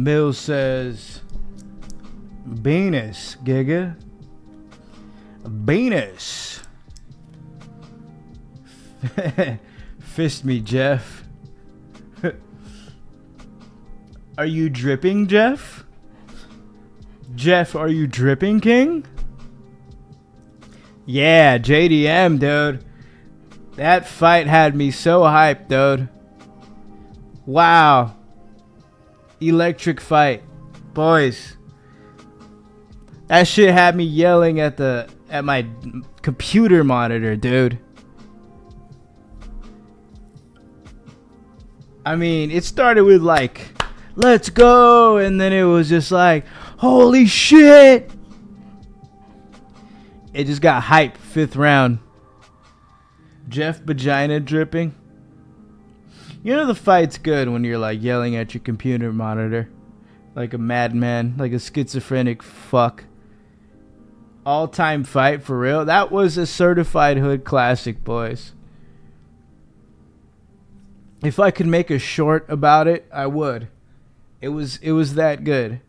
Bill says, Venus, Giga. Venus. Fist me, Jeff. Are you dripping, Jeff? Jeff, are you dripping, King? Yeah, JDM, dude. That fight had me so hyped, dude. Wow. Electric fight. Boys. That shit had me yelling at my computer monitor, dude. I mean, it started with like, let's go, and then it was just like, holy shit. It just got hype. 5th round. Jeff vagina dripping. You know the fight's good when you're like yelling at your computer monitor. Like a madman. Like a schizophrenic fuck. All-time fight for real. That was a certified hood classic, boys. If I could make a short about it, I would. It was that good.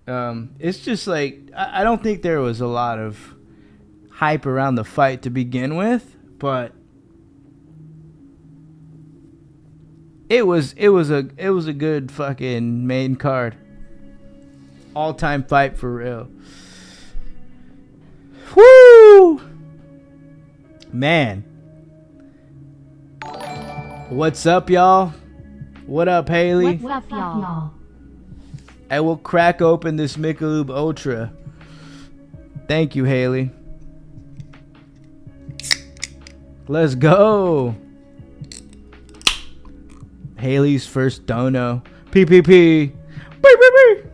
It's just like, I don't think there was a lot of hype around the fight to begin with, but it was a good fucking main card. All-time fight for real. Woo! Man. What's up, y'all? What up, Haley? What's up, y'all? I will crack open this Michelob Ultra. Thank you, Haley. Let's go. Haley's first dono. PPP. Beep, beep, beep.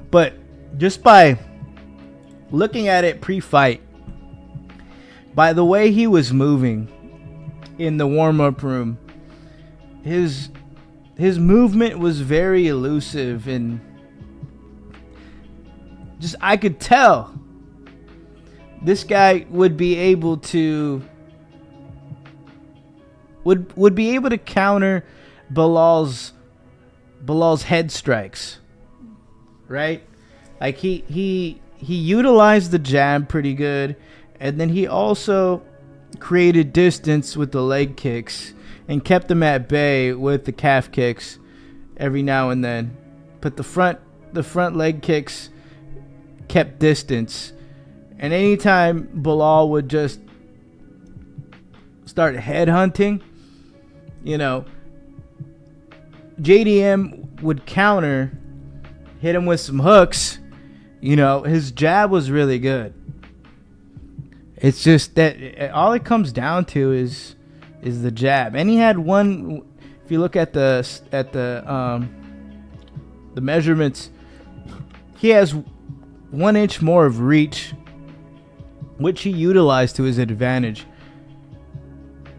But just by looking at it pre-fight, by the way he was moving in the warm-up room, his movement was very elusive, and just I could tell this guy would be able to would be able to counter Bilal's head strikes, right? Like he utilized the jab pretty good, and then he also created distance with the leg kicks and kept them at bay with the calf kicks every now and then. But the front leg kicks kept distance. And anytime Bilal would just start headhunting, you know, JDM would counter, hit him with some hooks. You know, his jab was really good. It's just that all it comes down to is the jab. And he had one, if you look at the measurements, he has 1 inch more of reach, which he utilized to his advantage.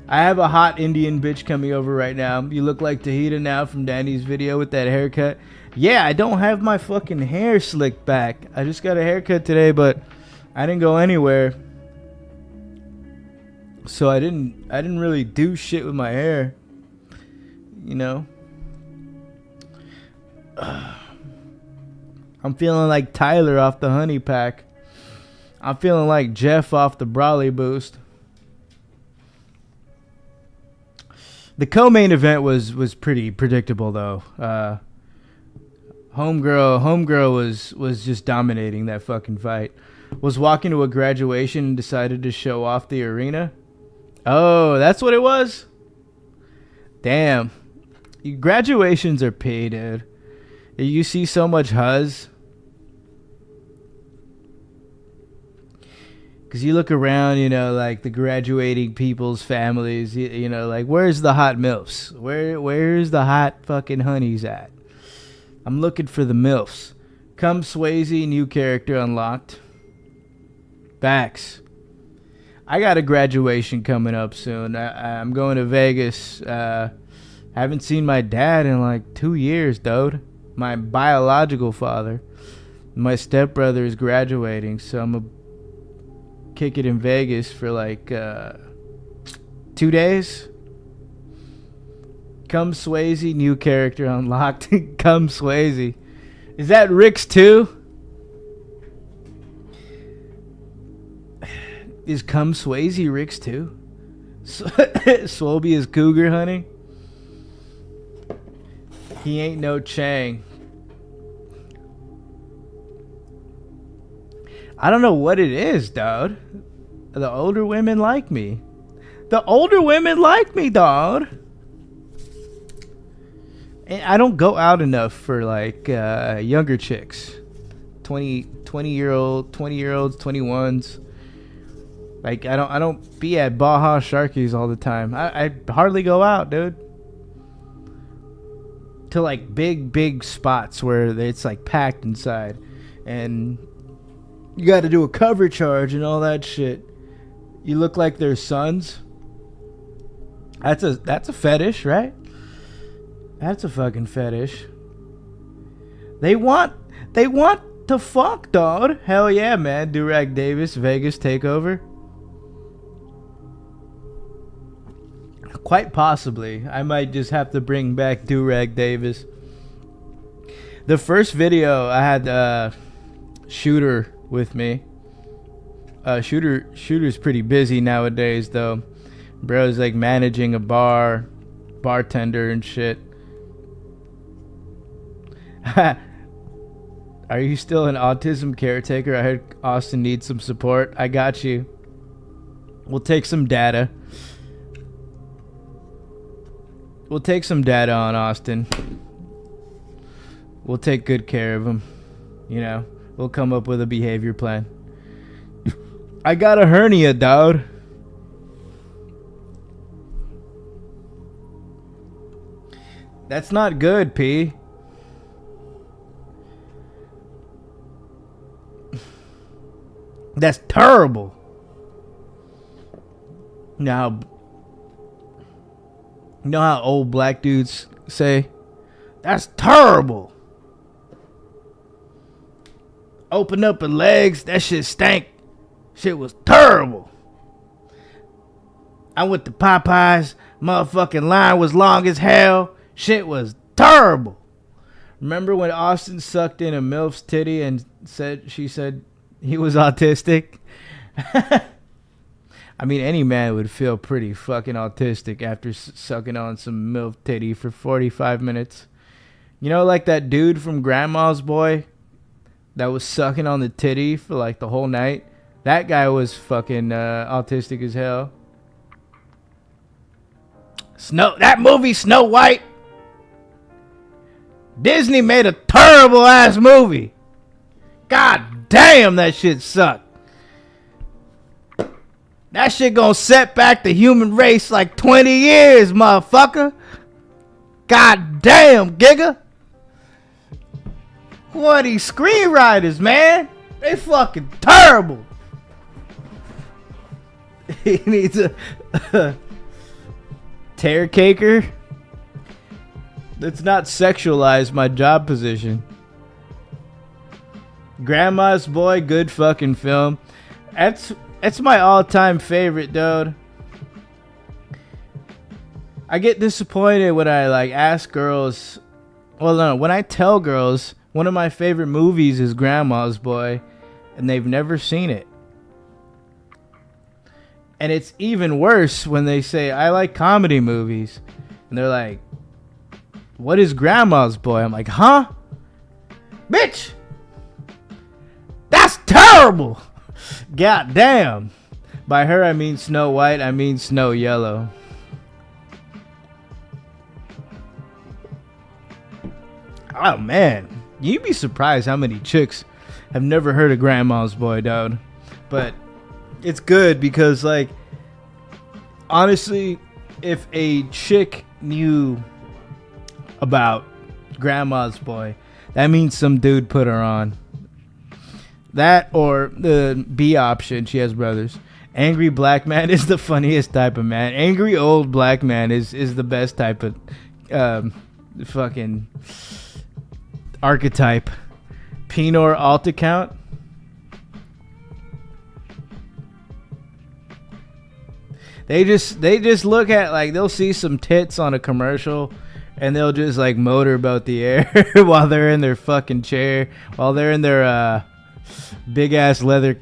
I have a hot Indian bitch coming over right now. You look like Tahita now from Danny's video with that haircut. Yeah, I don't have my fucking hair slicked back. I just got a haircut today, but I didn't go anywhere. So I didn't really do shit with my hair. You know? I'm feeling like Tyler off the honey pack. I'm feeling like Jeff off the Brawley boost. The co-main event was pretty predictable though. Homegirl was just dominating that fucking fight. Was walking to a graduation and decided to show off the arena. Oh, that's what it was? Damn. Graduations are paid, dude. You see so much huzz. Because you look around, you know, like the graduating people's families, you know, like where's the hot MILFs? Where's the hot fucking honeys at? I'm looking for the MILFs. Come Swayze, new character unlocked. Facts. I got a graduation coming up soon. I'm going to Vegas. Haven't seen my dad in like 2 years, dude. My biological father. My stepbrother is graduating, so I'm going to kick it in Vegas for like 2 days. Come Swayze, new character unlocked. Come Swayze. Is that Rick's too? Is Come Swayze Rick's too? Swelby is cougar hunting. He ain't no Chang. I don't know what it is, dude. The older women like me. The older women like me, dog. And I don't go out enough for like younger chicks. 20-year-olds, 21s. Like I don't be at Baja Sharkies all the time. I hardly go out, dude. To like big spots where it's like packed inside, and you got to do a cover charge and all that shit. You look like their sons. That's a fetish, right? That's a fucking fetish. They want to fuck, dog. Hell yeah, man. Durag Davis, Vegas takeover. Quite possibly. I might just have to bring back Durag Davis. The first video I had Shooter with me. Shooter's pretty busy nowadays though. Bro's like managing a bartender and shit. Are you still an autism caretaker? I heard Austin needs some support. I got you. We'll take some data. We'll take some data on Austin. We'll take good care of him. You know, we'll come up with a behavior plan. I got a hernia, dude. That's not good, P. That's terrible. Now, you know how old black dudes say, that's terrible. Open up her legs, that shit stank. Shit was terrible. I went to Popeyes, motherfucking line was long as hell. Shit was terrible. Remember when Austin sucked in a MILF's titty and she said he was autistic? I mean, any man would feel pretty fucking autistic after sucking on some MILF titty for 45 minutes. You know, like that dude from Grandma's Boy that was sucking on the titty for like the whole night? That guy was fucking autistic as hell. That movie Snow White. Disney made a terrible ass movie. God damn, that shit sucked. That shit gonna set back the human race like 20 years, motherfucker. God damn, Giga. What these screenwriters, man? They fucking terrible. He needs a tear caker. Let's not sexualize my job position. Grandma's Boy, good fucking film. That's my all-time favorite, dude. I get disappointed when I like ask girls. Well, no, when I tell girls one of my favorite movies is Grandma's Boy, and they've never seen it. And it's even worse when they say I like comedy movies, and they're like, "What is Grandma's Boy?" I'm like, "Huh, bitch, that's terrible." God damn. By her, I mean Snow White. I mean Snow Yellow. Oh, man. You'd be surprised how many chicks have never heard of Grandma's Boy, dude. But it's good because, like, honestly, if a chick knew about Grandma's Boy, that means some dude put her on. That or the B option, she has brothers. Angry black man is the funniest type of man. Angry old black man is the best type of fucking archetype. Pinor alt account. They just look at, like, they'll see some tits on a commercial and they'll just like motorboat the air while they're in their fucking chair, while they're in their big ass leather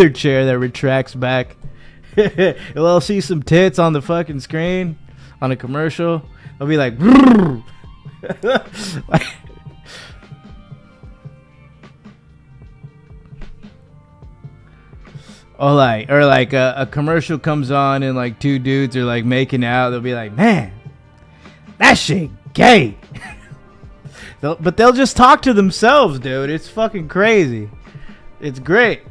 chair that retracts back. They'll see some tits on the fucking screen on a commercial. They'll be like, or like a commercial comes on and like two dudes are like making out. They'll be like, man, that shit gay. But they'll just talk to themselves, dude. It's fucking crazy. It's great.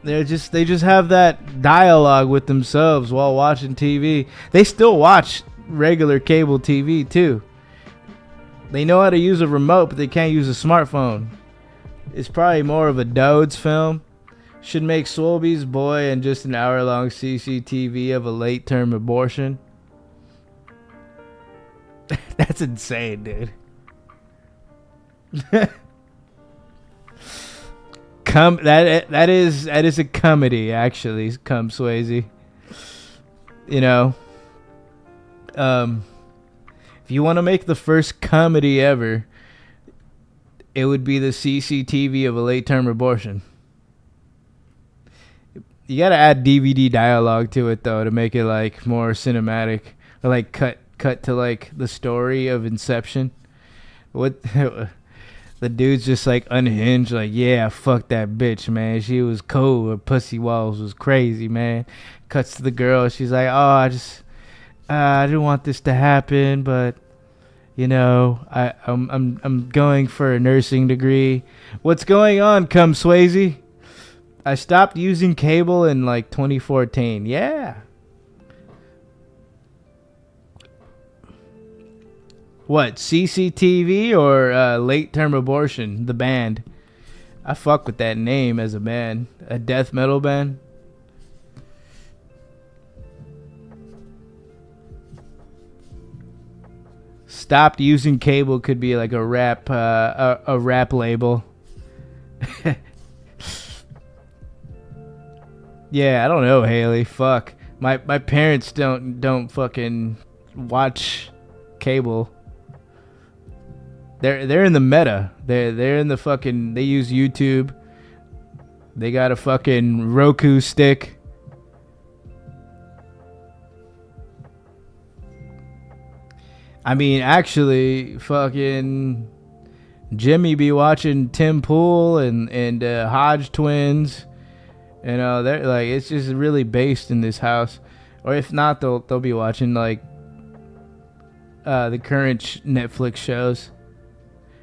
They just have that dialogue with themselves while watching TV. They still watch regular cable TV too. They know how to use a remote, but they can't use a smartphone. It's probably more of a Dode's film. Should make Swelby's boy and just an hour-long CCTV of a late-term abortion. That's insane, dude. That is a comedy, actually. Come Swayze. You know, if you want to make the first comedy ever, it would be the CCTV of a late-term abortion. You gotta add DVD dialogue to it though to make it like more cinematic, or like cut to like the story of Inception. What the dude's just like unhinged, like, yeah, fuck that bitch, man. She was cold. Her pussy walls was crazy, man. Cuts to the girl. She's like, oh, I didn't want this to happen, but you know, I'm going for a nursing degree. What's going on, Come Swayze? I stopped using cable in like 2014. Yeah. What, CCTV or Late Term Abortion, the band? I fuck with that name as a band. A death metal band. Stopped using cable could be like a rap label. Yeah, I don't know, Haley. Fuck. My parents don't fucking watch cable. They're in the meta. They're in the fucking, they use YouTube. They got a fucking Roku stick. I mean, actually, fucking Jimmy be watching Tim Pool and Hodge twins. You know, they're like, it's just really based in this house. Or if not, they'll be watching like the current Netflix shows.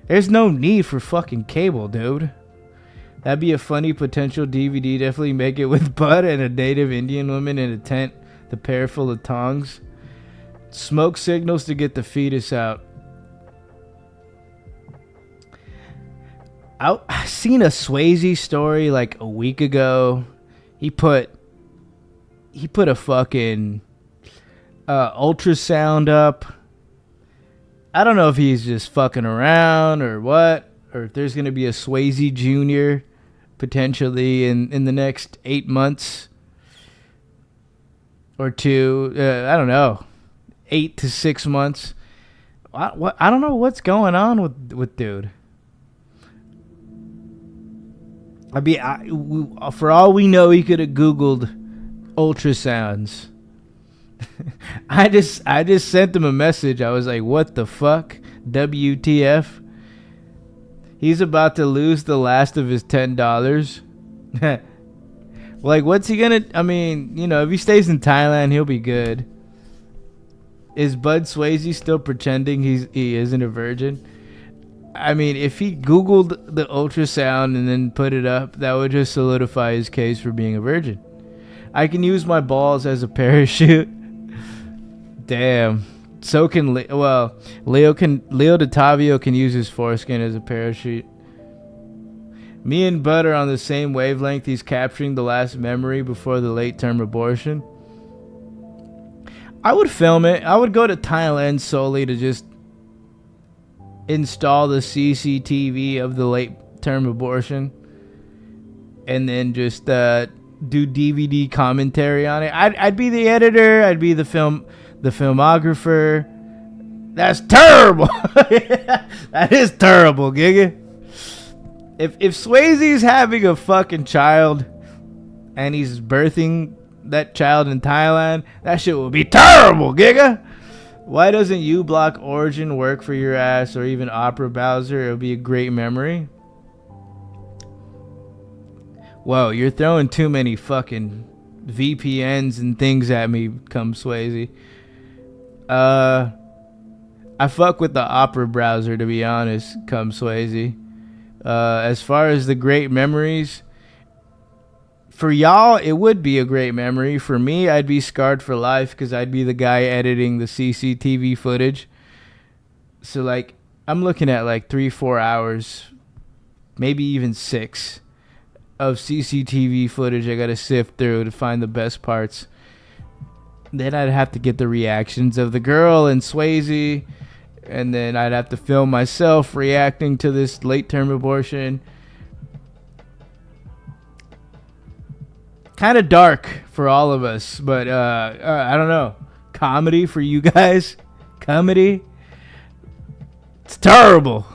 There's no need for fucking cable, dude. That'd be a funny potential DVD. Definitely make it with Bud and a native Indian woman in a tent, the pair full of tongs. Smoke signals to get the fetus out. I seen a Swayze story like a week ago. He put a fucking ultrasound up. I don't know if he's just fucking around or what, or if there's gonna be a Swayze Jr. potentially in the next 8 months or two. I don't know, 8 to 6 months. I don't know what's going on with dude. I mean, for all we know, he could have Googled ultrasounds. I just sent him a message. I was like, what the fuck? WTF? He's about to lose the last of his $10. Like, what's he gonna... I mean, you know, if he stays in Thailand, he'll be good. Is Bud Swayze still pretending he isn't a virgin? I mean, if he Googled the ultrasound and then put it up, that would just solidify his case for being a virgin. I can use my balls as a parachute. Damn. So can Leo DiTavio can use his foreskin as a parachute. Me and Bud are on the same wavelength. He's capturing the last memory before the late term abortion. I would film it. I would go to Thailand solely to just install the CCTV of the late term abortion and then just do DVD commentary on it. I'd be the editor. I'd be the filmographer. That's terrible. That is terrible, Giga. If Swayze's having a fucking child and he's birthing that child in Thailand, that shit will be terrible, Giga. Why doesn't uBlock Origin work for your ass, or even Opera Browser? It would be a great memory. Whoa, you're throwing too many fucking VPNs and things at me, come Swayze. I fuck with the Opera Browser, to be honest, come Swayze. As far as the great memories, for y'all, it would be a great memory. For me, I'd be scarred for life because I'd be the guy editing the CCTV footage. So, like, I'm looking at like 3-4 hours, maybe even 6, of CCTV footage I gotta sift through to find the best parts. Then I'd have to get the reactions of the girl and Swayze, and then I'd have to film myself reacting to this late-term abortion. Kind of dark for all of us, but I don't know. Comedy for you guys? Comedy? It's terrible.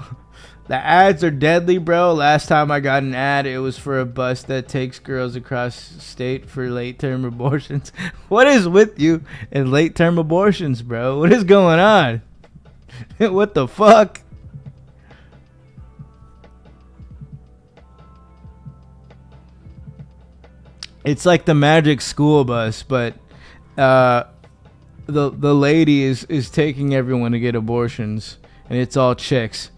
The ads are deadly, bro. Last time I got an ad, it was for a bus that takes girls across state for late-term abortions. What is with you and late-term abortions, bro? What is going on? What the fuck? It's like the Magic School Bus, but the lady is taking everyone to get abortions, and it's all chicks.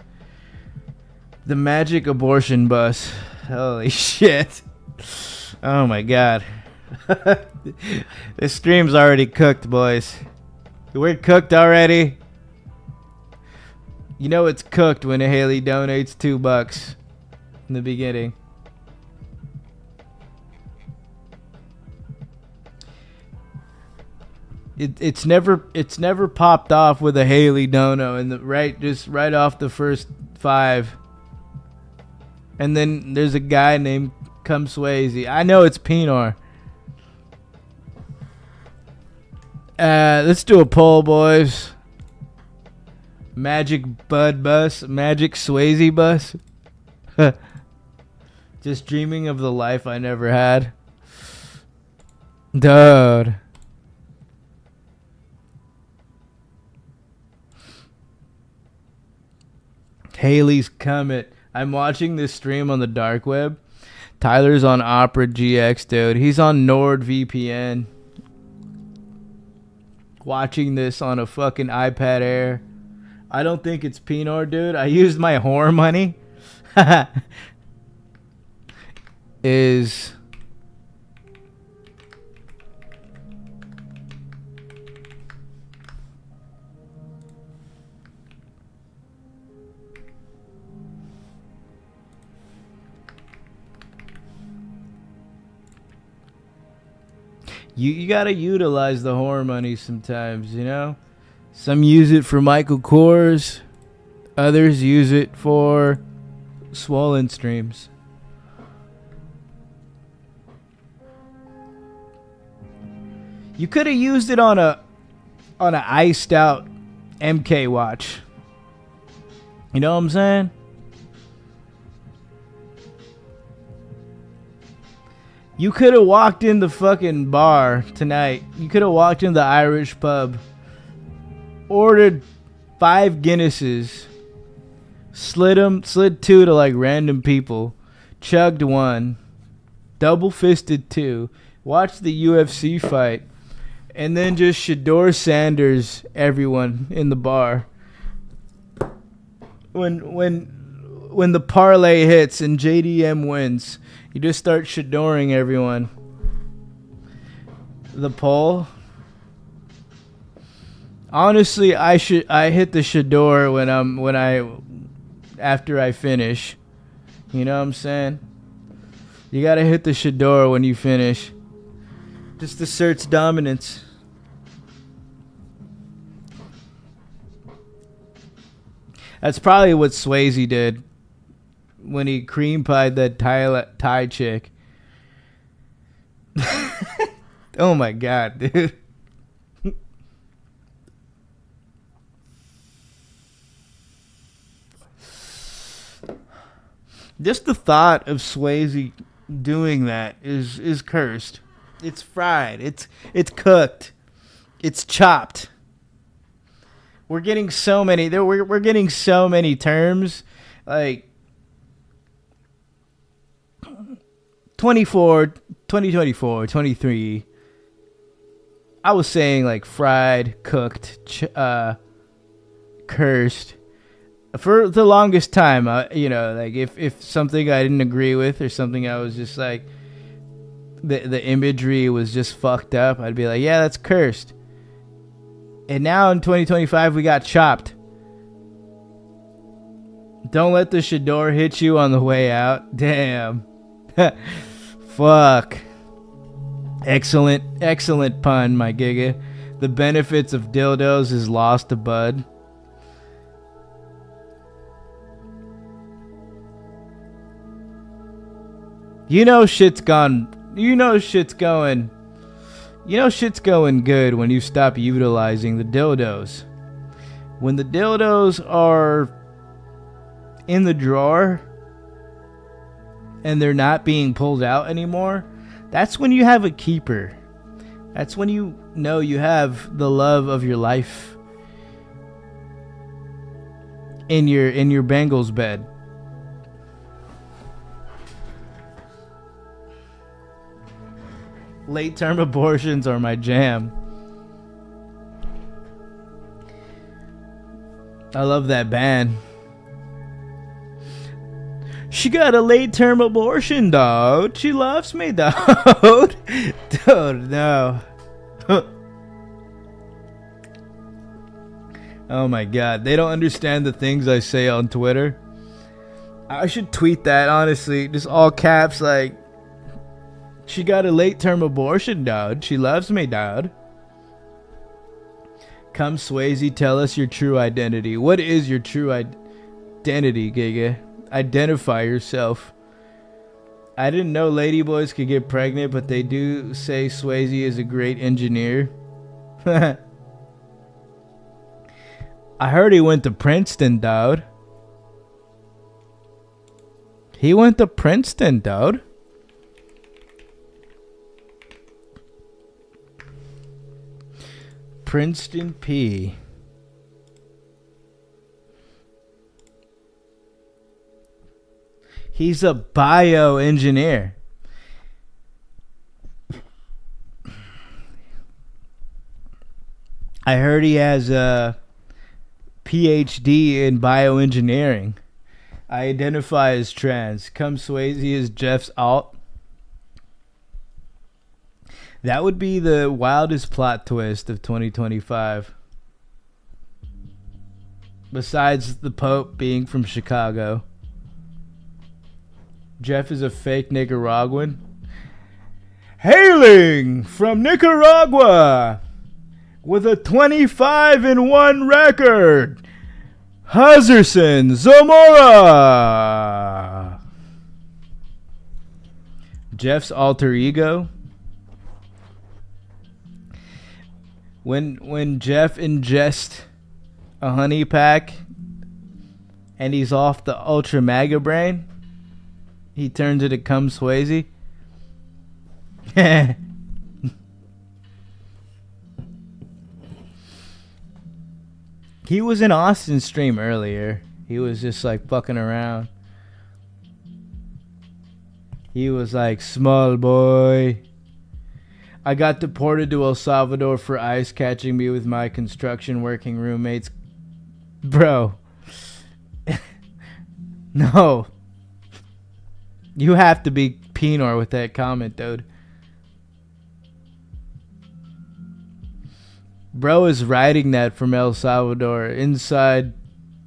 The Magic Abortion Bus. Holy shit. Oh my god. This stream's already cooked, boys. We're cooked already. You know it's cooked when Haley donates $2 in the beginning. It's never popped off with a Haley dono and just right off the first 5. And then there's a guy named Come Swayze. I know it's Pinor. Let's do a poll, boys. Magic Bud Bus, Magic Swayze Bus. Just dreaming of the life I never had. Dude. Haley's Comet. I'm watching this stream on the dark web. Tyler's on Opera GX, dude. He's on NordVPN. Watching this on a fucking iPad Air. I don't think it's Pinor, dude. I used my whore money. You gotta utilize the whore money sometimes, you know? Some use it for Michael Kors. Others use it for swollen streams. You could have used it on a iced out MK watch. You know what I'm saying? You could have walked in the fucking bar tonight. You could have walked in the Irish pub, ordered 5 Guinnesses, slid 2 to like random people, chugged 1, double fisted 2, watched the UFC fight, and then just Shador Sanders everyone in the bar. When the parlay hits and JDM wins, you just start shadoring everyone. The poll. Honestly, I hit the shador after I finish. You know what I'm saying? You gotta hit the shador when you finish. Just asserts dominance. That's probably what Swayze did when he cream pied that Thai chick. Oh my god, dude. Just the thought of Swayze doing that is cursed. It's fried. It's cooked. It's chopped. We're getting so many. We're getting so many terms, like 2024, 23. I was saying like fried, cooked, cursed. For the longest time, like if something I didn't agree with or something I was just like, the imagery was just fucked up, I'd be like, yeah, that's cursed. And now in 2025, we got chopped. Don't let the Shador hit you on the way out. Damn. Fuck. Excellent pun, my giga. The benefits of dildos is lost to bud. You know shit's going good when you stop utilizing the dildos. When the dildos are in the drawer and they're not being pulled out anymore, that's when you have a keeper. That's when you know you have the love of your life in your Bengals bed. Late term abortions are my jam. I love that band. She got a late term abortion, dog. She loves me, dog. Dude, no. Oh my god. They don't understand the things I say on Twitter. I should tweet that, honestly. Just all caps, like, she got a late term abortion, dog. She loves me, dog. Come, Swayze, tell us your true identity. What is your true identity, Giga? Identify yourself. I didn't know ladyboys could get pregnant, but they do say Swayze is a great engineer. I heard he went to Princeton, dog. He went to Princeton, dog. Princeton P. He's a bioengineer. I heard he has a PhD in bioengineering. I identify as trans. Come Swayze is Jeff's alt. That would be the wildest plot twist of 2025. Besides the Pope being from Chicago. Jeff is a fake Nicaraguan. Hailing from Nicaragua with a 25-1 record, Huzerson Zamora. Jeff's alter ego. When Jeff ingests a honey pack and he's off the ultra mega brain, he turns into Cum Swayze. He was in Austin's stream earlier. He was just like fucking around. He was like, small boy. I got deported to El Salvador for ice catching me with my construction working roommates. Bro. No. You have to be Pinor with that comment, dude. Bro is writing that from El Salvador inside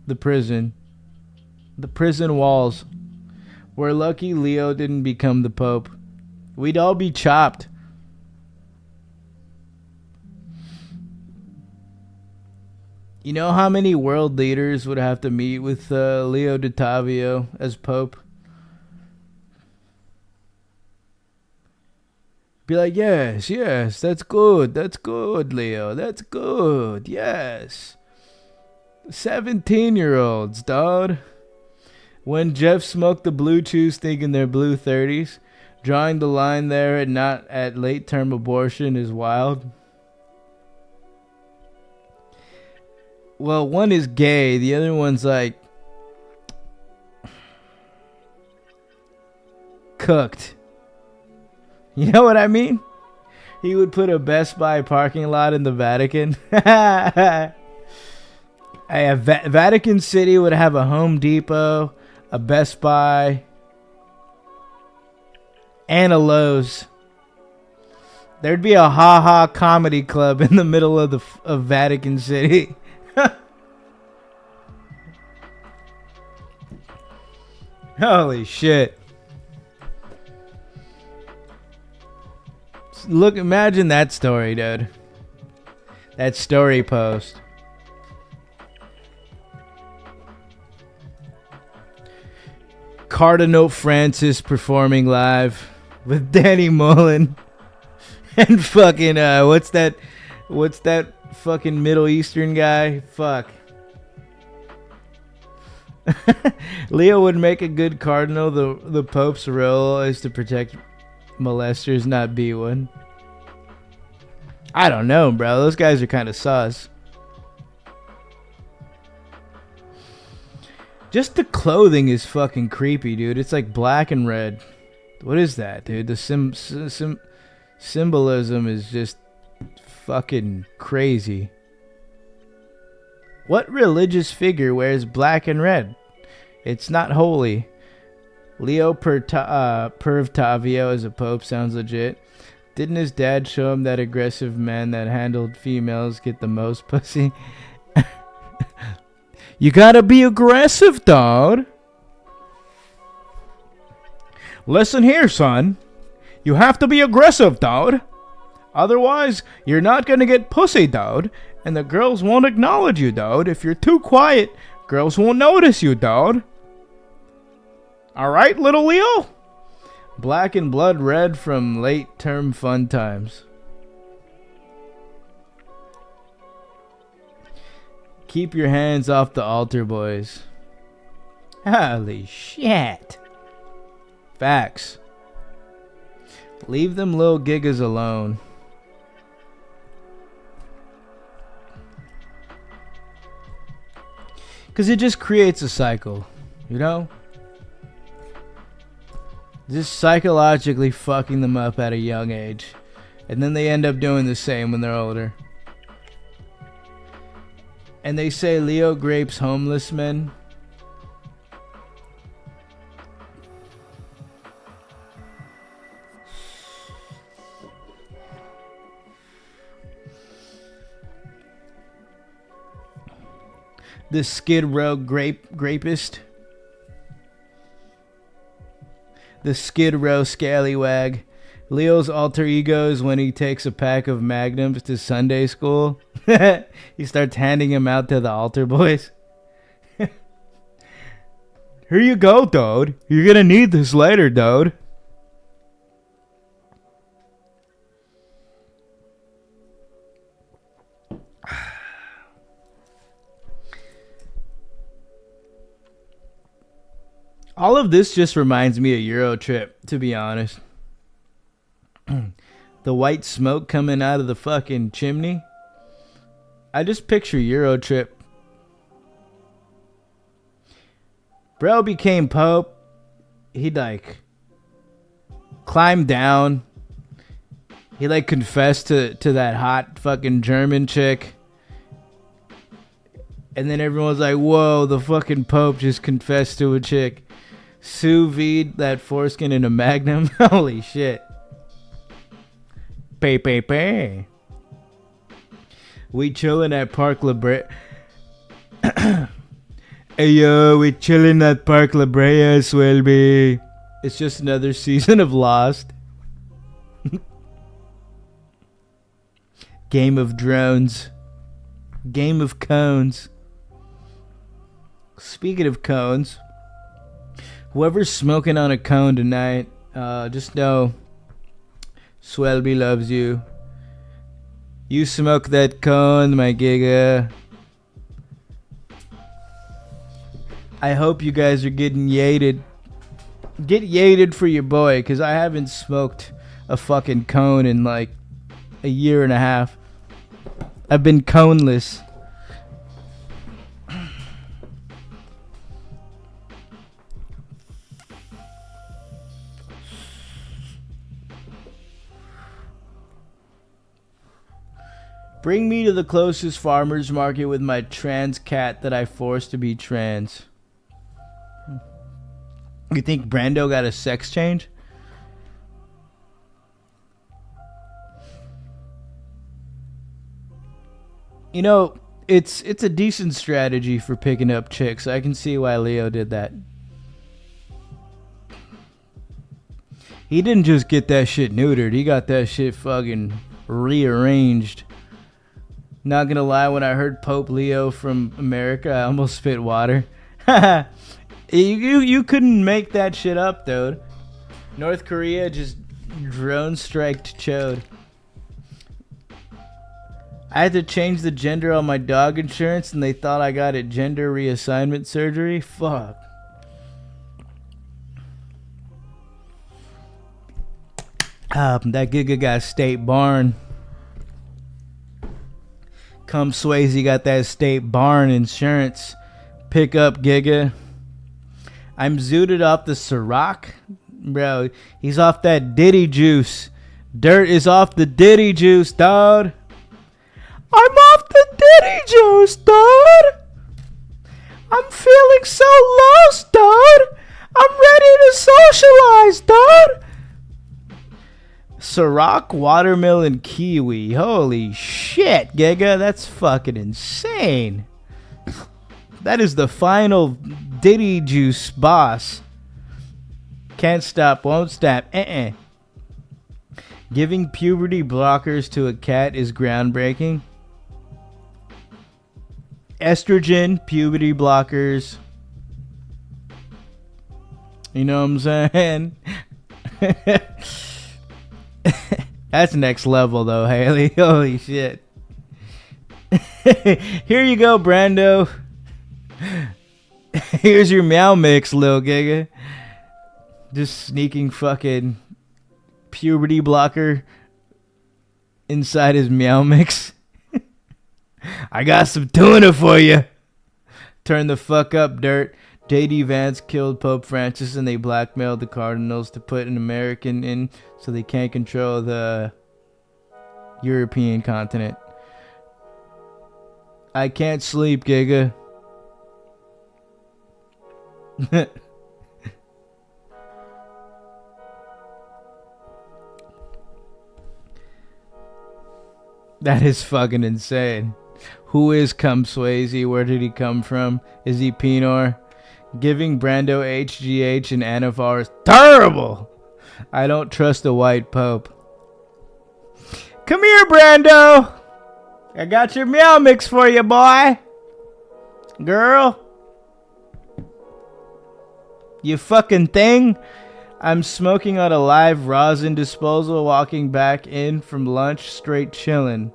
the prison. The prison walls. We're lucky Leo didn't become the Pope. We'd all be chopped. You know how many world leaders would have to meet with Leo DiTavio as Pope? Be like, yes, that's good, Leo, that's good, yes. 17-year-olds, dog. When Jeff smoked the blue chews thinking they're blue 30s, drawing the line there and not at late-term abortion is wild. Well, one is gay. The other one's like cooked. You know what I mean? He would put a Best Buy parking lot in the Vatican. Vatican City would have a Home Depot, a Best Buy, and a Lowe's. There'd be a ha-ha comedy club in the middle of Vatican City. Holy shit. Look, imagine that story, dude. That story post. Cardinal Francis performing live with Danny Mullen and fucking what's that fucking Middle Eastern guy? Fuck. Leo would make a good cardinal. The Pope's role is to protect molesters, not be one. I don't know, bro. Those guys are kind of sus. Just the clothing is fucking creepy, dude. It's like black and red. What is that, dude? The symbolism is just fucking crazy. What religious figure wears black and red? It's not holy. Leo Pervtavio as a pope sounds legit. Didn't his dad show him that aggressive men that handled females get the most pussy? You gotta be aggressive, dog. Listen here, son. You have to be aggressive, dog. Otherwise, you're not gonna get pussy, dog. And the girls won't acknowledge you, dog. If you're too quiet, girls won't notice you, dog. Alright, little Leo? Black and blood red from late term fun times. Keep your hands off the altar, boys. Holy shit. Facts. Leave them little gigas alone. Because it just creates a cycle, you know? Just psychologically fucking them up at a young age. And then they end up doing the same when they're older. And they say Leo grapes homeless men. The Skid Row grapist. The Skid Row scallywag. Leo's alter ego is when he takes a pack of Magnums to Sunday school. He starts handing them out to the altar boys. Here you go, dude. You're gonna need this later, dude. All of this just reminds me of Euro Trip, to be honest. The white smoke coming out of the fucking chimney. I just picture Euro Trip. Bro became Pope. He like climbed down. He like confessed to that hot fucking German chick. And then everyone was like, whoa, the fucking Pope just confessed to a chick. Sous vide that foreskin in a Magnum. Holy shit. Pay. We chillin' at Park La Brea. Hey yo, we chillin' at Park La Brea, Swelby. It's just another season of Lost. Game of Drones. Game of Cones. Speaking of cones, whoever's smoking on a cone tonight, just know Swelby loves you. You smoke that cone, my giga. I hope you guys are getting yated. Get yated for your boy, because I haven't smoked a fucking cone in like a year and a half. I've been coneless. Bring me to the closest farmer's market with my trans cat that I forced to be trans. You think Brando got a sex change? You know, it's a decent strategy for picking up chicks. I can see why Leo did that. He didn't just get that shit neutered. He got that shit fucking rearranged. Not gonna lie, when I heard Pope Leo from America, I almost spit water. you couldn't make that shit up, dude. North Korea just drone striked Chode. I had to change the gender on my dog insurance and they thought I got it gender reassignment surgery. Fuck. That Giga got State Barn. Come Swayze got that State Barn insurance. Pick up Giga. I'm zooted off the Ciroc. Bro, he's off that Diddy juice. Dirt is off the Diddy juice, dog. I'm off the Diddy juice, dude. I'm feeling so lost, dude. I'm ready to socialize, dude. Ciroc, watermelon, kiwi. Holy shit, Giga. That's fucking insane. That is the final Diddy juice boss. Can't stop, won't stop. Giving puberty blockers to a cat is groundbreaking. Estrogen, puberty blockers. You know what I'm saying? That's next level though, Haley. Holy shit. Here you go, Brando. Here's your meow mix, Lil Giga. Just sneaking fucking puberty blocker inside his meow mix. I got some tuna for you. Turn the fuck up, Dirt. J.D. Vance killed Pope Francis and they blackmailed the Cardinals to put an American in so they can't control the European continent. I can't sleep, Giga. That is fucking insane. Who is Cum Swayze? Where did he come from? Is he Pinor? Giving Brando HGH and Anavar is terrible. I don't trust a white pope. Come here, Brando. I got your meow mix for you, boy. Girl. You fucking thing. I'm smoking on a live rosin disposal, walking back in from lunch, straight chilling.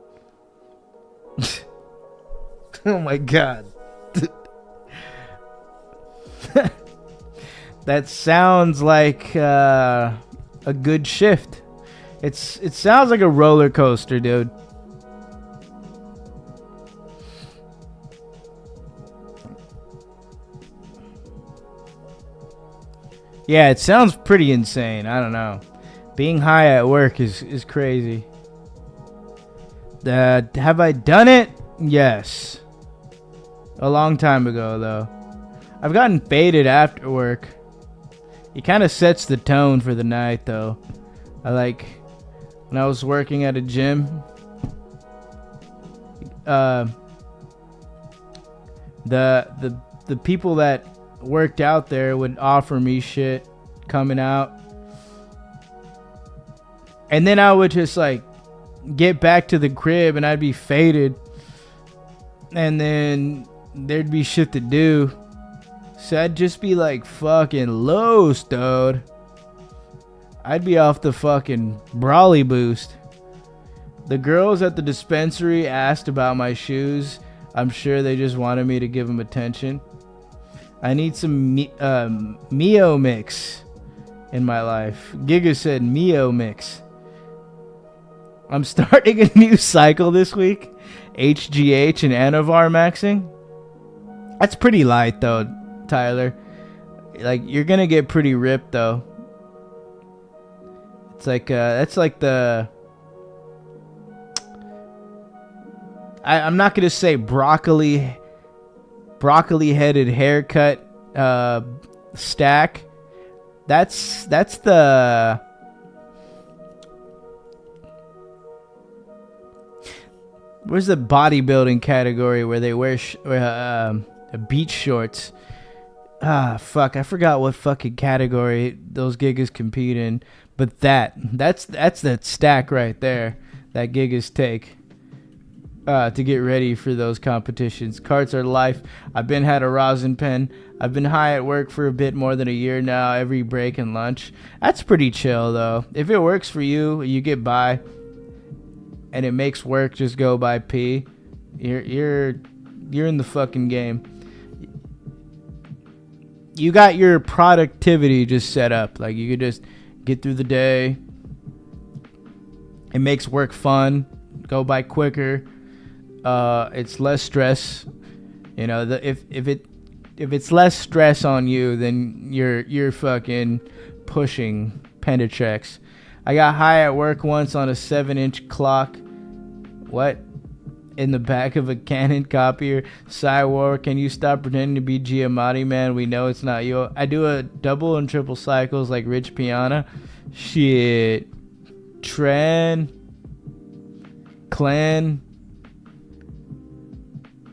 Oh my god. That sounds like a good shift. It sounds like a roller coaster, dude. Yeah, it sounds pretty insane. I don't know. Being high at work is crazy. Have I done it? Yes. A long time ago, though. I've gotten faded after work. It kind of sets the tone for the night, though. I like when I was working at a gym. The people that worked out there would offer me shit coming out, and then I would just like get back to the crib and I'd be faded, and then there'd be shit to do, so I'd just be like fucking low, dude. I'd be off the fucking Brawly boost. The girls at the dispensary asked about my shoes. I'm sure they just wanted me to give them attention. I need some Mio mix in my life. Giga said Mio mix. I'm starting a new cycle this week. HGH and Anavar maxing. That's pretty light though, Tyler. Like, you're gonna get pretty ripped though. It's like that's like the I'm not gonna say broccoli headed haircut stack. That's the where's the bodybuilding category where they wear beach shorts? Fuck, I forgot what fucking category those gigas compete in. But that's that stack right there that gigas take to get ready for those competitions. Carts are life. I've been had a rosin pen. I've been high at work for a bit more than a year now, every break and lunch. That's pretty chill though. If it works for you, you get by, and it makes work just go by P. You're in the fucking game. You got your productivity just set up. Like, you could just get through the day. It makes work fun, go by quicker. It's less stress. You know, if it's less stress on you, then you're fucking pushing Pentatrex. I got high at work once on a 7-inch clock. What? In the back of a Canon copier. Cywar, can you stop pretending to be Giamatti, man? We know it's not you. I do a double and triple cycles like Rich Piana. Shit. Tran. Clan.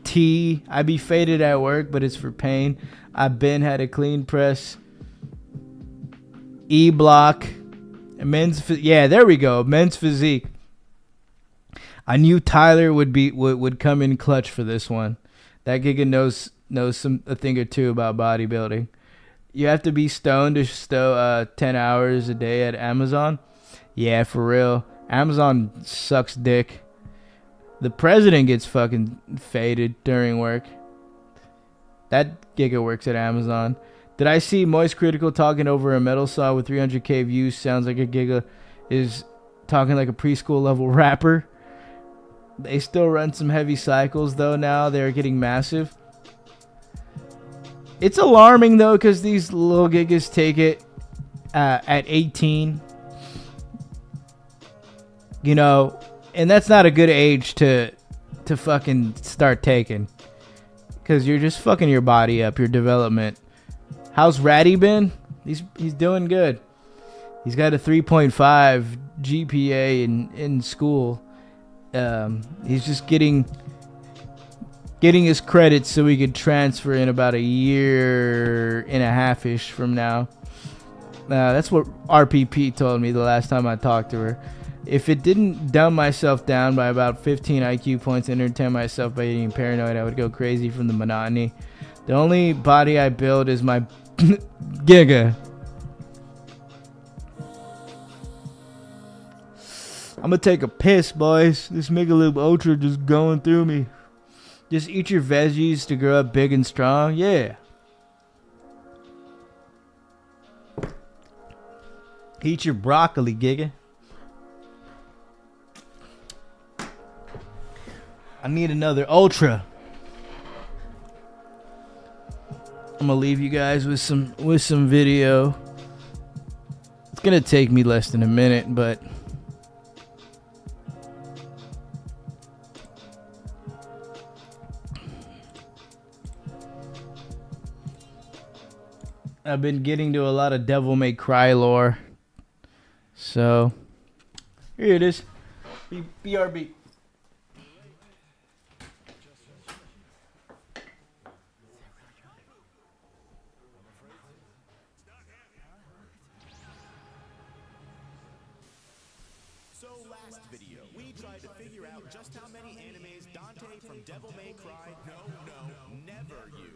T. I be faded at work, but it's for pain. I been had a clean press. E-block. Yeah, there we go. Men's physique. I knew Tyler would come in clutch for this one. That giga knows a thing or two about bodybuilding. You have to be stoned to stow 10 hours a day at Amazon. Yeah, for real. Amazon sucks dick. The president gets fucking faded during work. That giga works at Amazon. Did I see Moist Critical talking over a metal saw with 300k views? Sounds like a giga is talking like a preschool level rapper. They still run some heavy cycles though now. They're getting massive. It's alarming though, because these little gigas take it at 18. You know, and that's not a good age to fucking start taking. Because you're just fucking your body up, your development. How's Ratty been? He's doing good. He's got a 3.5 GPA in school. He's just getting his credits so he could transfer in about a year and a half-ish from now. That's what RPP told me the last time I talked to her. If it didn't dumb myself down by about 15 IQ points and entertain myself by being paranoid, I would go crazy from the monotony. The only body I build is my giga. I'm gonna take a piss, boys. This Michelob Ultra just going through me. Just eat your veggies to grow up big and strong. Yeah. Eat your broccoli, giga. I need another Ultra. I'm gonna leave you guys with some video. It's gonna take me less than a minute, but I've been getting to a lot of Devil May Cry lore. So, here it is. BRB. So last video, we tried to figure out just how many animes Dante from Devil May Cry. No, never you.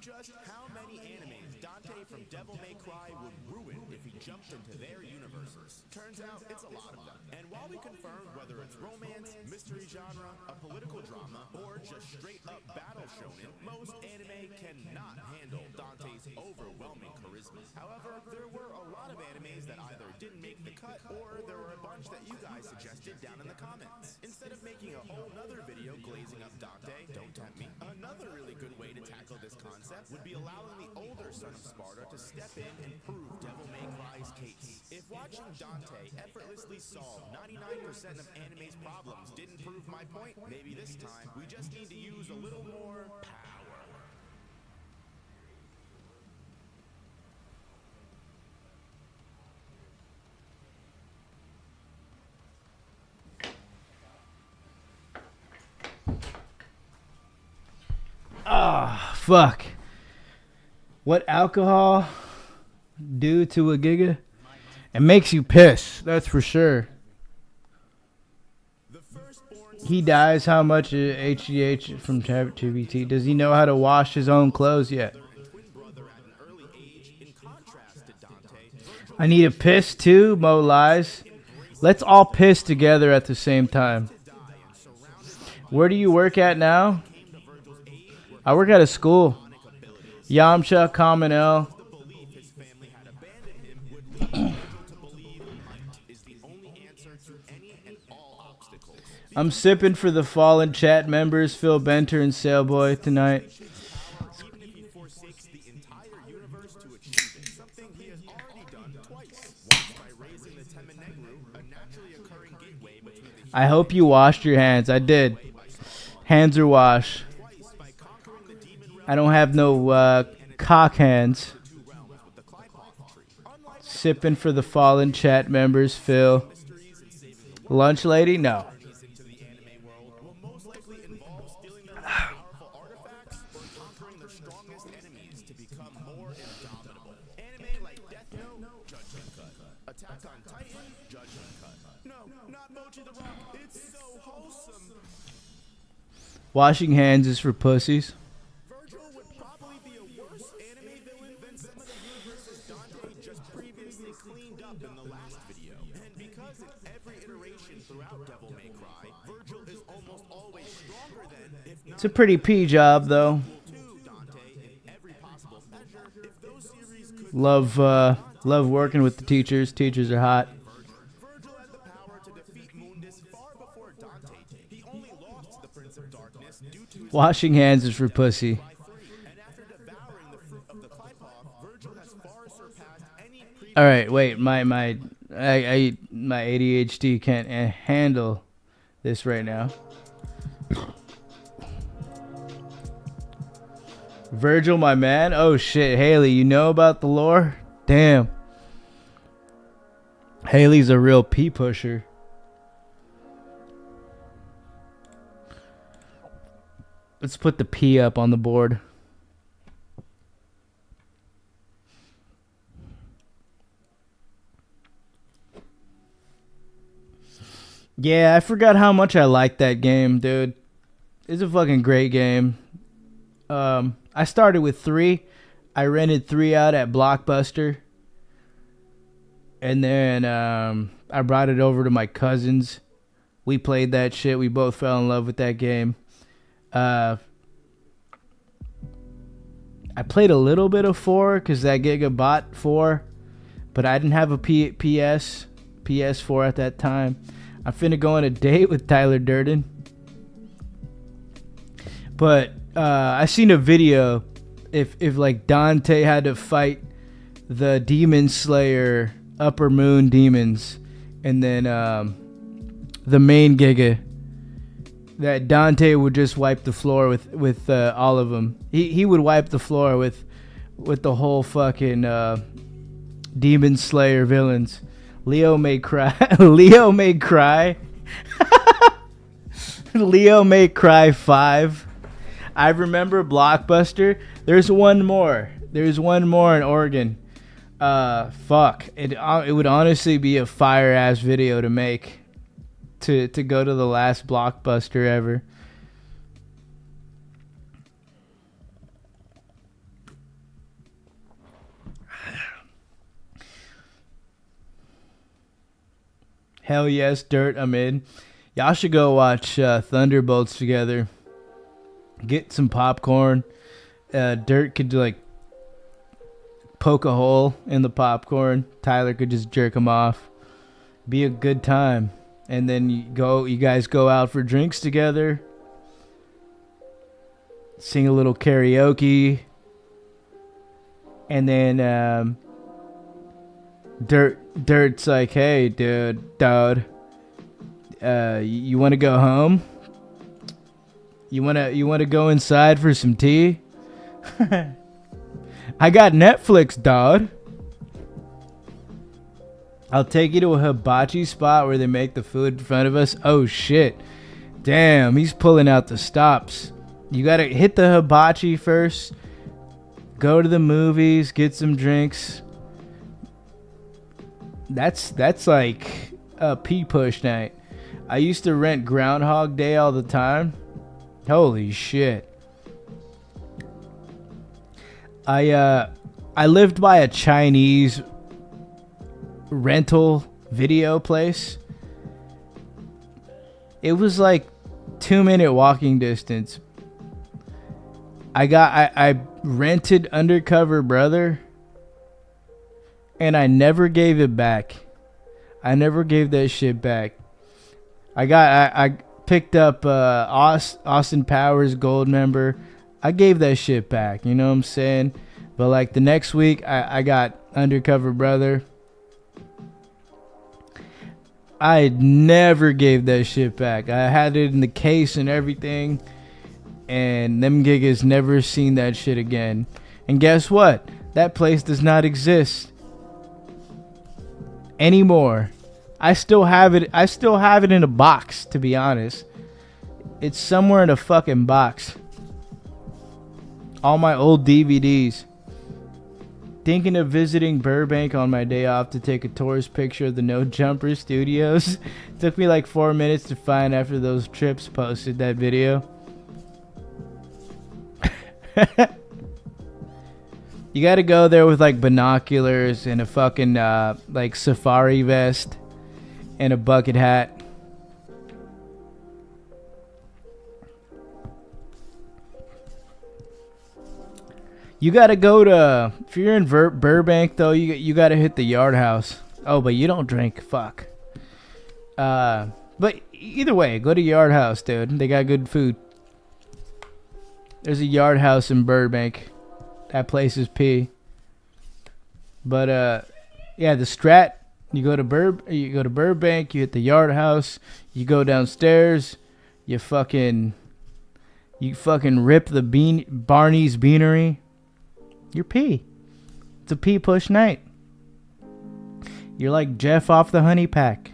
just how many animes Dante from Devil May Cry would ruin if he jumped into their universes. Turns out it's a lot of them. And while we confirmed whether it's romance, mystery genre, a political drama, or just straight up battle shonen, most anime cannot handle Dante's overwhelming charisma. However, there were a lot of animes that either didn't make the cut or there were a bunch that you guys suggested down in the comments. Instead of making a whole nother video glazing up Dante, don't tempt me, another really good way to tackle this concept would be allowing the older son of Sparta to step in and prove Devil May Cry's case. If watching Dante effortlessly solve 99% of anime's problems didn't prove my point, maybe this time we just need to use a little more power. Ah, fuck. What alcohol do to a giga? It makes you piss, that's for sure. He dies. How much HGH from ChatGPT? Does he know how to wash his own clothes yet? I need a piss too, Mo lies. Let's all piss together at the same time. Where do you work at now? I work at a school. Yamcha, Common L. I'm sipping for the fallen chat members, Phil Benter and Sailboy tonight. I hope you washed your hands. I did. Hands are washed. I don't have no cock hands. Sipping for the fallen chat members, Phil. Lunch lady? No. Washing hands is for pussies. Virgil would probably be a worse anime villain than some of the universes Dante just previously cleaned up in the last video. And because in every iteration throughout Devil May Cry, Virgil is almost always stronger than, if not, It's a pretty P job, though. Love working with the teachers. Teachers are hot. Virgil had the power to defeat Mundus far before Dante did. He only lost to the Prince of Darkness due to his Washing hands is for pussy. and after devouring the fruit of the Clipoff, Virgil has far surpassed any previous. All right, wait. My ADHD can't handle this right now. Virgil, my man. Oh shit, Haley, you know about the lore? Damn. Haley's a real pee pusher. Let's put the P up on the board. Yeah, I forgot how much I liked that game, dude. It's a fucking great game. I started with 3. I rented 3 out at Blockbuster. And then I brought it over to my cousins. We played that shit. We both fell in love with that game. I played a little bit of 4 because that Giga bought 4. But I didn't have a PS4 at that time. I'm finna go on a date with Tyler Durden. But I seen a video if like Dante had to fight the Demon Slayer Upper Moon demons, and then the main Giga, that Dante would just wipe the floor with all of them. He would wipe the floor with the whole fucking Demon Slayer villains. Leo may cry. Leo may cry. Leo may cry 5. I remember Blockbuster. There's one more. There's one more in Oregon. Fuck. It would honestly be a fire ass video to make. To go to the last Blockbuster ever. Hell yes, Dirt, I'm in. Y'all should go watch Thunderbolts together. Get some popcorn. Dirt could like poke a hole in the popcorn. Tyler could just jerk him off. Be a good time. And then you guys go out for drinks together. Sing a little karaoke. And then Dirt's like, hey, dude, you want to go home? You want to go inside for some tea? I got Netflix, dog. I'll take you to a hibachi spot where they make the food in front of us. Oh, shit. Damn, he's pulling out the stops. You got to hit the hibachi first. Go to the movies. Get some drinks. That's like a pee push night. I used to rent Groundhog Day all the time. Holy shit. I lived by a Chinese rental video place. It was like 2-minute walking distance. I rented Undercover Brother, and I never gave it back. I never gave that shit back. I picked up Austin Powers Gold member. I gave that shit back, you know what I'm saying? But like the next week, I got Undercover Brother. I never gave that shit back. I had it in the case and everything. And them gigas never seen that shit again. And guess what? That place does not exist anymore. I still have it. I still have it in a box, to be honest. It's somewhere in a fucking box. All my old DVDs. Thinking of visiting Burbank on my day off to take a tourist picture of the No Jumper Studios. Took me like 4 minutes to find after those trips posted that video. You gotta go there with like binoculars and a fucking like safari vest and a bucket hat. You gotta go to, if you're in Burbank though, you gotta hit the Yard House. Oh, but you don't drink. Fuck. But either way, go to Yard House, dude. They got good food. There's a Yard House in Burbank. That place is P. But yeah, the Strat. You go to Burbank. You hit the Yard House. You go downstairs. You fucking rip the Barney's Beanery. You're P. It's a P push night. You're like Jeff off the Honey Pack.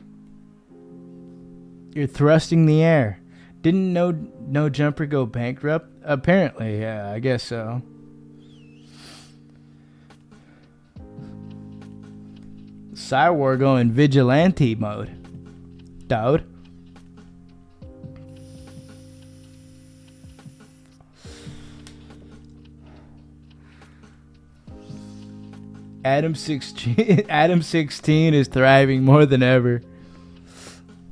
You're thrusting the air. Didn't No Jumper go bankrupt? Apparently, yeah, I guess so. Cywar going vigilante mode. Dude. Adam 16 is thriving more than ever.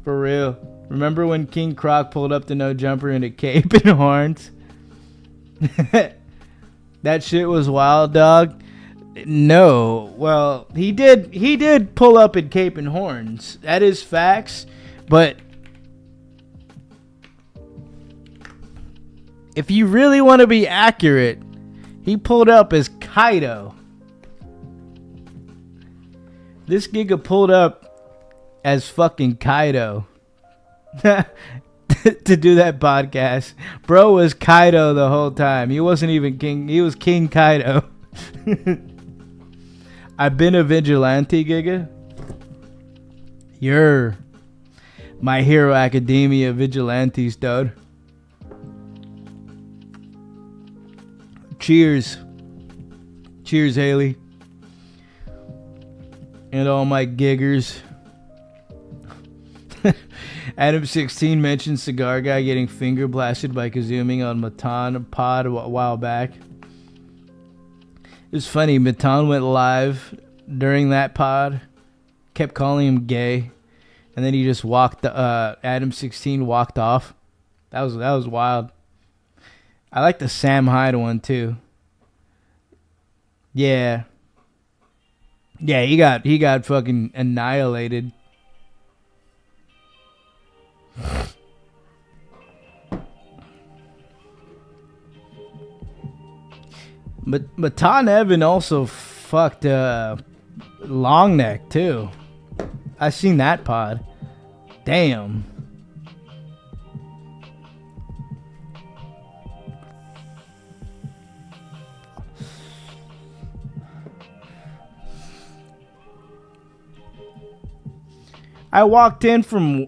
For real. Remember when King Croc pulled up to No Jumper in a cape and horns? That shit was wild, dog. No. Well, he did pull up in cape and horns. That is facts. But if you really want to be accurate, he pulled up as Kaido. This Giga pulled up as fucking Kaido to do that podcast. Bro was Kaido the whole time. He wasn't even King. He was King Kaido. I've been a vigilante, Giga. You're My Hero Academia vigilantes, dude. Cheers. Cheers, Haley. And all my giggers. Adam 16 mentioned Cigar Guy getting finger blasted by Kazuming on Matan pod a while back. It was funny. Matan went live during that pod. Kept calling him gay. and then he just walked. Adam 16 walked off. That was wild. I like the Sam Hyde one too. Yeah. Yeah, he got fucking annihilated. But Matan Evan also fucked Long Neck too. I seen that pod. Damn. I walked in from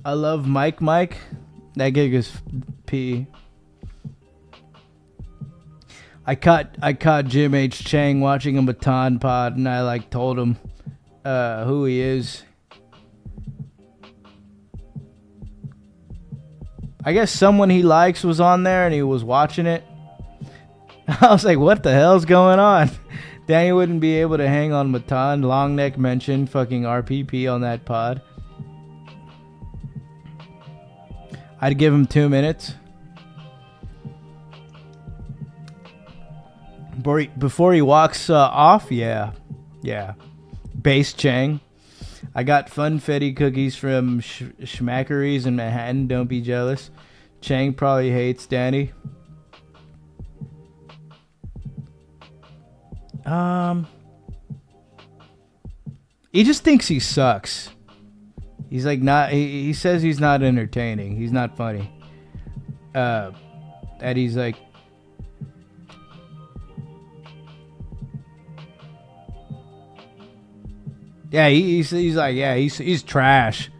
I love Mike. That gig is P. I caught Jim H. Chang watching a Baton pod, and I told him who he is. I guess someone he likes was on there, and he was watching it. I was like, what the hell's going on? Danny wouldn't be able to hang on Matan. Longneck mentioned fucking RPP on that pod. I'd give him 2 minutes. Before he walks off, yeah. Base Chang. I got funfetti cookies from Schmackeries in Manhattan. Don't be jealous. Chang probably hates Danny. He just thinks he sucks. He's like not. He says he's not entertaining. He's not funny. That he's like. Yeah, he's like, yeah, he's trash.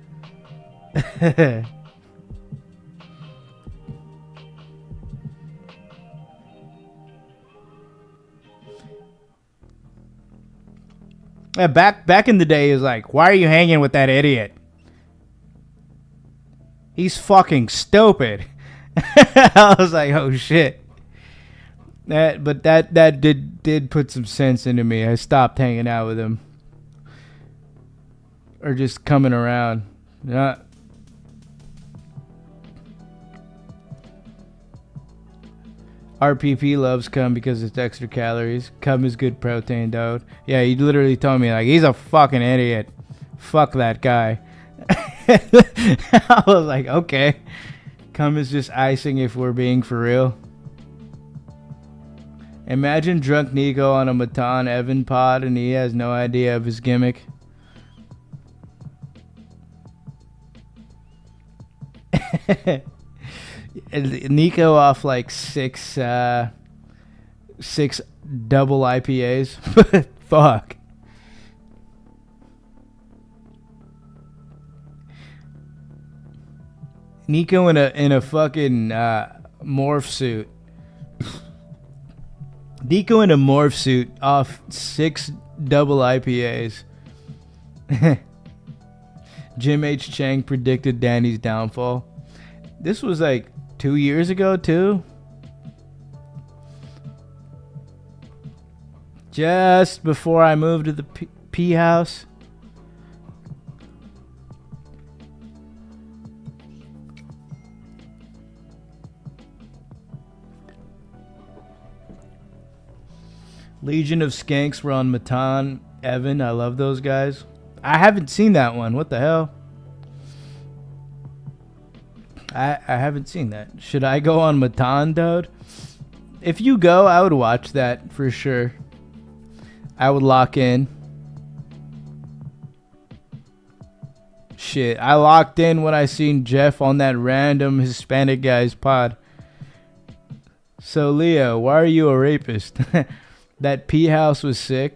Yeah, back in the day, he was like, why are you hanging with that idiot? He's fucking stupid. I was like, oh shit. But that did put some sense into me. I stopped hanging out with him. Or just coming around. Yeah. RPP loves cum because it's extra calories. Cum is good protein, dude. Yeah, he literally told me, he's a fucking idiot. Fuck that guy. I was like, okay. Cum is just icing if we're being for real. Imagine drunk Nico on a Matan Evan pod and he has no idea of his gimmick. Nico off six double IPAs. Fuck. Nico in a fucking morph suit. Nico in a morph suit off 6 double IPAs. Jim H. Chang predicted Danny's downfall. This was 2 years ago too. Just before I moved to the P house. Legion of Skanks were on Matan Evan. I love those guys. I haven't seen that one. What the hell? I haven't seen that. Should I go on Matan, dude? If you go, I would watch that for sure. I would lock in. Shit, I locked in when I seen Jeff on that random Hispanic guy's pod. So, Leo, why are you a rapist? That P house was sick.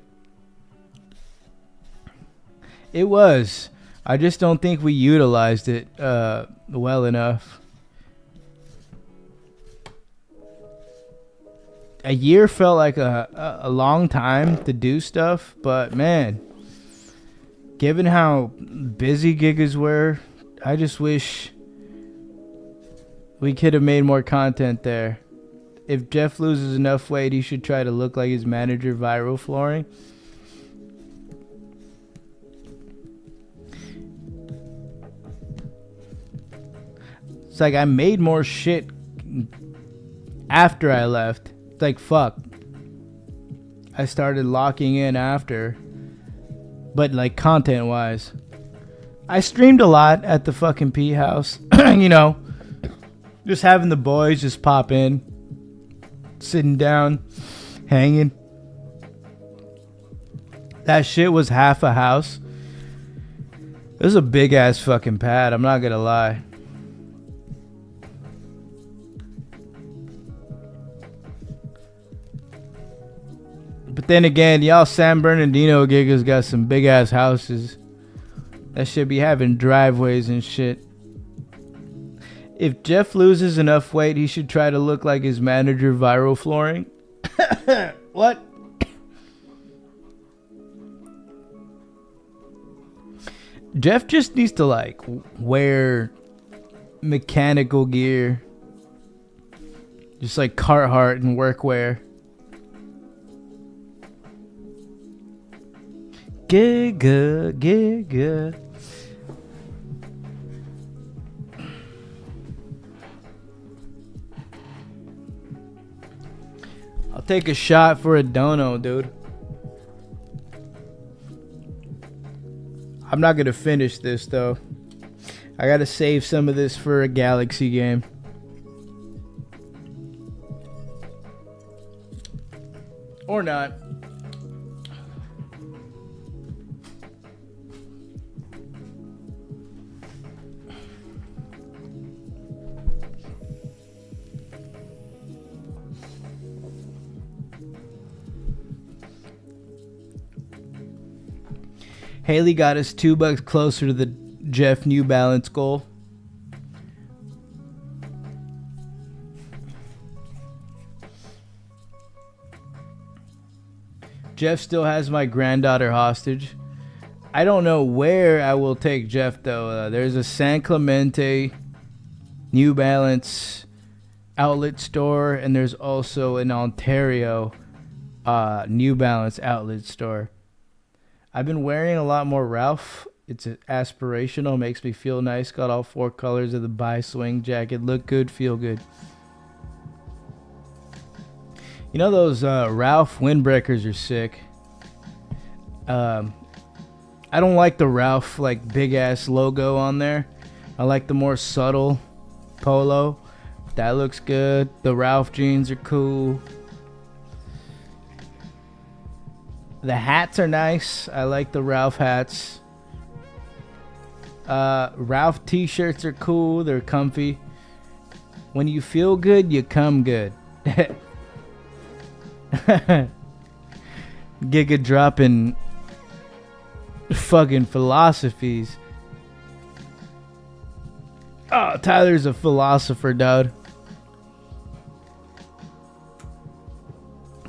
It was. I just don't think we utilized it well enough. A year felt like a long time to do stuff, but man, given how busy giggers were, I just wish we could have made more content there. If Jeff loses enough weight, he should try to look like his manager, Viral Flooring. It's like I made more shit after I left. It's like, fuck. I started locking in after. But like content wise. I streamed a lot at the fucking P house. You know. Just having the boys just pop in. Sitting down. Hanging. That shit was half a house. It was a big ass fucking pad. I'm not gonna lie. But then again, y'all San Bernardino giggers got some big ass houses. That should be having driveways and shit. If Jeff loses enough weight, he should try to look like his manager, Viral Flooring. What? Jeff just needs to like wear mechanical gear. Just like Carhartt and workwear. Giga. I'll take a shot for a dono, dude. I'm not gonna finish this though. I gotta save some of this for a Galaxy game. Or not. Haley got us $2 closer to the Jeff New Balance goal. Jeff still has my granddaughter hostage. I don't know where I will take Jeff though. There's a San Clemente New Balance outlet store, and there's also an Ontario New Balance outlet store. I've been wearing a lot more Ralph. It's aspirational, makes me feel nice. Got all 4 colors of the bi-swing jacket. Look good, feel good. You know those Ralph windbreakers are sick. I don't like the Ralph like big ass logo on there. I like the more subtle polo. That looks good. The Ralph jeans are cool. The hats are nice. I like the Ralph hats. Ralph t-shirts are cool. They're comfy. When you feel good, you come good. Giga dropping fucking philosophies. Oh, Tyler's a philosopher, dude.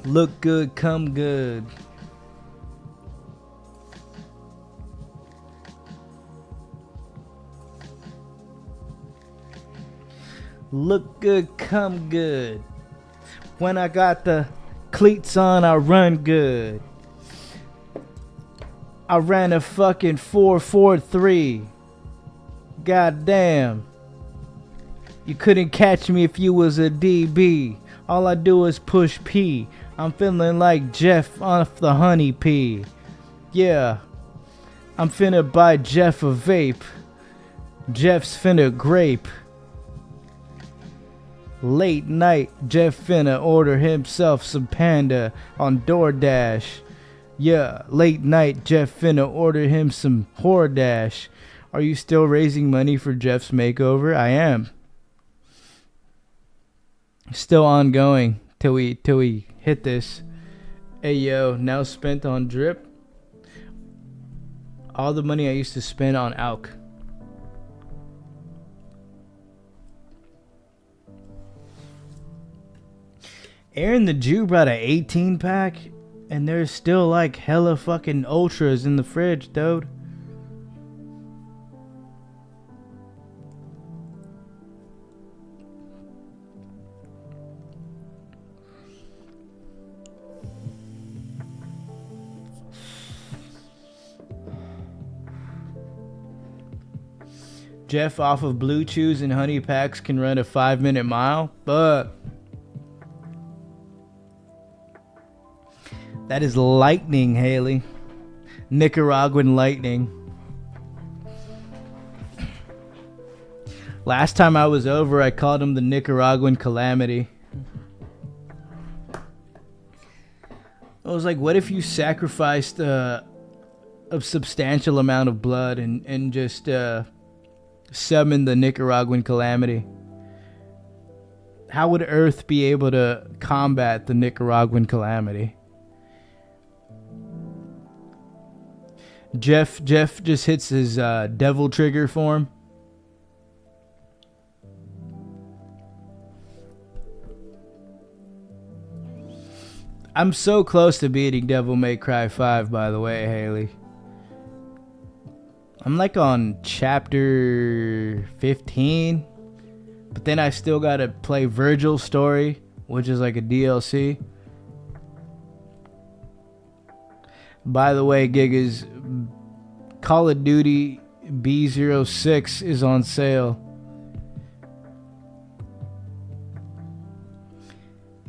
Look good, come good. Look good, come good. When I got the cleats on, I run good. I ran a fucking 4.43. God damn. You couldn't catch me if you was a DB. All I do is push P. I'm feeling like Jeff off the honey pea. Yeah. I'm finna buy Jeff a vape. Jeff's finna grape. Late night, Jeff finna order himself some panda on DoorDash. Yeah, late night, Jeff finna order him some HorDash. Are you still raising money for Jeff's makeover? I am. Still ongoing till we hit this. Hey yo, now spent on drip. All the money I used to spend on ALK. Aaron the Jew brought an 18 pack, and there's still like hella fucking ultras in the fridge, dude. Jeff off of Blue Chews and Honey Packs can run a 5-minute mile. But that is lightning, Haley. Nicaraguan lightning. Last time I was over, I called him the Nicaraguan calamity. I was like, what if you sacrificed a substantial amount of blood and just summoned the Nicaraguan calamity? How would Earth be able to combat the Nicaraguan calamity? Jeff just hits his devil trigger form. I'm so close to beating Devil May Cry 5, by the way, Haley. I'm like on chapter 15, but then I still gotta play Virgil's story, which is like a DLC. By the way, Gigas, Call of Duty B06 is on sale.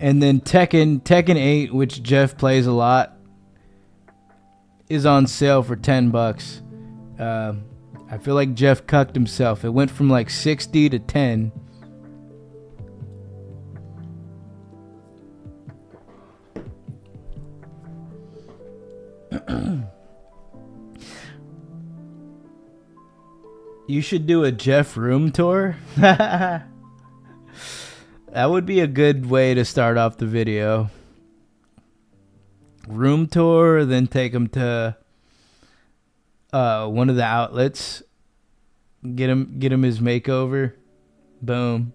And then Tekken 8, which Jeff plays a lot, is on sale for $10. I feel like Jeff cucked himself. It went from like 60 to 10. You should do a Jeff room tour. That would be a good way to start off the video. Room tour, then take him to one of the outlets. Get him his makeover. Boom.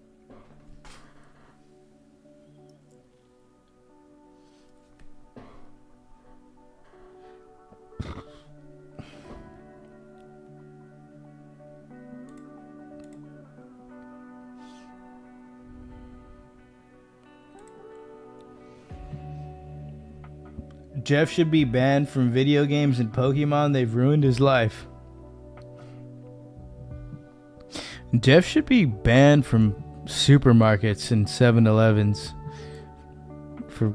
Jeff should be banned from video games and Pokemon. They've ruined his life. Jeff should be banned from supermarkets and 7-Elevens for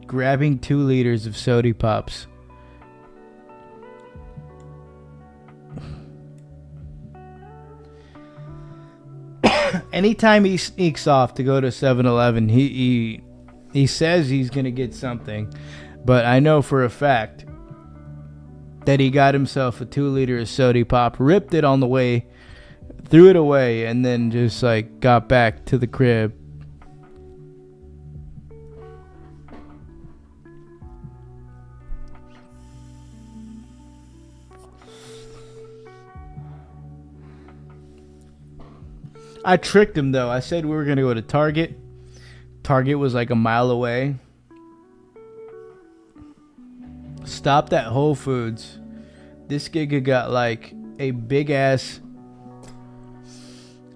grabbing 2 liters of Sody Pops. Anytime he sneaks off to go to 7-Eleven, he says he's going to get something, but I know for a fact that he got himself a 2 liter of Sody Pop, ripped it on the way, threw it away, and then just like got back to the crib. I tricked him though. I said we were going to go to Target. Target was like a mile away. Stopped at Whole Foods. This giga got like a big ass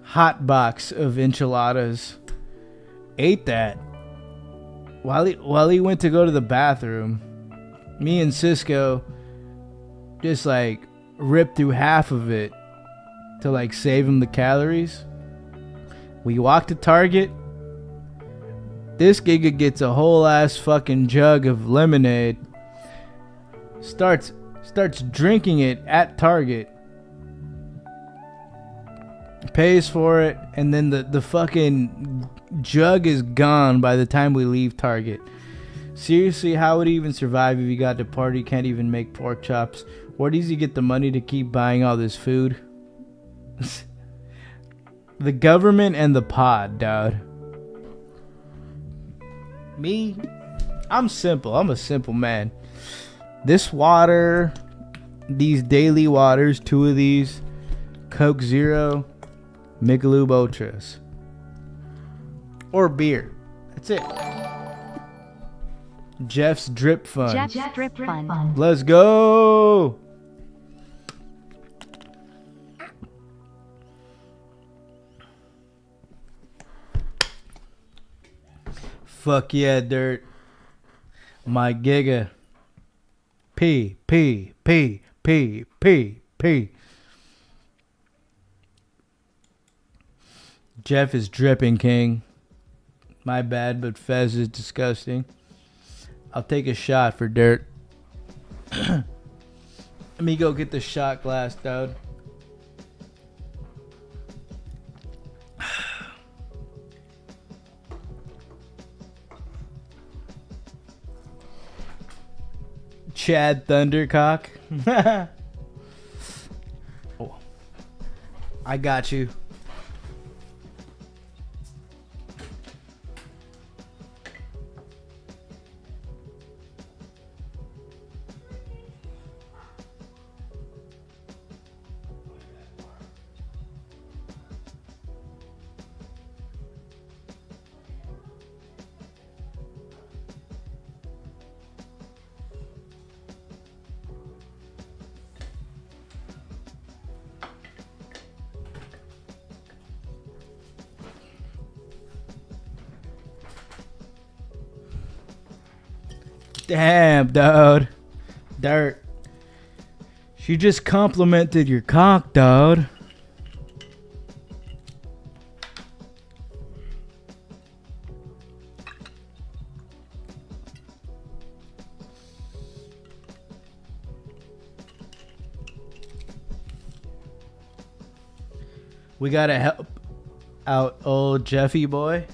hot box of enchiladas. Ate that. While he went to go to the bathroom, me and Cisco just like ripped through half of it to like save him the calories. We walked to Target. This giga gets a whole ass fucking jug of lemonade. Starts drinking it at Target. Pays for it, and then the fucking jug is gone by the time we leave Target. Seriously, how would he even survive if he got to party, can't even make pork chops? Where does he get the money to keep buying all this food? The government and the pod, dude. Me, I'm simple. I'm a simple man. This water, these daily waters, 2 of these, Coke Zero, Michelob Ultras, or beer. That's it. Jeff's Drip Fund. Jeff's Drip Fund. Let's go. Fuck yeah, Dirt. My giga. P. Jeff is dripping, King. My bad, but Fez is disgusting. I'll take a shot for Dirt. Let me go get the shot glass, dude. Chad Thundercock. Oh, I got you. Damn, dude. Dirt. She just complimented your cock, dude. We gotta help out old Jeffy boy.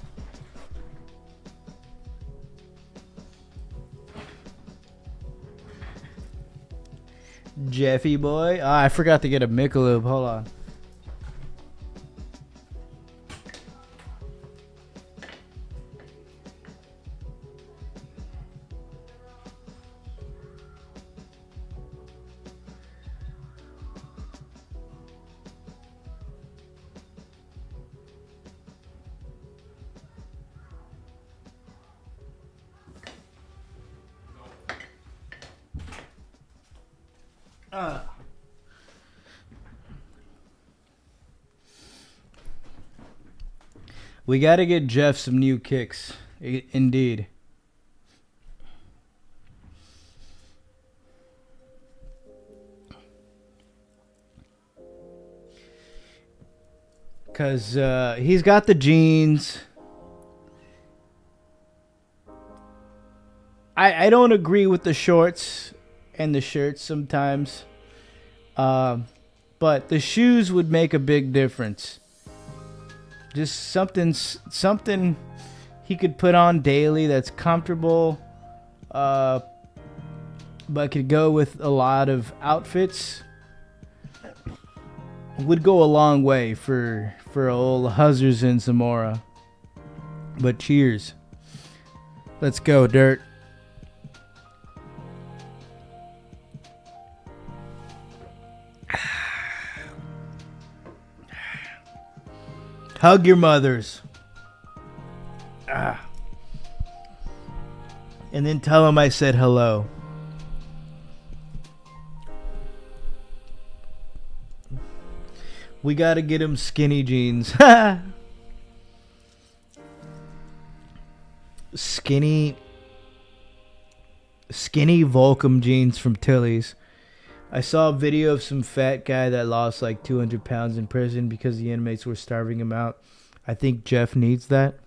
Jeffy boy. Oh, I forgot to get a Michelob. Hold on. We got to get Jeff some new kicks. Indeed. Because he's got the jeans. I don't agree with the shorts and the shirts sometimes. But the shoes would make a big difference. Just something he could put on daily that's comfortable, but could go with a lot of outfits. Would go a long way for old Huzzers and Zamora. But cheers. Let's go, Dirt. Hug your mothers. And then tell them I said hello. We gotta get him skinny jeans. Skinny Volcom jeans from Tilly's. I saw a video of some fat guy that lost like 200 pounds in prison because the inmates were starving him out. I think Jeff needs that.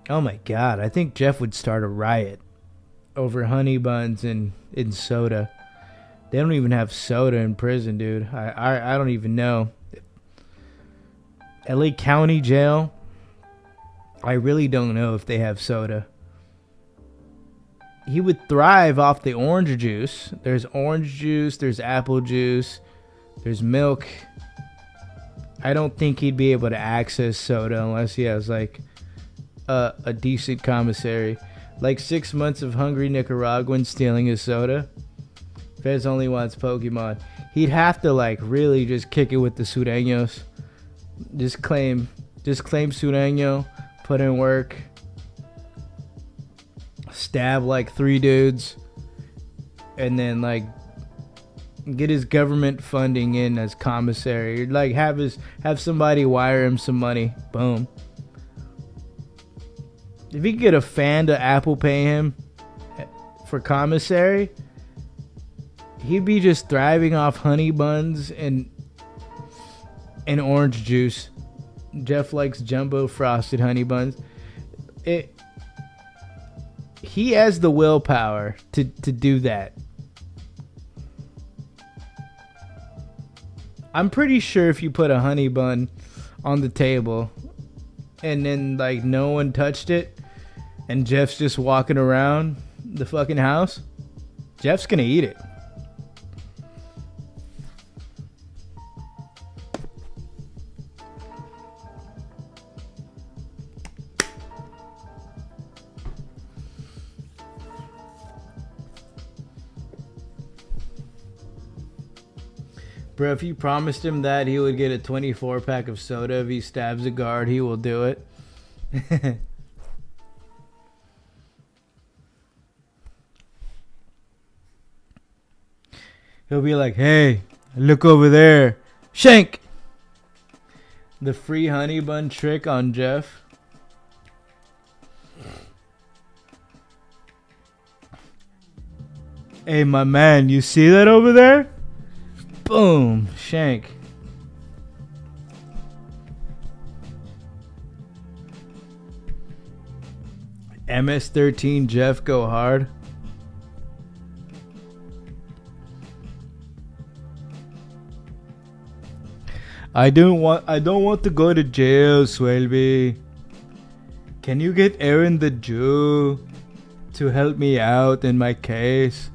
Oh my God. I think Jeff would start a riot over honey buns and soda. They don't even have soda in prison, dude. I don't even know. LA County Jail. I really don't know if they have soda. He would thrive off the orange juice. There's orange juice. There's apple juice. There's milk. I don't think he'd be able to access soda unless he has like a decent commissary. Like 6 months of hungry Nicaraguans stealing his soda. Fez only wants Pokemon. He'd have to like really just kick it with the Sureños. Just claim Sureño. Put in work. Stab like 3 dudes. And then like get his government funding in as commissary. Like have somebody wire him some money. Boom. If he could get a fan to Apple Pay him for commissary, he'd be just thriving off honey buns and and orange juice. Jeff likes jumbo frosted honey buns. He has the willpower to do that. I'm pretty sure if you put a honey bun on the table and then like no one touched it and Jeff's just walking around the fucking house, Jeff's gonna eat it. Bro, if you promised him that he would get a 24 pack of soda if he stabs a guard, he will do it. He'll be like, hey, look over there. Shank! The free honey bun trick on Jeff. Hey, my man, you see that over there? Boom, shank. MS-13 Jeff go hard. I don't want to go to jail, Swelby. Can you get Aaron the Jew to help me out in my case?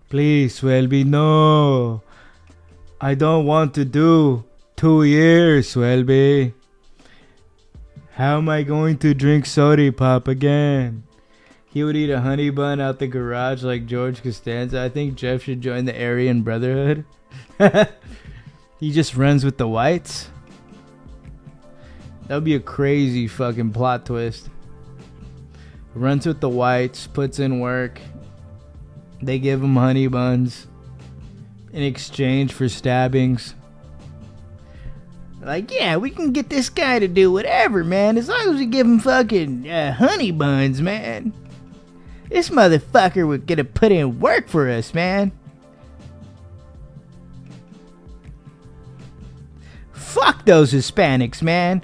Please, Swelby, no. I don't want to do 2 years, Swelby. How am I going to drink soda pop again? He would eat a honey bun out the garage like George Costanza. I think Jeff should join the Aryan Brotherhood. He just runs with the whites. That would be a crazy fucking plot twist. Runs with the whites, puts in work. They give him honey buns in exchange for stabbings. Like, yeah, we can get this guy to do whatever, man, as long as we give him fucking honey buns, man. This motherfucker would get to put in work for us, man. Fuck those Hispanics, man.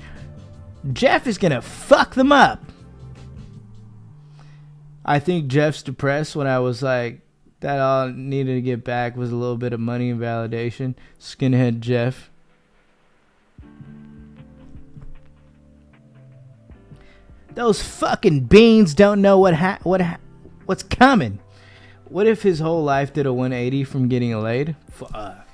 Jeff is gonna fuck them up. I think Jeff's depressed when I was like, that all I needed to get back was a little bit of money and validation. Skinhead Jeff. Those fucking beans don't know what's coming. What if his whole life did a 180 from getting laid? Fuck.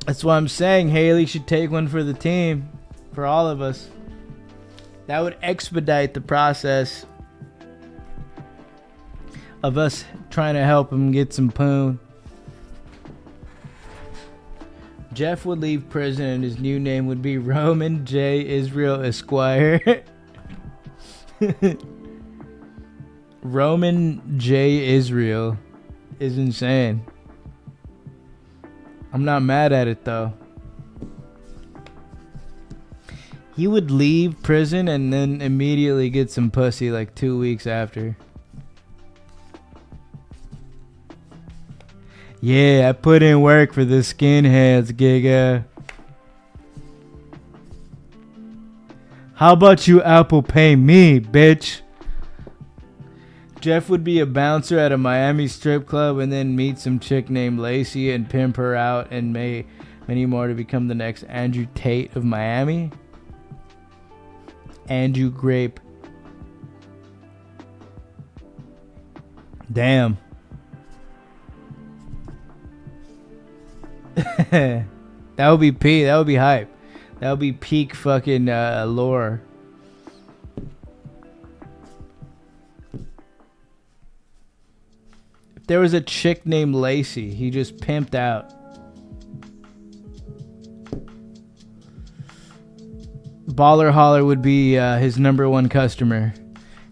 That's why I'm saying Haley should take one for the team. For all of us. That would expedite the process of us trying to help him get some poon. Jeff would leave prison and his new name would be Roman J. Israel Esquire. Roman J. Israel is insane. I'm not mad at it though. He would leave prison and then immediately get some pussy like 2 weeks after. Yeah, I put in work for the skinheads, Giga. How about you Apple pay me, bitch? Jeff would be a bouncer at a Miami strip club and then meet some chick named Lacey and pimp her out and many more to become the next Andrew Tate of Miami. Andrew Grape. Damn. That would be P. That would be hype. That would be peak fucking lore. If there was a chick named Lacey, he just pimped out. Baller Holler would be his #1 customer.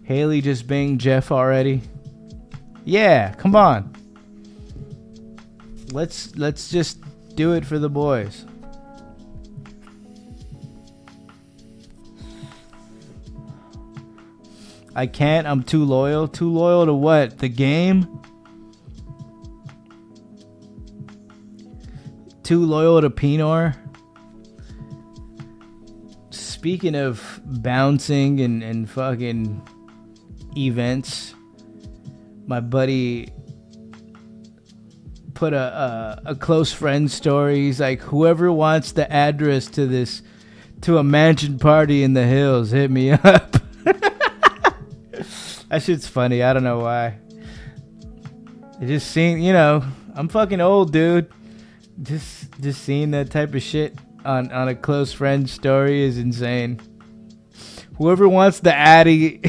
Haley just banged Jeff already. Yeah, come on. Let's just do it for the boys. I can't. I'm too loyal. Too loyal to what? The game? Too loyal to Pinor? Speaking of bouncing and fucking events, my buddy put a close friend story. He's like, whoever wants the address to a mansion party in the hills, hit me up. That shit's funny. I don't know why. It just seemed, I'm fucking old, dude. Just seeing that type of shit on a close friend story is insane. Whoever wants the Addy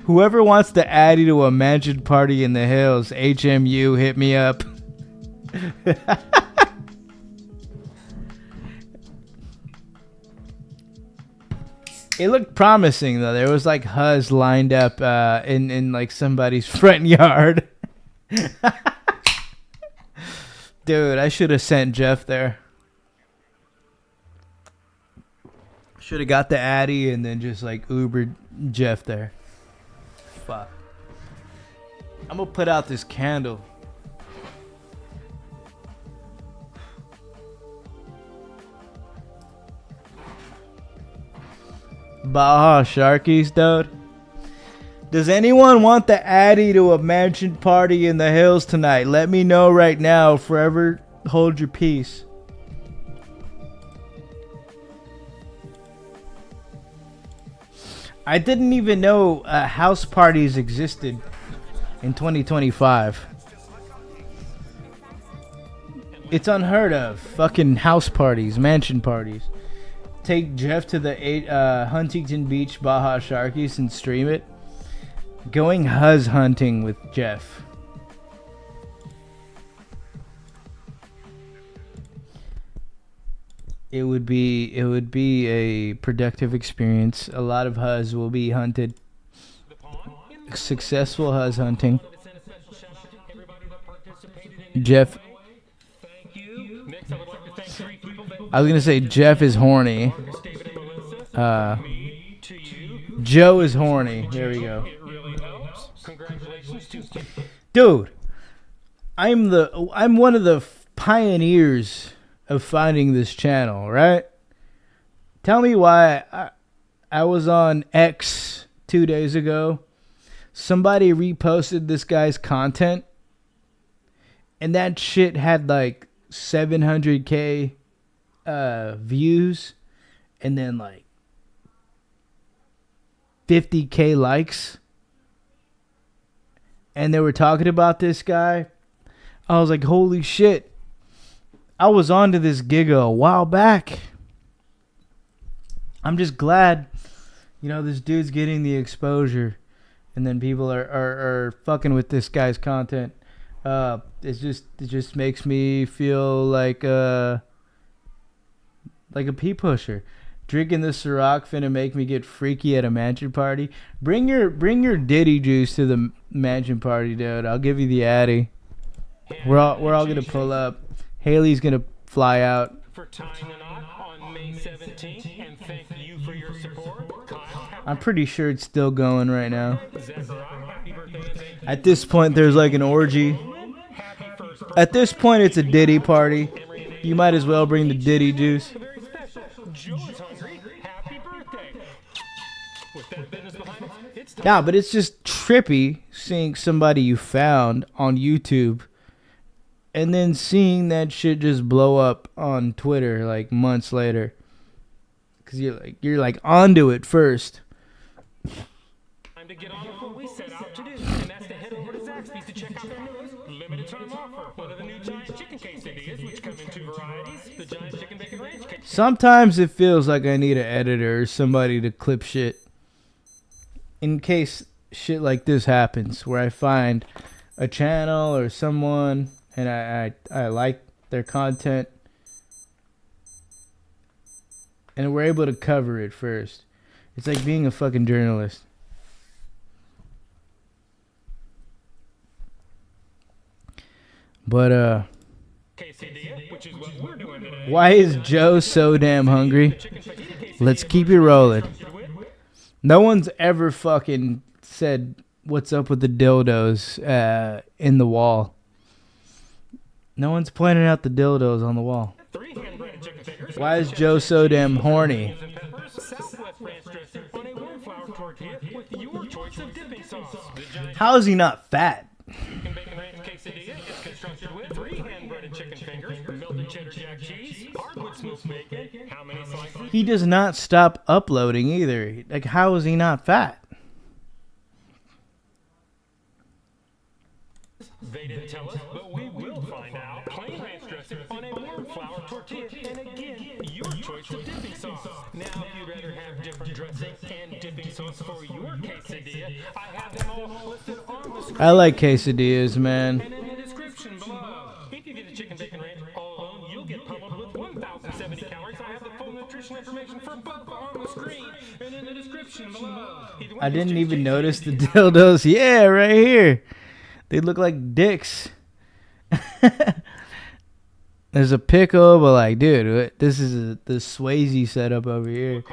to a mansion party in the hills, HMU, hit me up. It looked promising though. There was like Huz lined up in like somebody's front yard. Dude, I should have sent Jeff there. Should have got the Addy and then just like Ubered Jeff there. Fuck. I'm gonna put out this candle. Baja Sharkies, dude. Does anyone want the Addy to a mansion party in the hills tonight? Let me know right now. Forever hold your peace. I didn't even know house parties existed in 2025. It's unheard of. Fucking house parties, mansion parties. Take Jeff to the Huntington Beach Baja Sharkies and stream it. Going Huz hunting with Jeff. It would be a productive experience. A lot of Huz will be hunted. Successful Huz hunting. Jeff. I was gonna say Jeff is horny. Joe is horny. There we go. Dude, I'm one of the pioneers of finding this channel, right? Tell me why I was on X 2 days ago. Somebody reposted this guy's content, and that shit had like 700K views, and then like 50K likes. And they were talking about this guy. I was like, holy shit. I was onto this giga a while back. I'm just glad, this dude's getting the exposure. And then people are fucking with this guy's content. It just makes me feel like a pee pusher. Drinking this Ciroc finna make me get freaky at a mansion party. Bring your Diddy juice to the mansion party, dude. I'll give you the Addy. We're all gonna pull up. Haley's gonna fly out. For tying the knot on May 17th, and thank you for your support. I'm pretty sure it's still going right now. At this point, there's like an orgy. At this point, it's a Diddy party. You might as well bring the Diddy juice. Yeah, but it's just trippy seeing somebody you found on YouTube and then seeing that shit just blow up on Twitter like months later. Cause you're like onto it first. Time to get on with what we set out to do, and that's to head over to Zaxby's to check out their newest limited time offer. One of the new giant chicken quesadillas, which come in 2 varieties. The giant chicken bacon ranch. Sometimes it feels like I need an editor or somebody to clip shit. In case shit like this happens, where I find a channel or someone and I like their content, and we're able to cover it first. It's like being a fucking journalist. But why is Joe so damn hungry? Let's keep it rolling. No one's ever fucking said, "What's up with the dildos in the wall?" No one's pointing out the dildos on the wall. Why is Joe so damn horny? How is he not fat? He does not stop uploading either. Like, how is he not fat? They didn't tell us, but we will find out. Plain ranch dressing on a warm flour tortilla, and again, your choice of dipping sauce. Now, if you'd rather have different dressing and dipping sauce for your quesadilla, I have them all listed on the screen. I like quesadillas, man. And in the description below. If you get a chicken bacon ranch all alone, you'll get pummeled with 1,070 calories. I have the full nutrition information for both on the screen and in the description below. I didn't even notice the dildos. Yeah, right here. They look like dicks. There's a pickle, but like, dude, this is the Swayze setup over here.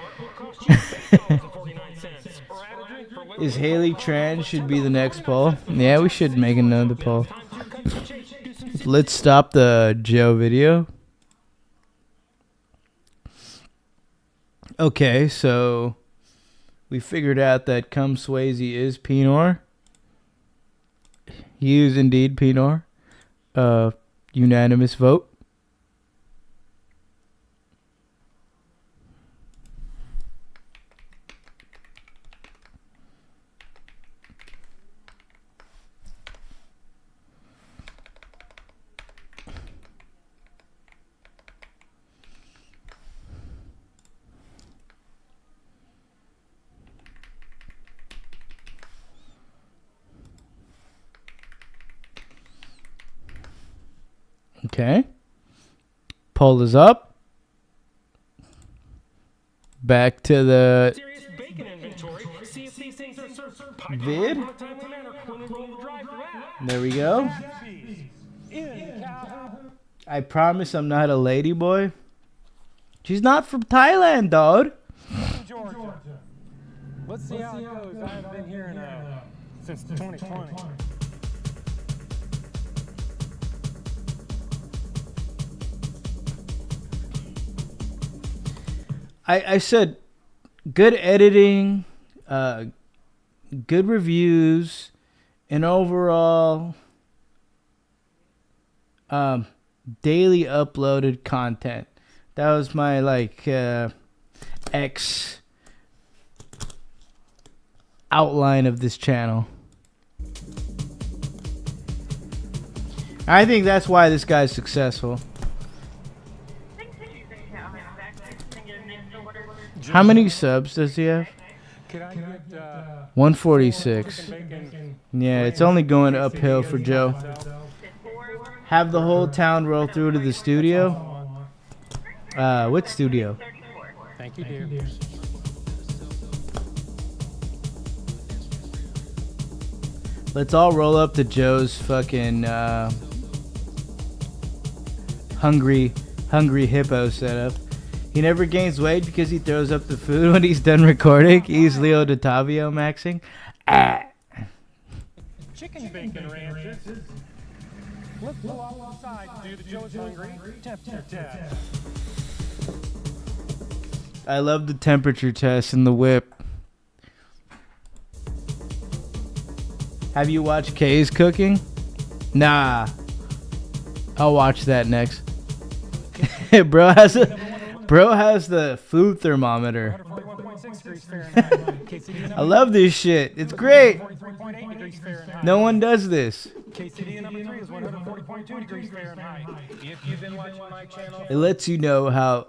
Is Haley trans should be the next poll? Yeah, we should make another poll. Let's stop the Joe video. Okay, so we figured out that Cum Swayze is Pinot. He is indeed Pinot. Unanimous vote. Okay. Poll is up. Back to the vid. There we go. I promise I'm not a lady boy. She's not from Thailand, dog. Georgia. Let's see how it goes. I haven't been here since 2020. I said good editing, good reviews, and overall daily uploaded content. That was my X outline of this channel. I think that's why this guy's successful. How many subs does he have? Could I get 146. Yeah, it's only going uphill for Joe. Have the whole town roll through to the studio. What studio? Thank you, dear. Let's all roll up to Joe's fucking hungry hippo setup. He never gains weight because he throws up the food when he's done recording. He's Leo DiTavio maxing. Chicken bacon ranches. Let's go outside to do the Joe's Hungry temperature test. I love the temperature test in the whip. Have you watched Kay's cooking? Nah. I'll watch that next. Bro has the food thermometer. 141.6 degrees Fahrenheit. I love this shit. It's great. 43.8 degrees Fahrenheit. No one does this. KCD number 3 is 140.2 degrees Fahrenheit. If you've been watching my channel, It lets you know how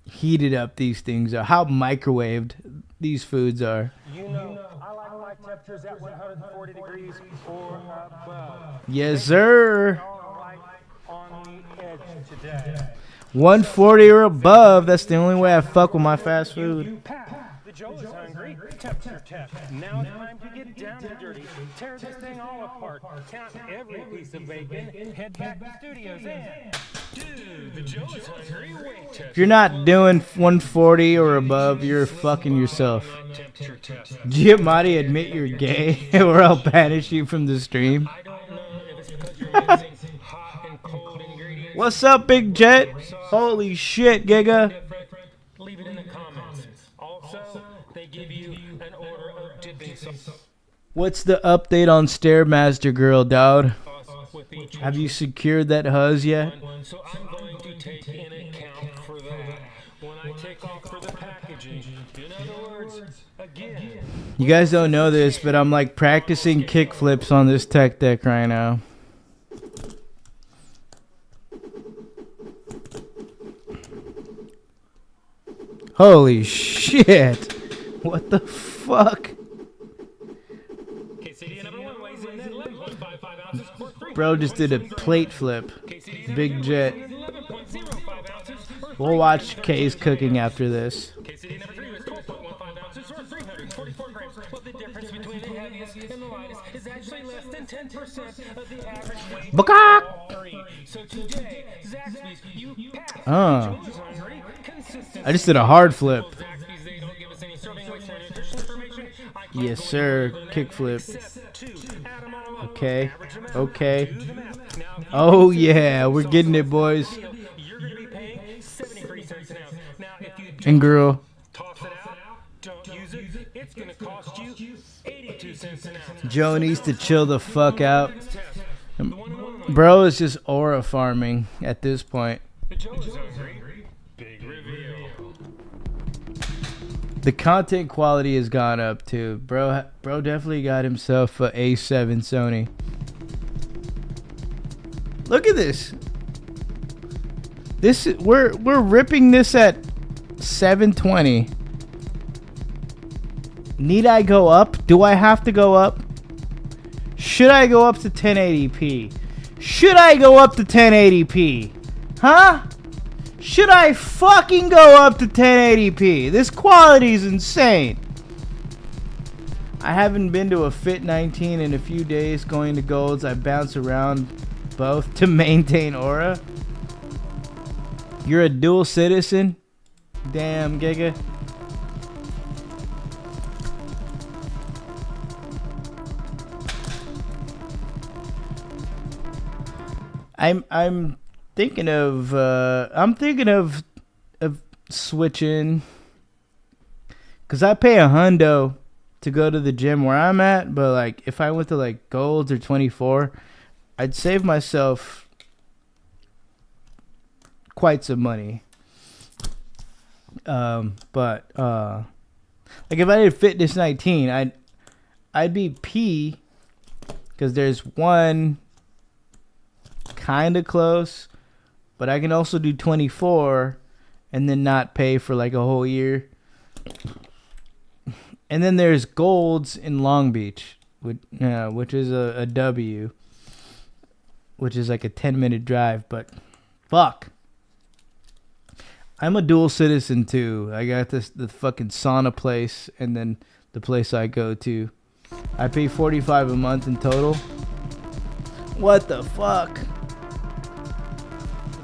heated up these things are, how microwaved these foods are. you know I like my temperatures at 140 degrees or above. Yes, sir. All right on the edge today. 140 or above. That's the only way I fuck with my fast food. You pack. The Joe is hungry. Temperature test. Now it's time to get down and dirty. Tear this thing all apart. Count every piece of bacon. Head back to studios and... Dude, the Joe is hungry. Weight test. If you're not doing 140 or above, you're fucking yourself. Temperature test. Giamatti, admit you're gay, or I'll banish you from the stream. I don't know if it's because you're mixing hot and cold ingredients. What's up, Big Jet? Holy shit, Giga. Leave it in the comments. Also, they give you an order of dipping sauce What's the update on Stairmaster Girl, dog? with each Have you secured that huzz yet? one. So I'm going to take in account for that when I take off for the packaging. In other words, again. You guys don't know this, but I'm like practicing kickflips on this tech deck right now. Holy shit. What the fuck? KCD number 1 weighs in at 11.55 ounces. Or 3 Bro just did a plate flip. KCD Big Jet. 11.05 ounces. Or We'll watch K's cooking after this. KCD number 3 is 12.15 ounces or 344 grams. But the difference between the heaviest and the lightest is actually less than 10% of the average weight. Bukak! of all three. So today, Zaxby's, you pass. Joe's hungry, consistency. I just did a hard flip. Zaxby's, they don't give us any serving weights or nutrition information. I can't Yes, believe sir. it. Kickflip. Except to add 'em all up, Okay. average them out, Okay. do the math. Now, if you Oh consider yeah, we're getting it, boys. you're going to be paying 73 cents an ounce. Now, if you And girl. toss it out, don't use it, it's going to cost you 82 cents an ounce. Joe needs to chill the fuck out. Test. The one and only. Bro is just aura farming at this point. The Joe is hungry. Big reveal. The content quality has gone up too. Bro definitely got himself a A7 Sony. Look at this. We're ripping this at 720. Need I go up? Do I have to go up? Should I go up to 1080p? Should I go up to 1080p? Huh? Should I fucking go up to 1080p? This quality is insane. I haven't been to a Fit 19 in a few days. Going to Golds, I bounce around both to maintain aura. You're a dual citizen? Damn, Giga. I'm thinking of switching, cause I pay $100 to go to the gym where I'm at, but like if I went to like Golds or 24, I'd save myself quite some money. But like if I did Fitness 19, I'd be P, cause there's one kind of close, but I can also do 24 and then not pay for like a whole year. And then there's Golds in Long Beach, which is a W, which is like a 10-minute drive, but fuck. I'm a dual citizen too. I got the fucking sauna place and then the place I go to. I pay $45 a month in total. What the fuck?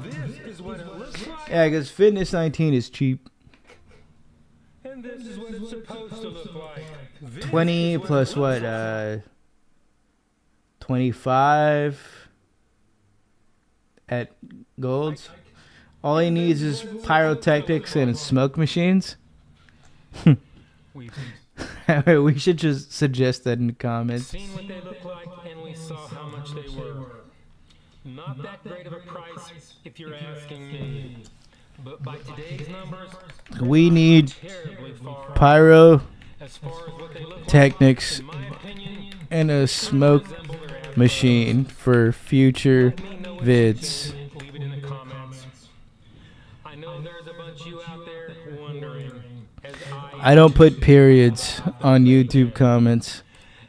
This is what it looks like. Yeah, because Fitness 19 is cheap. And this is what it's supposed to look like. This 20 is what plus it looks what? like. 25 at Golds. All he needs is pyrotechnics and smoke machines. We've We should just suggest that in the comments. seen what they look like, and we saw how much they were. Not that great of a price, if you're asking me. But by today's numbers, We need terribly far off. pyrotechnics As far as what they look like, in my opinion, and a smoke resemble their average machine for future Let me know what vids. you think. Leave it in the comments. I know there's a bunch of you out there wondering, as I don't put periods on YouTube comments.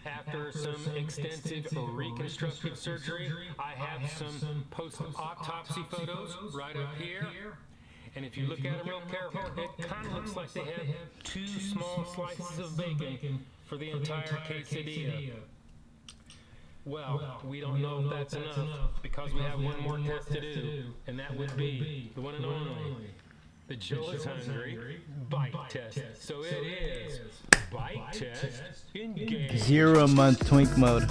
after some extensive reconstructive surgery, I have some post-autopsy photos right up here. And if you look at them real careful, it kind of looks like they have 2 small slices of bacon for the entire quesadilla. Well, we don't know if that's enough because we have one more test to do, and that would be the one and only, the Joe is Hungry bite test. So it is bite test engage. 0 month twink mode.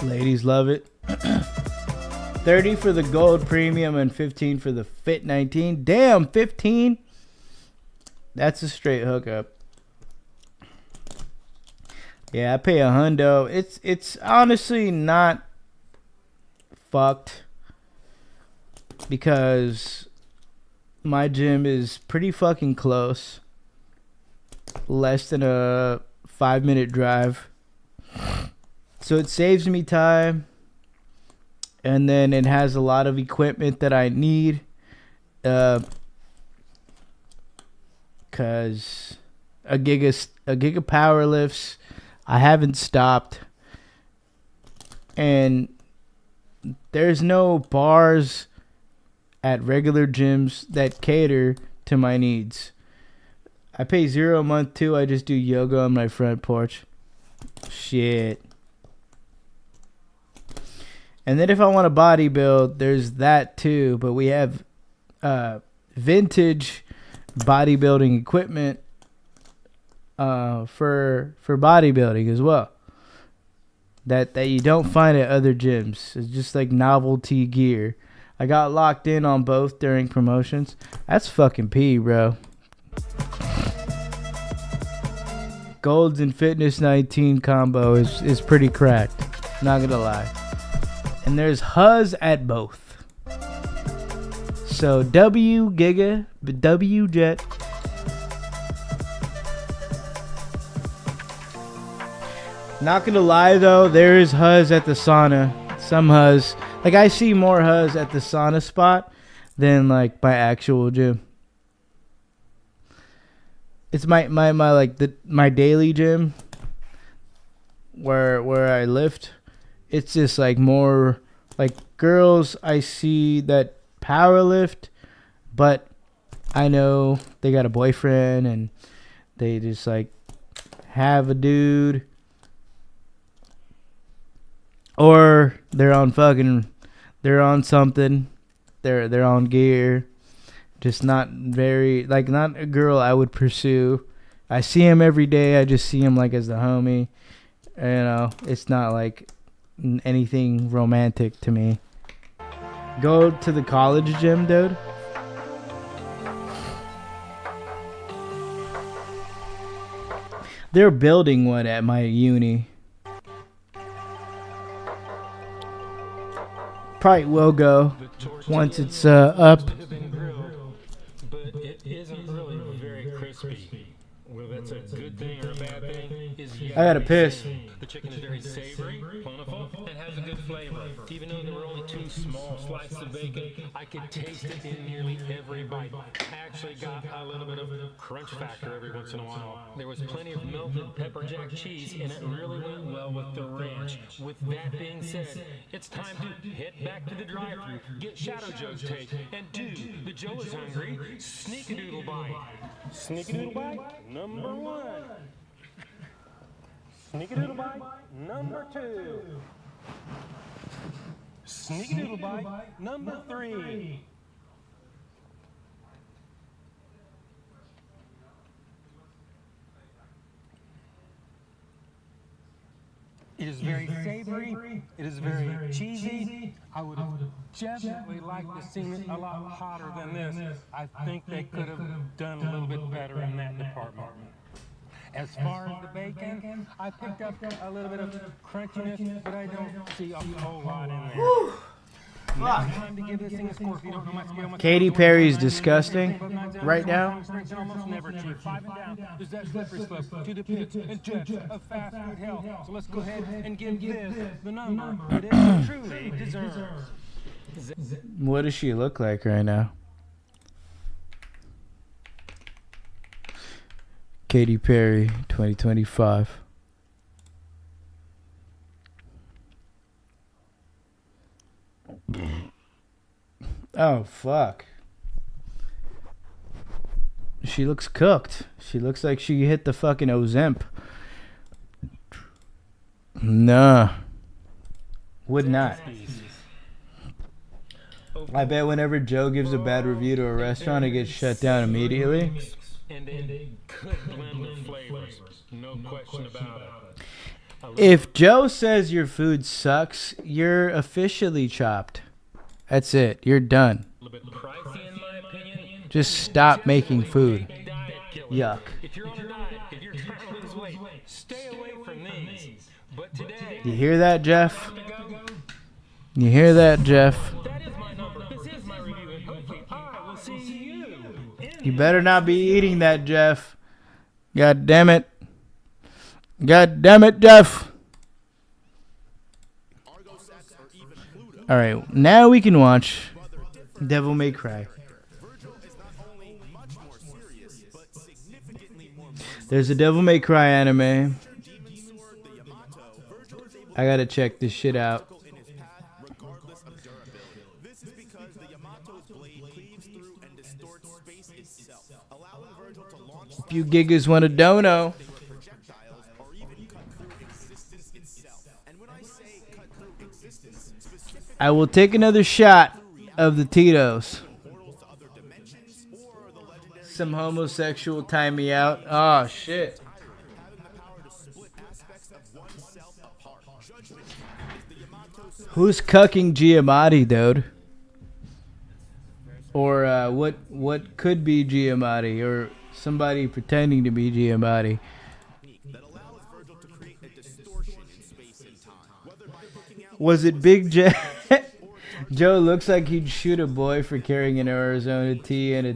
Ladies love it. 30 for the gold premium and 15 for the fit 19. Damn, 15. That's a straight hookup. Yeah, I pay $100. It's honestly not fucked because my gym is pretty fucking close. Less than a 5-minute drive. So it saves me time. And then it has a lot of equipment that I need. Cause a gig of power lifts. I haven't stopped. And there's no bars at regular gyms that cater to my needs. I pay $0 a month too. I just do yoga on my front porch. Shit. And then if I want to bodybuild, there's that too. But we have vintage bodybuilding equipment for bodybuilding as well. That you don't find at other gyms. It's just like novelty gear. I got locked in on both during promotions. That's fucking P, bro. Golds and Fitness 19 combo is pretty cracked. Not gonna lie. And there's Huz at both. So W Giga, W Jet. Not gonna lie though, there is Huz at the sauna. Some Huz. Like I see more Huz at the sauna spot than like my actual gym. It's my daily gym where I lift. It's just like more like girls I see that power lift, but I know they got a boyfriend and they just like have a dude, or they're on something, they're on gear, just not a girl I would pursue. I see him every day. I just see him like as the homie. You know, it's not like anything romantic to me. Go to the college gym, dude. They're building one at my uni. Probably will go once it's up. But it isn't really very crispy. Whether that's a good thing or a bad thing is yet I gotta to be piss. seen. The chicken is very savory, plentiful, and has a good flavor. Even though there were only 2 small slices of bacon, I could taste it in nearly every bite. I actually got a little bit of crunch factor every once in a while. There was plenty of melted pepper jack cheese, and it really went well with the ranch. With that being said, it's time to head back to the drive-thru, get Shadow Joe's take, and do the Joe is Hungry Sneakadoodle Bite. Sneakadoodle bite number 1. Sneakadoodle bite number 2. Sneakadoodle bite number 3. It is very savory. It is very cheesy. I would have definitely liked to see it a lot hotter than this. I think they could have done a little bit better in that department. As far as the bacon, I picked up a little bit of crunchiness, but I don't see a whole lot in there. Now it's time to give this thing a score. If you don't know my scale, my Katy score Perry's is disgusting right now. almost never achieve. 5 and down. There's that slippery slope to the pits and depths of fast food hell. So let's go ahead and give this the number that it truly deserves. What does she look like right now? Katy Perry, 2025. Oh, fuck. She looks cooked. She looks like she hit the fucking Ozemp. Nah. Would not. I bet whenever Joe gives a bad review to a restaurant, it gets shut down immediately. And a good blend of flavors. No question about it. If Joe says your food sucks, you're officially chopped. That's it. You're done. A little bit pricey in my opinion. Just stop making food. Yuck. If you're on a diet, if you're trying to lose weight, stay away from these. But today, You hear that, Jeff? You hear that, Jeff? that is my number. This is my review, and hopefully I will see you. You better not be eating that, Jeff. God damn it. God damn it, Jeff. All right, now we can watch Devil May Cry. There's a Devil May Cry anime. I gotta check this shit out. This is because the Yamato's blade cleaves through and distorts space itself, allowing Virgil to launch If you gigas want a dono. projectiles or even cut through existence itself. And when I say cut through existence, specifically I will take another shot of the Tito's. portals to other dimensions or the legendary Some homosexual time me out. Oh, shit. having the power to split aspects of oneself apart. Judgment is the Yamato's Who's cucking Giamatti, dude? Or what could be Giamatti, or somebody pretending to be Giamatti. that allows Virgil to create a distortion in space and time, whether by picking out Was it Big J? Joe looks like he'd shoot a boy for carrying an Arizona tea and a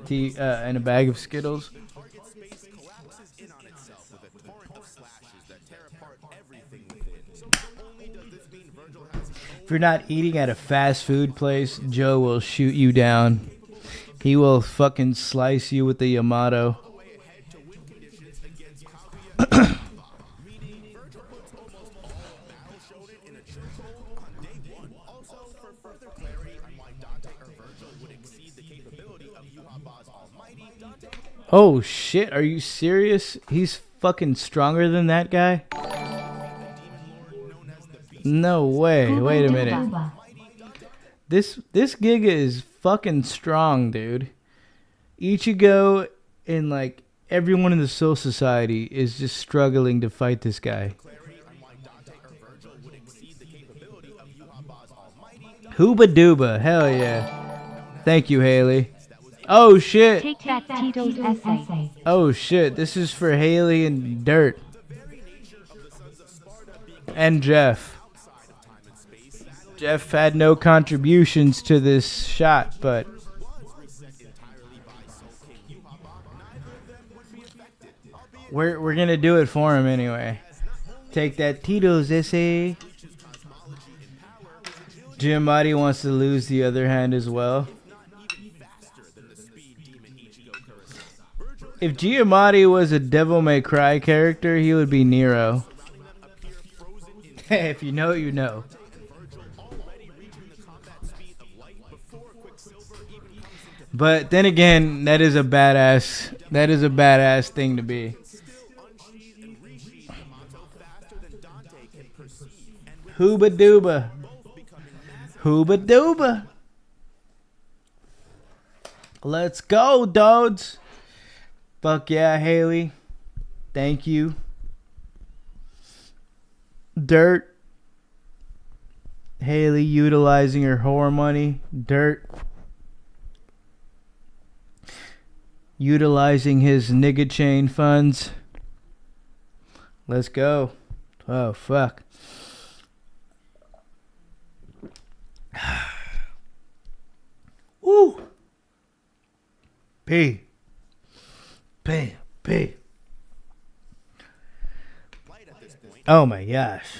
bag of Skittles. target space collapses in on itself with a torrent of slashes that tear apart everything within. Not only does this mean Virgil has his own If you're not eating at a fast food place, Joe will shoot you down. He will fucking slice you with the Yamato. way ahead to win conditions against Kaguya, meaning Virgil puts almost all battle shonen in a chokehold on day one. Also, for further clarity on why Dante or Virgil would exceed the capability of Yuhaba's almighty Dante, Oh shit, are you serious? He's fucking stronger than that guy? No way. Wait a minute. This Giga is fucking strong, dude. Ichigo and like everyone in the Soul Society is just struggling to fight this guy. Hooba Dooba, hell yeah. Thank you, Haley. Oh shit. Take that Tito's essay. Oh shit, this is for Haley and Dirt. And Jeff. Jeff had no contributions to this shot, but we're gonna do it for him anyway. Take that Tito's essay. Giamatti wants to lose the other hand as well. If Giamatti was a Devil May Cry character, he would be Nero. If you know, you know. But then again, that is a badass thing to be. Hooba dooba. Hooba dooba. Let's go, dudes. Fuck yeah, Haley. Thank you. Dirt. Haley utilizing her whore money. Dirt. Utilizing his nigga chain funds. Let's go. Oh, fuck. Woo. P. Oh my gosh.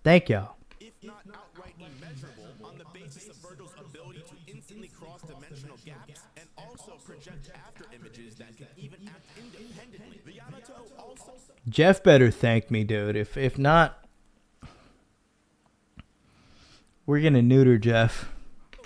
Thank y'all. if not outright immeasurable, on the basis of Virgil's ability to instantly cross dimensional gaps and also project after images that can even act independently. The Yamato also Jeff better thank me, dude. If not, we're gonna neuter Jeff.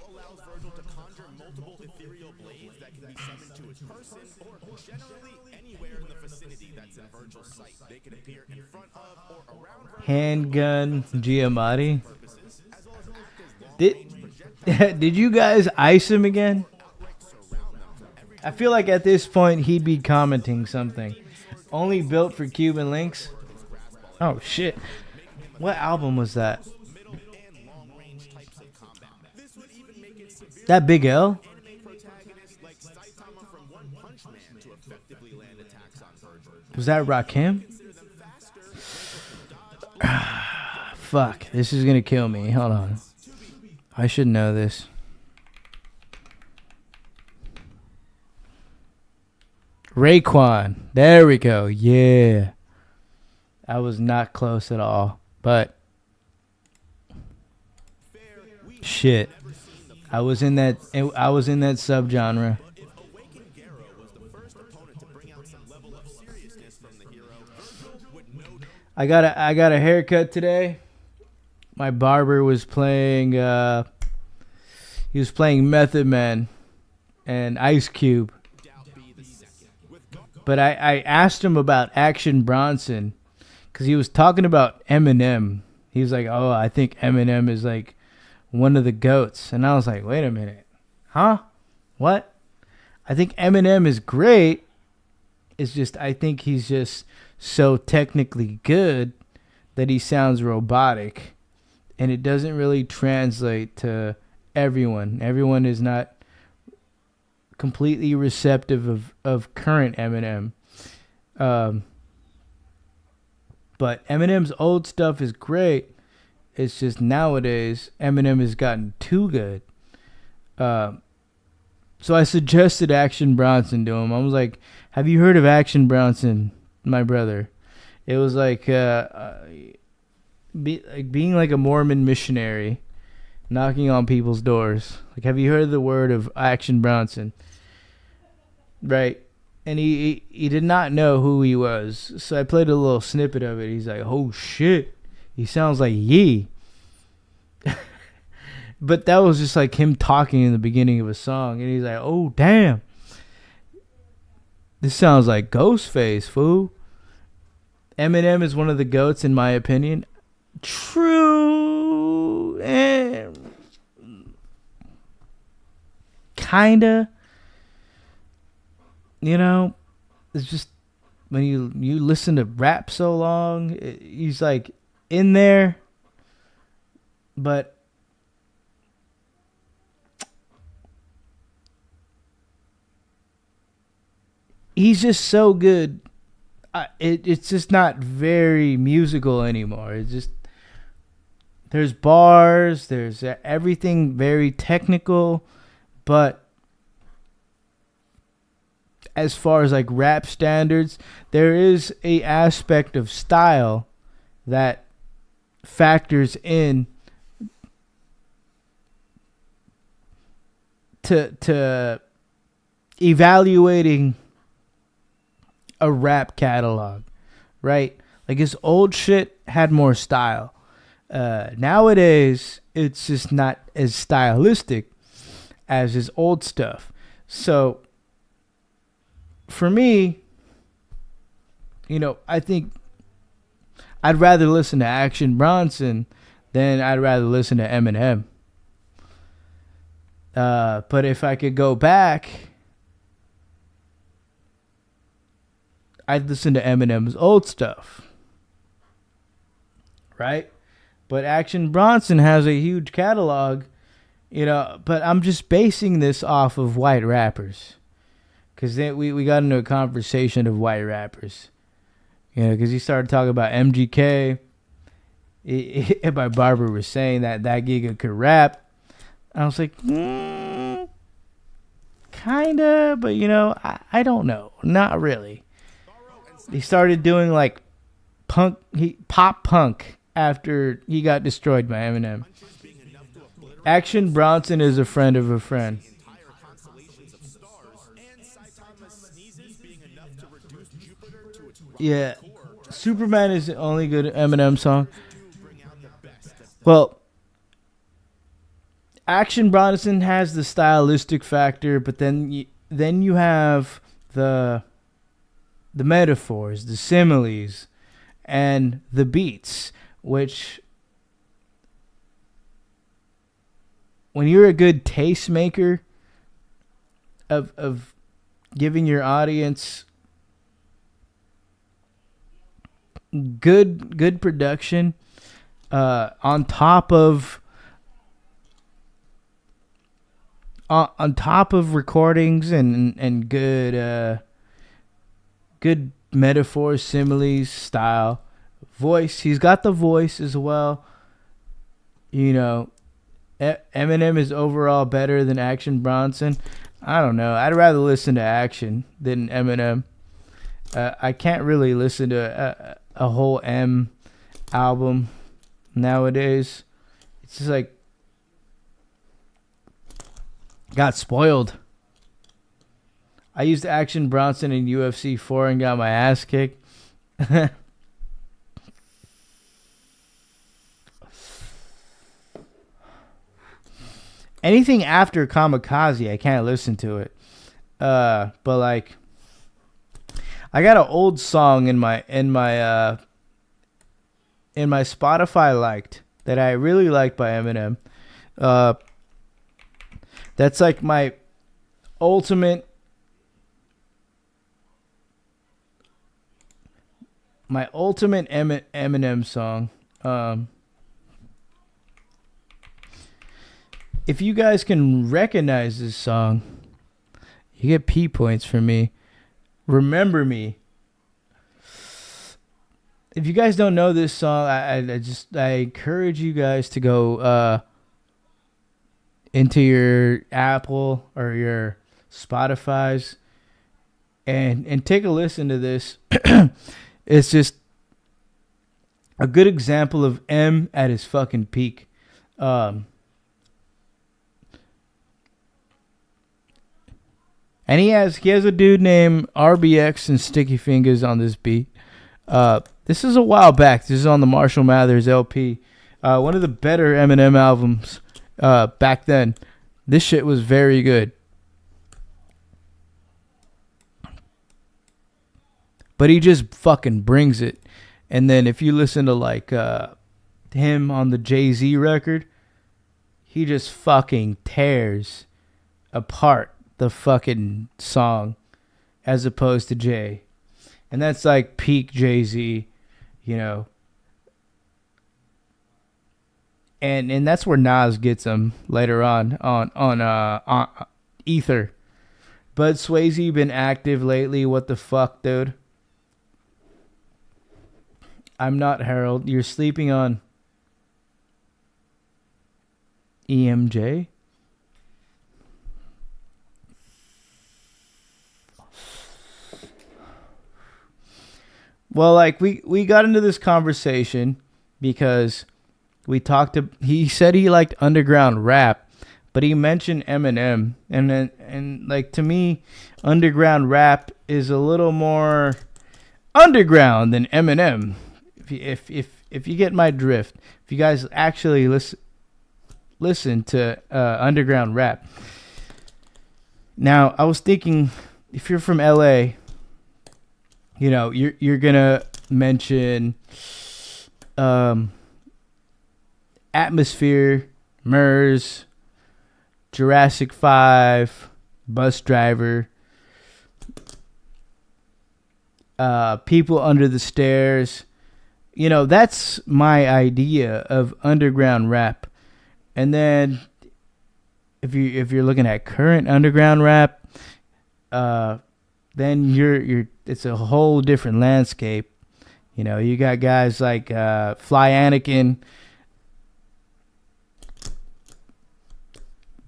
allows Virgil to conjure multiple ethereal blades that can be summoned to his person or generally anywhere in the vicinity that's in Virgil's sight. They can appear in front of or around Virgil Handgun Giamatti. purposes, as well as act as long Did you guys ice him again? I feel like at this point he'd be commenting something. Only built for Cuban links. Oh shit! What album was that? middle and long range types of combat. This would even make it severe That Big L? anime protagonists like Saitama from One Punch Man to effectively land attacks on Virgil. Was that Rakim? Consider them faster. Fuck! This is gonna kill me. Hold on. I should know this. Raekwon. There we go. Yeah. I was not close at all. But shit. I was in that subgenre. If Awakened Garo was the first opponent to bring out some level of seriousness from the hero, Virgil would know I got a haircut today. My barber was playing he was playing Method Man and Ice Cube. doubt be the second. With But I asked him about Action Bronson because he was talking about Eminem. He was like, "Oh, I think Eminem is like one of the GOATs." And I was like, "Wait a minute. Huh? What?" I think Eminem is great. It's just I think he's just so technically good that he sounds robotic. And it doesn't really translate to everyone. Everyone is not completely receptive of current Eminem. But Eminem's old stuff is great. It's just nowadays Eminem has gotten too good. So I suggested Action Bronson to him. I was like, "Have you heard of Action Bronson, my brother?" It was like being like a Mormon missionary, knocking on people's doors. Like, have you heard the word of Action Bronson? Right. And he did not know who he was. So I played a little snippet of it. He's like, "Oh shit. He sounds like Yee." But that was just like him talking in the beginning of a song. And he's like, "Oh damn. This sounds like Ghostface, fool." Eminem is one of the GOATs in my opinion. True. Kinda. You know, it's just when you listen to rap so long, he's like in there, but he's just so good. It's just not very musical anymore. It's just there's bars, there's everything very technical, but as far as like rap standards, there is a aspect of style that factors in to evaluating a rap catalog, right? Like his old shit had more style. Nowadays, it's just not as stylistic as his old stuff. So for me, you know, I think I'd rather listen to Action Bronson than I'd rather listen to Eminem. But if I could go back, I'd listen to Eminem's old stuff. Right? But Action Bronson has a huge catalog, you know, but I'm just basing this off of white rappers. Because then we got into a conversation of white rappers. You know, because he started talking about MGK. My barber was saying that Giga could rap. I was like, kinda, but you know, I don't know. Not really. He started doing like pop punk after he got destroyed by Eminem. Action Bronson is a friend of a friend. entire constellations of stars Yeah, Superman is the only good Eminem song. Well, Action Bronson has the stylistic factor, but then you have the metaphors, the similes, and the beats, which when you're a good tastemaker of giving your audience good production on top of recordings and good metaphors, similes, style, voice. He's got the voice as well. You know, Eminem is overall better than Action Bronson. I don't know. I'd rather listen to Action than Eminem. I can't really listen to a whole M album nowadays. It's just like got spoiled. I used Action Bronson in UFC 4 and got my ass kicked. Anything after Kamikaze, I can't listen to it. But like, I got an old song in my Spotify liked that I really liked by Eminem. That's like my ultimate Eminem song. If you guys can recognize this song, you get P points from me. Remember Me. If you guys don't know this song, I encourage you guys to go into your Apple or your Spotify's and take a listen to this. It's just a good example of M at his fucking peak. And he has a dude named RBX and Sticky Fingers on this beat. This is a while back. This is on the Marshall Mathers LP. One of the better Eminem albums back then. This shit was very good. But he just fucking brings it. And then if you listen to like him on the Jay-Z record, he just fucking tears apart the fucking song as opposed to Jay. And that's like peak Jay-Z, you know. And that's where Nas gets him later on Ether. Bud Swayze been active lately. What the fuck, dude? I'm not Harold. You're sleeping on EMJ? Well, like we got into this conversation because he said he liked underground rap, but he mentioned Eminem, and like to me, underground rap is a little more underground than Eminem. If you get my drift, if you guys actually listen to underground rap. Now, I was thinking, if you're from LA, you know, you're gonna mention Atmosphere, Murs, Jurassic 5, Bus Driver, People Under the Stairs. You know, that's my idea of underground rap. And then if you're looking at current underground rap, then it's a whole different landscape. You know, you got guys like Fly Anakin,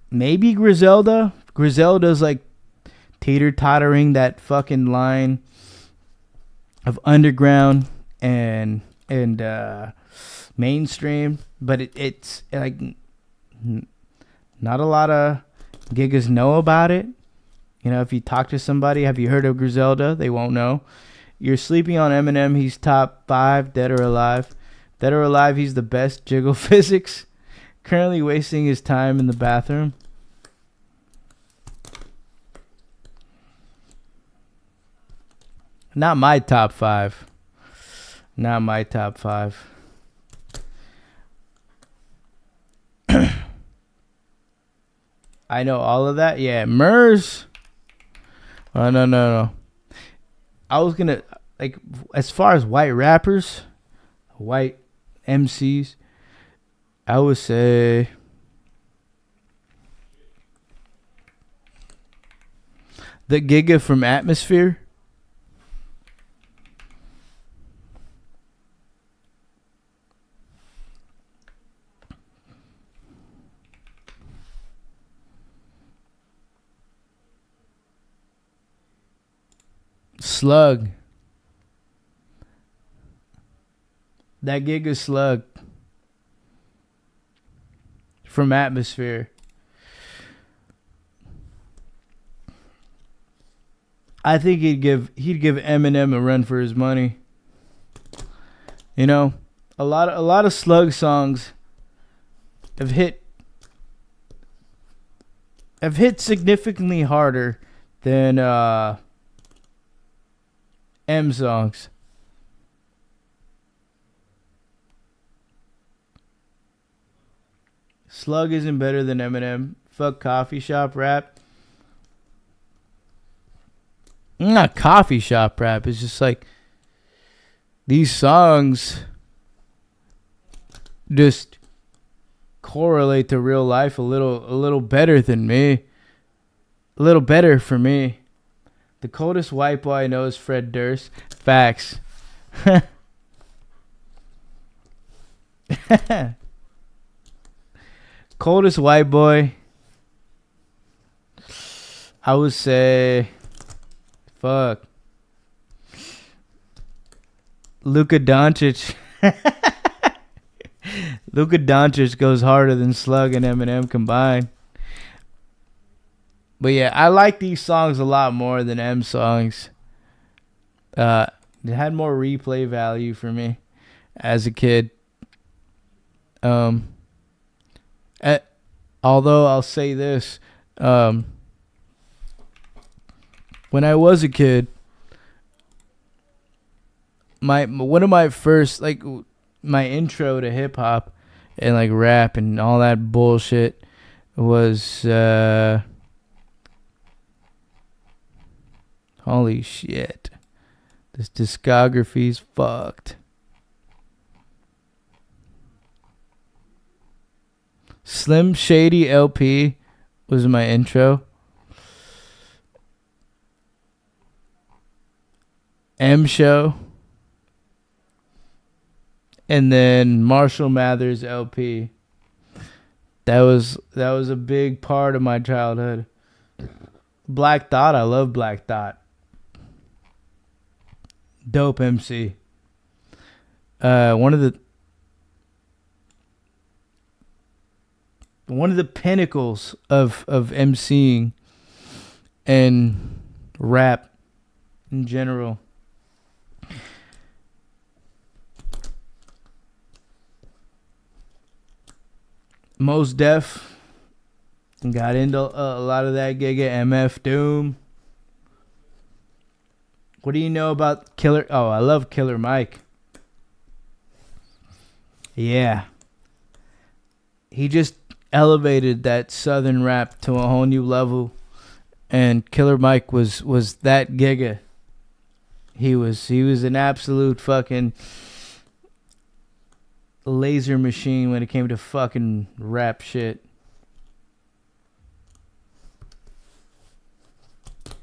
maybe Griselda. Griselda's like teeter-tottering that fucking line of underground and mainstream, but it's like not a lot of giggers know about it. You know, if you talk to somebody, have you heard of Griselda? They won't know. You're sleeping on Eminem. He's top 5, dead or alive. Dead or alive, he's the best. Jiggle physics. Currently wasting his time in the bathroom. Not my top 5. Not my top 5. I know all of that. Yeah, Murs. Oh, no. I was going to, like, as far as white rappers, white MCs, I would say the Giga from Atmosphere. Slug. That Giga Slug from Atmosphere. I think he'd give Eminem a run for his money. You know, a lot of Slug songs have hit significantly harder than M songs. Slug isn't better than Eminem. Fuck coffee shop rap. Not coffee shop rap. It's just like these songs just correlate to real life a little better than me. A little better for me. The coldest white boy I know is Fred Durst. Facts. Coldest white boy, I would say, fuck, Luka Doncic. Luka Doncic goes harder than Slug and Eminem combined. But yeah, I like these songs a lot more than M songs. It had more replay value for me as a kid. Although I'll say this, when I was a kid, one of my first, like, my intro to hip hop and like rap and all that bullshit was holy shit, this discography's fucked. Slim Shady LP was my intro. M Show. And then Marshall Mathers LP. That was a big part of my childhood. Black Thought, I love Black Thought. Dope MC. One of the pinnacles of MCing and rap in general. Mos Def got into a lot of that. Giga, MF Doom. What do you know about Killer? Oh, I love Killer Mike. Yeah. He just elevated that southern rap to a whole new level, and Killer Mike was that Giga. He was an absolute fucking laser machine when it came to fucking rap shit.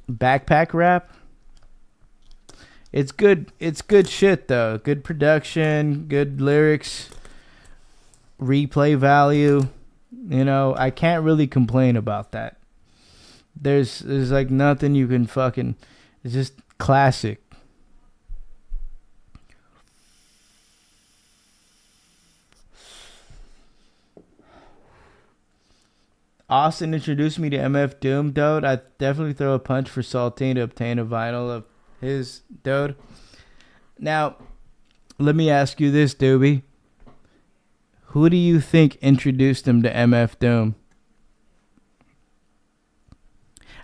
Backpack rap. It's good shit though. Good production, good lyrics, replay value. You know, I can't really complain about that. There's like nothing you can fucking, it's just classic. Austin introduced me to MF Doom, dude. I'd definitely throw a punch for Saltine to obtain a vinyl of his, dude. Now, let me ask you this, Doobie. Who do you think introduced him to MF Doom?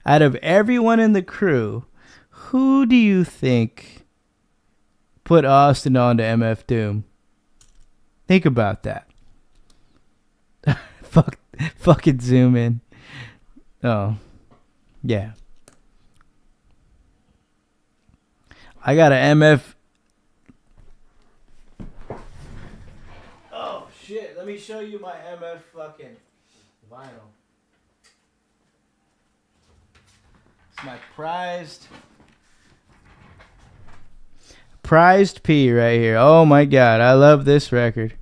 Out of everyone in the crew, who do you think put Austin on to MF Doom? Think about that. Fucking zoom in. Oh, yeah. I got an MF. Oh, shit. Let me show you my MF fucking vinyl. It's my prized P right here. Oh, my God. I love this record.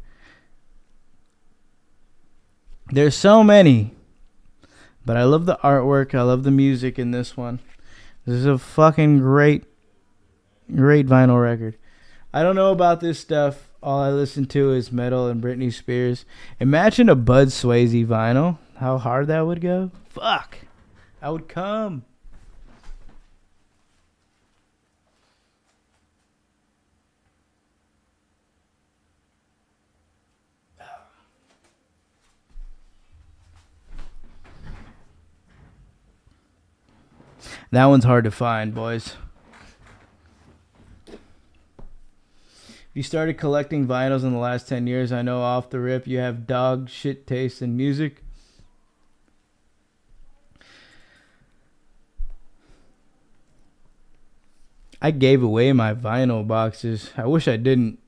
There's so many. But I love the artwork. I love the music in this one. This is a fucking great vinyl record. I don't know about this stuff. All I listen to is metal and Britney Spears. Imagine a Bud Swayze vinyl. How hard that would go. Fuck. I would come. That one's hard to find, boys. If you started collecting vinyls in the last 10 years, I know off the rip you have dog shit taste in music. I gave away my vinyl boxes. I wish I didn't.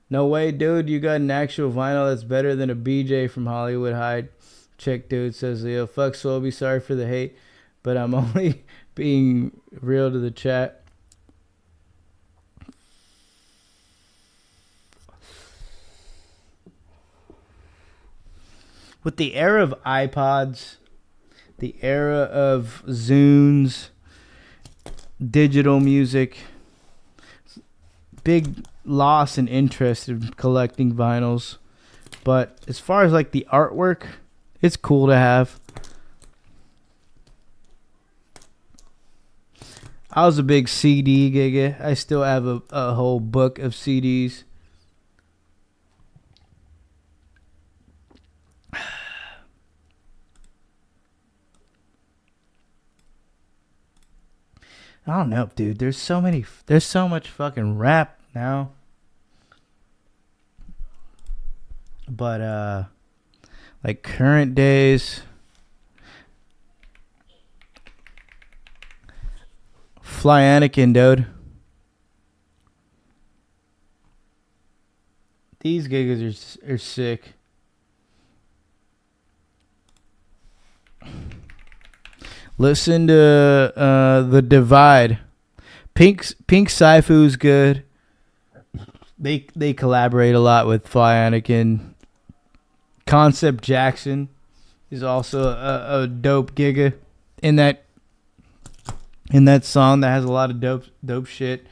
No way, dude. You got an actual vinyl that's better than a BJ from Hollywood High. Chick dude says, Leo, fuck Swelby, sorry for the hate, but I'm only being real to the chat. With the era of iPods, the era of Zunes, digital music, big loss in interest in collecting vinyls. But as far as like the artwork, it's cool to have. I was a big CD giga. I still have a whole book of CDs. I don't know, dude. There's so much fucking rap now. But like current days, Fly Anakin, dude. These gigas are sick. Listen to The Divide. Pink Saifu's good. They collaborate a lot with Fly Anakin. Concept Jackson is also a dope giga in that song that has a lot of dope shit.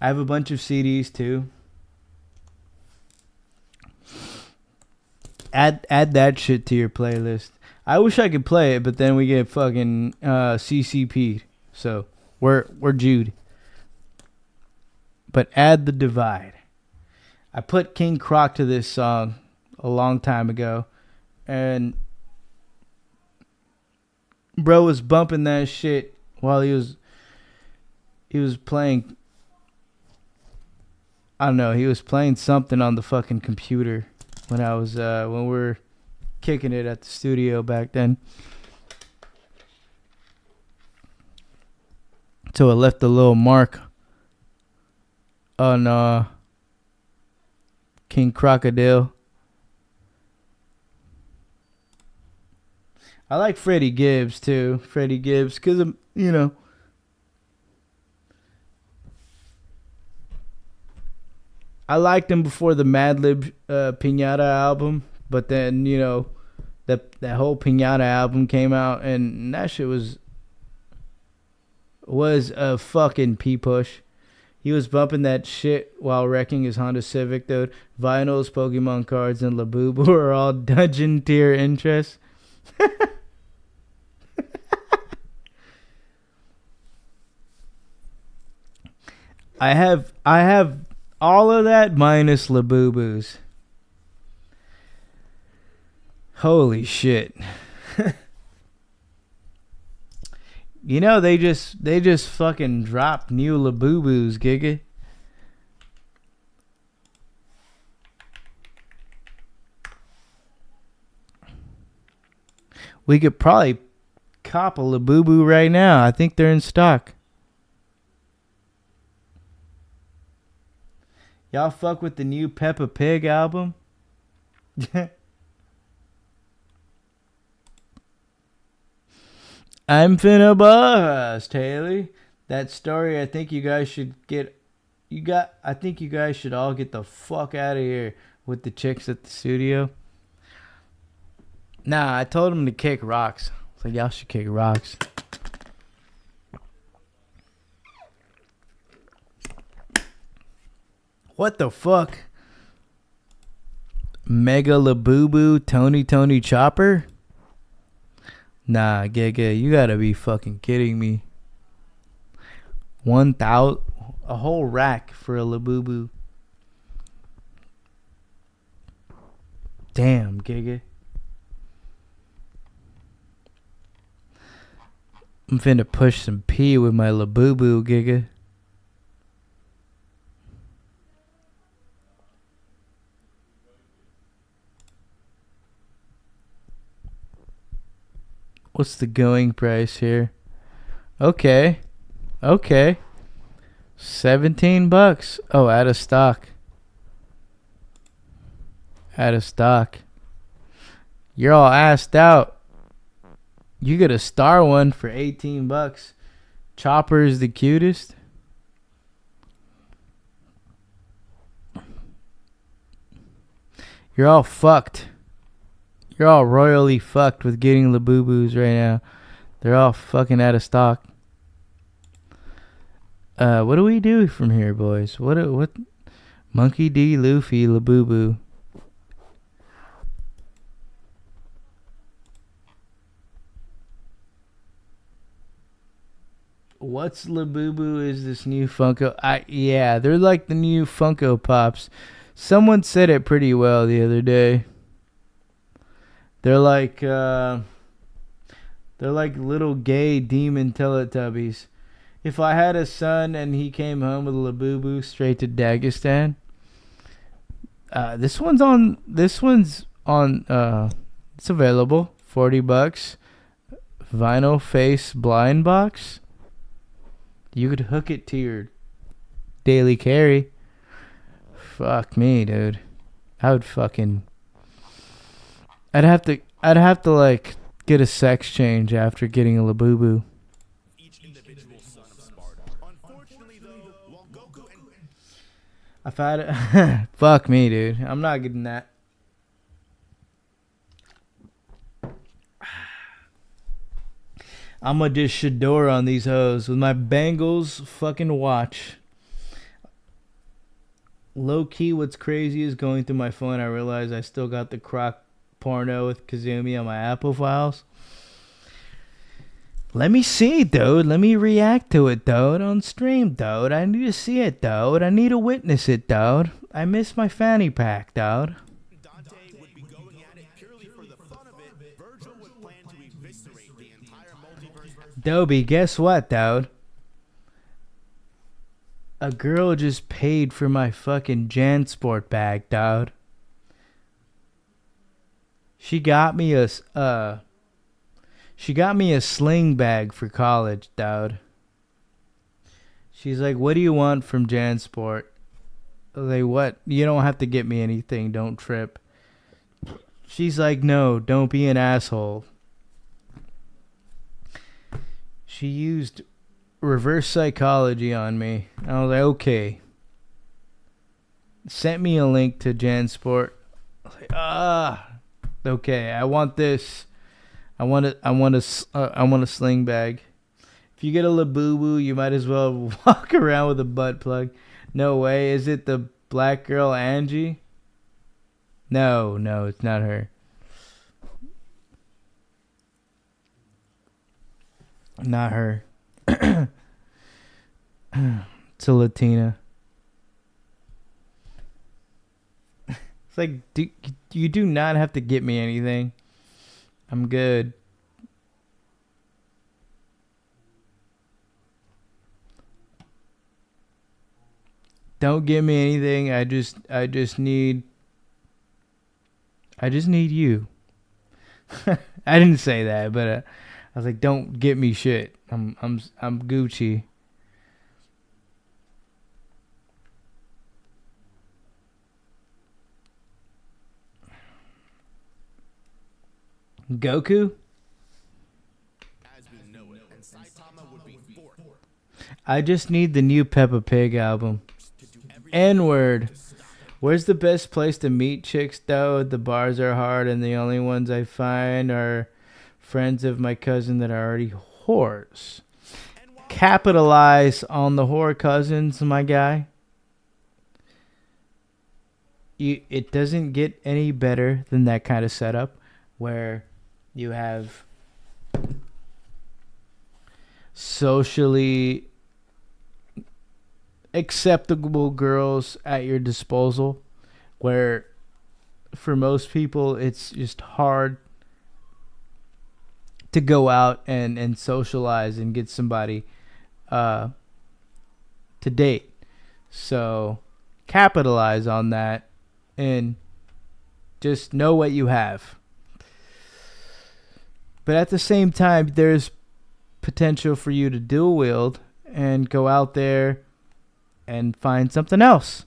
I have a bunch of CDs too. Add that shit to your playlist. I wish I could play it, but then we get fucking CCP'd. So we're Jude. But add The Divide. I put King Croc to this song a long time ago, and bro was bumping that shit while he was playing. I don't know. He was playing something on the fucking computer when we were kicking it at the studio back then. So it left a little mark on King Crocodile. I like Freddie Gibbs too. Freddie Gibbs, because, you know, I liked him before the Madlib Pinata album, but then, you know, that whole Pinata album came out, and that shit was a fucking P-push. He was bumping that shit while wrecking his Honda Civic, dude. Vinyls, Pokemon cards, and Labubu are all dungeon tier interests. I have all of that minus Labubu's. Holy shit. You know they just fucking dropped new Labubu's, Giga. We could probably cop a Labubu right now. I think they're in stock. Y'all fuck with the new Peppa Pig album? I'm finna bust, Haley. That story, I think you guys should get. I think you guys should all get the fuck out of here with the chicks at the studio. Nah, I told them to kick rocks. So y'all should kick rocks. What the fuck? Mega Labubu Tony Chopper? Nah, Giga, you gotta be fucking kidding me. 1,000, a whole rack for a Labubu. Damn, Giga. I'm finna push some pee with my Labubu, Giga. What's the going price here? Okay. 17 bucks. Oh, out of stock. You're all assed out. You get a star one for 18 bucks. Chopper is the cutest. You're all fucked. You're all royally fucked with getting Labubus right now. They're all fucking out of stock. What do we do from here, boys? What? Monkey D, Luffy, Labubu. What's Labubu is this new Funko? Yeah, they're like the new Funko Pops. Someone said it pretty well the other day. They're like little gay demon Teletubbies. If I had a son and he came home with a Labubu straight to Dagestan, this one's on. It's available. $40. Vinyl face blind box. You could hook it to your daily carry. Fuck me, dude. I'd have to like get a sex change after getting a Labubu. Each individual son of Sparta. Unfortunately, though, while Goku and I've had it. Fuck me, dude. I'm not getting that. I'm gonna just Shador on these hoes with my Bengals fucking watch. Low key, what's crazy is going through my phone, I realize I still got the croc porno with Kazumi on my Apple files. Let me see it, dude. Let me react to it, dude, on stream, dude. I need to see it, dude. I need to witness it, dude. I miss my fanny pack, dude. Dante would be going at it purely for the fun of it, Virgil would plan to eviscerate the entire multiverse. Dobie, guess what, dude? A girl just paid for my fucking JanSport bag, dude. She got me a sling bag for college, dude. She's like, "What do you want from JanSport?" I was like, "What? You don't have to get me anything. Don't trip." She's like, "No, don't be an asshole." She used reverse psychology on me. I was like, "Okay." Sent me a link to JanSport. I was like, okay, I want this. I want a sling bag. If you get a Labubu, you might as well walk around with a butt plug. No way. Is it the black girl Angie? No, it's not her. Not her. It's a Latina. It's like, you do not have to get me anything. I'm good. Don't give me anything. I just need you. I didn't say that, but I was like, don't get me shit. I'm Gucci. Goku? As we know it, and Saitama would be fourth. I just need the new Peppa Pig album. N-word. Where's the best place to meet chicks, though? The bars are hard, and the only ones I find are friends of my cousin that are already whores. Capitalize on the whore cousins, my guy. It doesn't get any better than that kind of setup where you have socially acceptable girls at your disposal, where for most people it's just hard to go out and socialize and get somebody to date. So capitalize on that and just know what you have. But at the same time, there's potential for you to dual wield and go out there and find something else.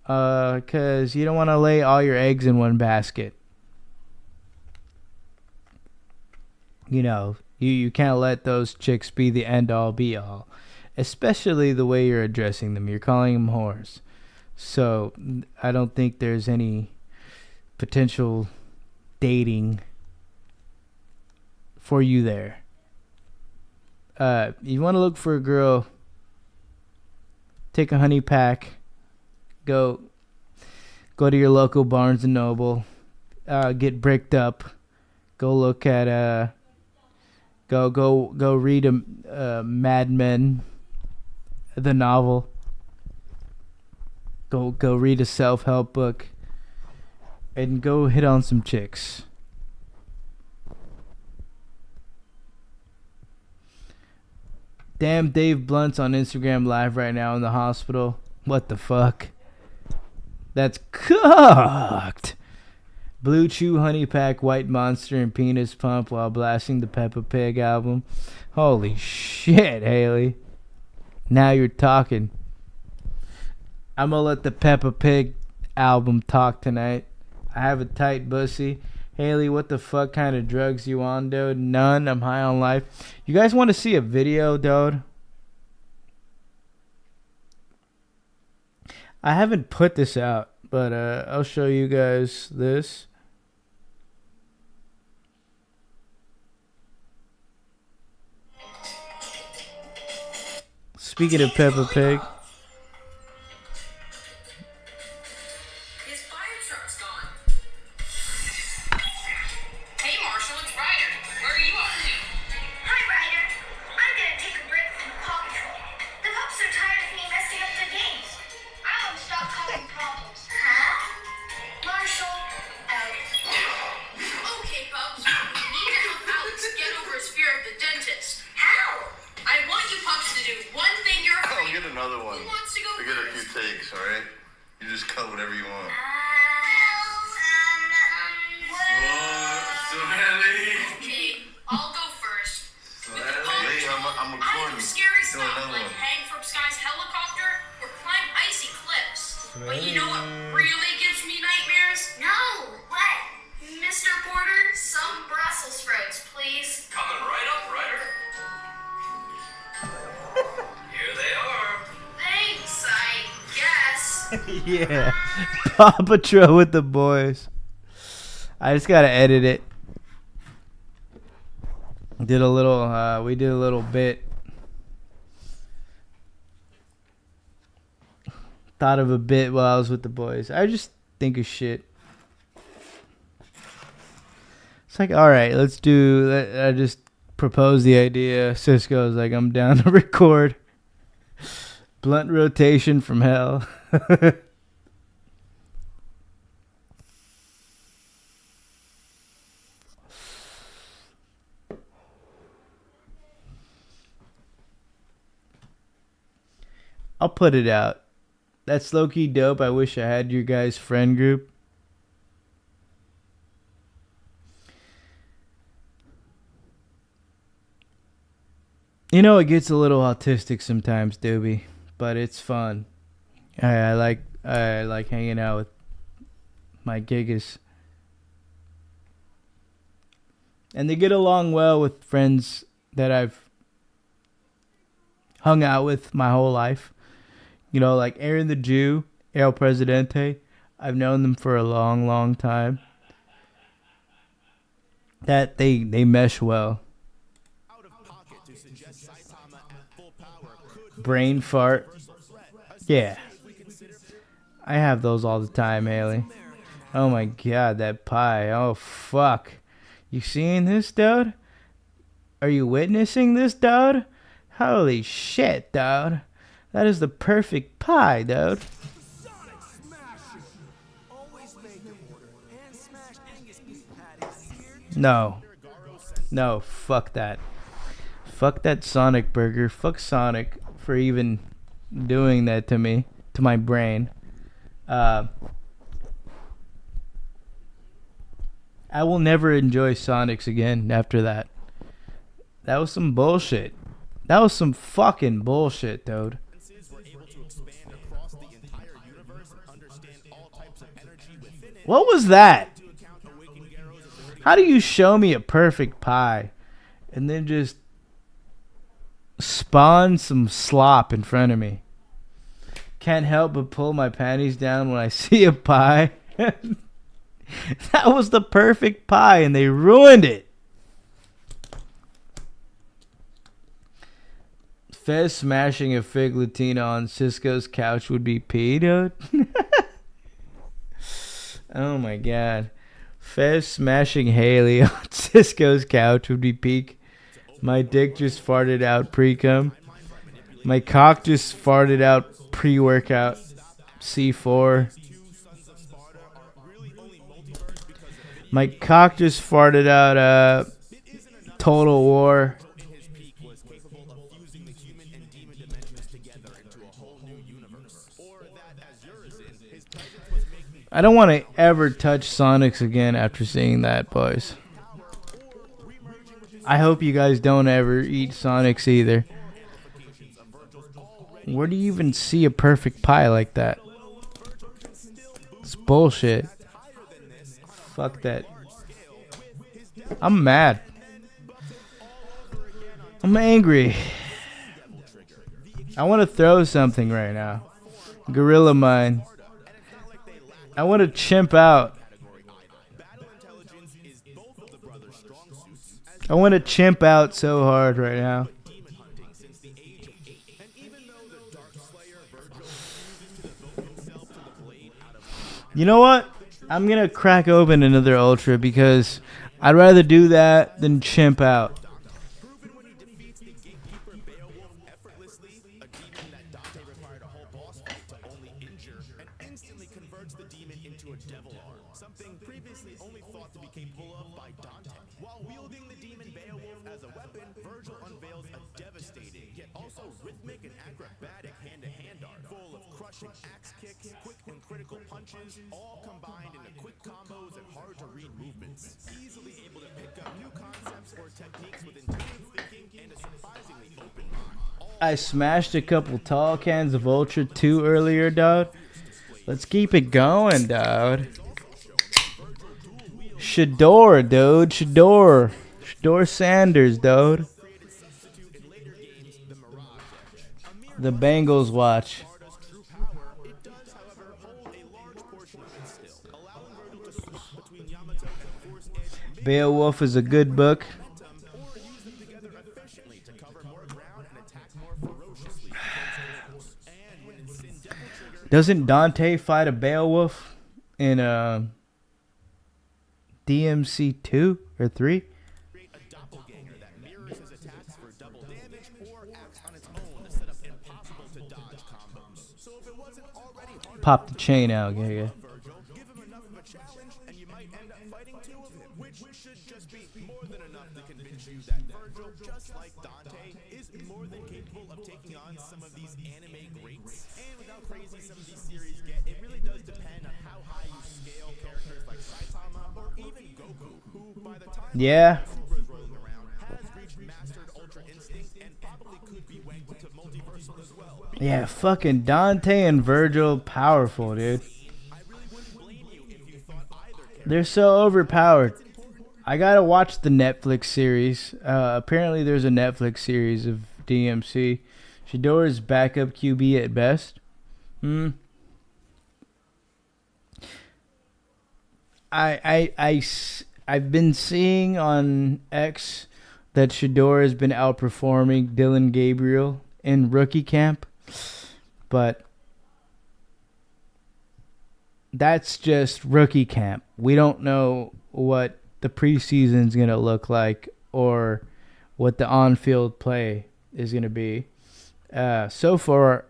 Because you don't want to lay all your eggs in one basket. You know, you can't let those chicks be the end-all, be-all. Especially the way you're addressing them. You're calling them whores. So, I don't think there's any potential dating for you there. You want to look for a girl, take a honey pack, go to your local Barnes and Noble, get bricked up, go look at go read a Mad Men, the novel. Go read a self-help book, and go hit on some chicks. Damn, Dave Blunt's on Instagram Live right now in the hospital. What the fuck? That's cooked. Blue Chew, Honey Pack, White Monster, and Penis Pump while blasting the Peppa Pig album. Holy shit, Haley. Now you're talking. I'm gonna let the Peppa Pig album talk tonight. I have a tight bussy. Haley, what the fuck kind of drugs you on, dude? None. I'm high on life. You guys want to see a video, dude? I haven't put this out, but I'll show you guys this. Speaking of Peppa Pig. His fire truck's gone. Hey, Marshall, it's Ryder. Where are you off to? Hi, Ryder. I'm gonna take a break from Paw Patrol. The pups are tired of me messing up their games. I want to stop causing problems. Huh? Marshall, out. Okay, pups. We need to help Alex get over his fear of the dentist. How? I want you pups to do one thing you're I'll afraid get of. another one. Who wants to go We get a few first? takes, alright? You just cut whatever you want. Okay, I'll go first. With the Paw Wait, Patrol, I'm I recording. do scary Do stuff another like one. hang from Sky's helicopter or climb icy cliffs. But you know what really gives me nightmares? No. What? Mr. Porter, some Brussels sprouts, please. Coming right up, Ryder. Here they are. Thanks, I guess. Yeah. Paw Patrol with the boys. I just gotta edit it. We did a little bit. Thought of a bit while I was with the boys. I just think of shit. It's like, alright, let's do. I just proposed the idea. Cisco's like, I'm down to record. Blunt rotation from hell. I'll put it out. That's low-key dope. I wish I had your guys' friend group. You know, it gets a little autistic sometimes, Doobie, but it's fun. I like hanging out with my gigas. And they get along well with friends that I've hung out with my whole life. You know, like Aaron the Jew, El Presidente. I've known them for a long, long time. That they mesh well. Brain fart. Yeah. I have those all the time, Haley. Oh my god, that pie. Oh fuck. You seeing this, dude? Are you witnessing this, dude? Holy shit, dude. That is the perfect pie, dude. No. No, fuck that. Fuck that Sonic burger. Fuck Sonic for even doing that to me, to my brain. I will never enjoy Sonics again after that. That was some bullshit. That was some fucking bullshit, dude. What was that? How do you show me a perfect pie and then just spawn some slop in front of me? Can't help but pull my panties down when I see a pie. That was the perfect pie and they ruined it. Fez smashing a fig Latina on Cisco's couch would be pee, dude. Oh my god. Fez smashing Haley on Cisco's couch would be peak. My dick just farted out pre-cum. My cock just farted out pre-workout. C4. My cock just farted out Total War. I don't want to ever touch Sonics again after seeing that, boys. I hope you guys don't ever eat Sonics either. Where do you even see a perfect pie like that? It's bullshit. Fuck that. I'm mad. I'm angry. I want to throw something right now. Gorilla Mine. I want to chimp out. I want to chimp out so hard right now. You know what? I'm going to crack open another Ultra because I'd rather do that than chimp out. I smashed a couple tall cans of Ultra 2 earlier, dude. Let's keep it going, dude. Shador, dude. Shador. Shador Sanders, dude. The Bengals watch. Beowulf is a good book. Doesn't Dante fight a Beowulf in DMC 2 or 3? Pop the chain out, yeah. Virgil, give him enough of a challenge, and you might end up fighting two of him, which should just be more than enough to convince you that Virgil, just like Dante, is more than capable of taking on some of these anime greats. And with how crazy some of these series get, it really does depend on how high you scale characters like Saitama or even Goku, who by the time Yeah. Super is rolling around has reached mastered Ultra Instinct and probably could be wanked to multiversal as well. Yeah, fucking Dante and Virgil, powerful, dude. They're so overpowered. I gotta watch the Netflix series. Apparently, there's a Netflix series of DMC. Shador's backup QB at best. I've been seeing on X that Shador has been outperforming Dylan Gabriel in rookie camp, but that's just rookie camp. We don't know what the preseason's going to look like or what the on-field play is going to be. So far,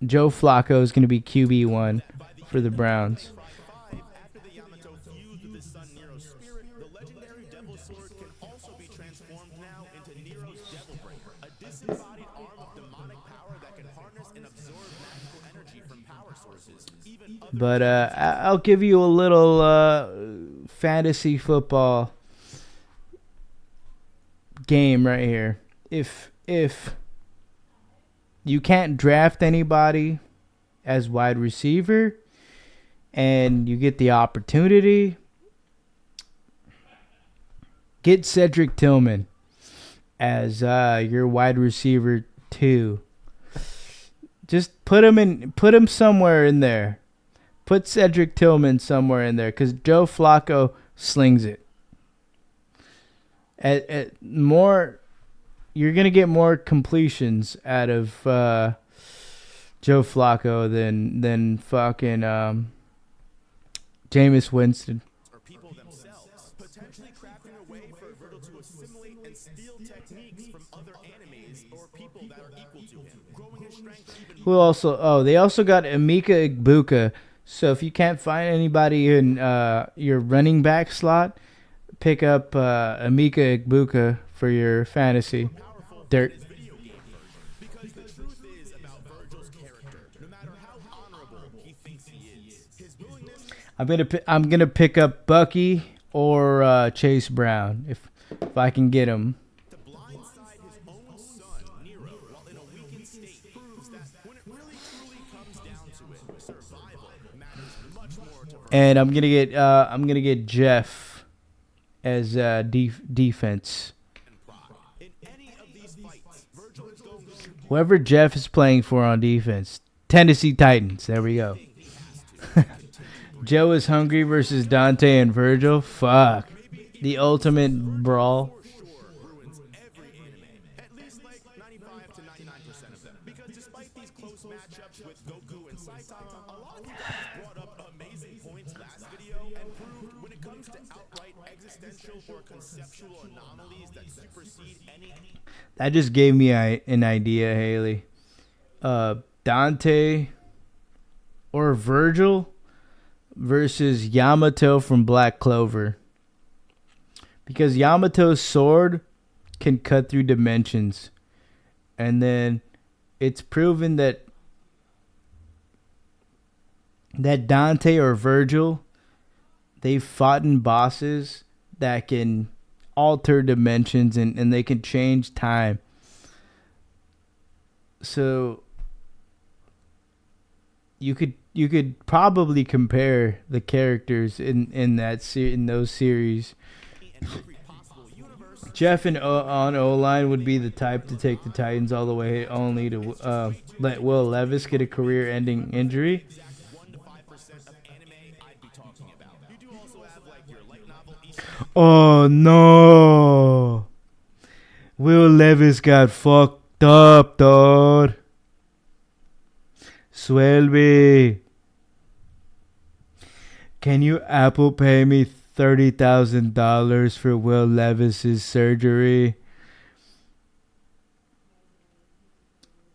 Joe Flacco is going to be QB1 for the Browns. After the Yamato fused with his son Nero's spirit, the legendary Devil Sword can also be transformed now into Nero's Devil Breaker, a disembodied arm of demonic power that can harness and absorb magical energy from power sources. But I'll give you a little fantasy football game right here. If you can't draft anybody as wide receiver and you get the opportunity, get Cedric Tillman as your wide receiver 2. Just put him somewhere in there. Put Cedric Tillman somewhere in there because Joe Flacco slings it. You're gonna get more completions out of Joe Flacco than fucking Jameis Winston. Or people themselves, potentially crafting a way for Virgil to assimilate and steal techniques from other animes or people that are equal to him, growing his strength even They also got Emeka Egbuka. So if you can't find anybody in your running back slot, pick up Emeka Egbuka for your fantasy. Dirt. because the truth is about Virgil's character, no matter how honorable he thinks he is, his willingness I'm gonna pick up Bucky or Chase Brown if I can get him. to blindside his own son, Nero, while in a weakened state, proves that when it really truly comes down to it, survival matters much more to Virgil. And I'm gonna get Jeff as defense. In any of these fights, Virgil is going to Whoever Jeff is playing for on defense, Tennessee Titans. There we go. Joe is hungry versus Dante and Virgil. Fuck, the ultimate brawl. ruins every anime, at least like 95 to 99% of them. Because despite these close matchups with Goku and Saitama, a lot of you guys brought up amazing points last video and proved when it comes to outright existential or conceptual anomalies that supersede any. That just gave me an idea, Haley. Dante or Virgil versus Yamato from Black Clover. Because Yamato's sword can cut through dimensions. And then it's proven that Dante or Virgil, they've fought in bosses that can alter dimensions and they can change time. So you could probably compare the characters in those series. Jeff on O-line would be the type to take the Titans all the way, only to let Will Levis get a career-ending injury. Oh no! Will Levis got fucked up, dude. Swelby, can you Apple Pay me $30,000 for Will Levis's surgery?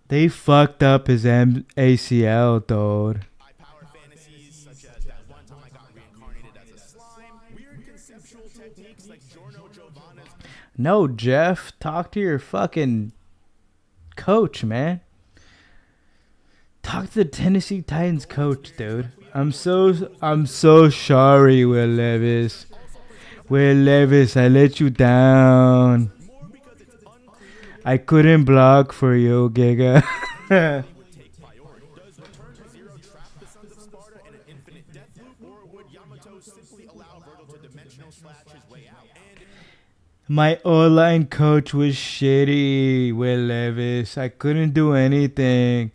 They fucked up his ACL, dude. High power fantasies such as that one time I got reincarnated as a slime. Weird conceptual techniques like Giorno Giovanna's. No, Jeff, talk to your fucking coach, man. Talk to the Tennessee Titans coach, dude. I'm so sorry, Will Levis. Will Levis, I let you down. I couldn't block for you, Giga. Does Return to Zero trap the Sons of Sparta in an infinite death loop, or would Yamato simply allow Virgil to dimensional slash his way out? And My O-line coach was shitty, Will Levis. I couldn't do anything.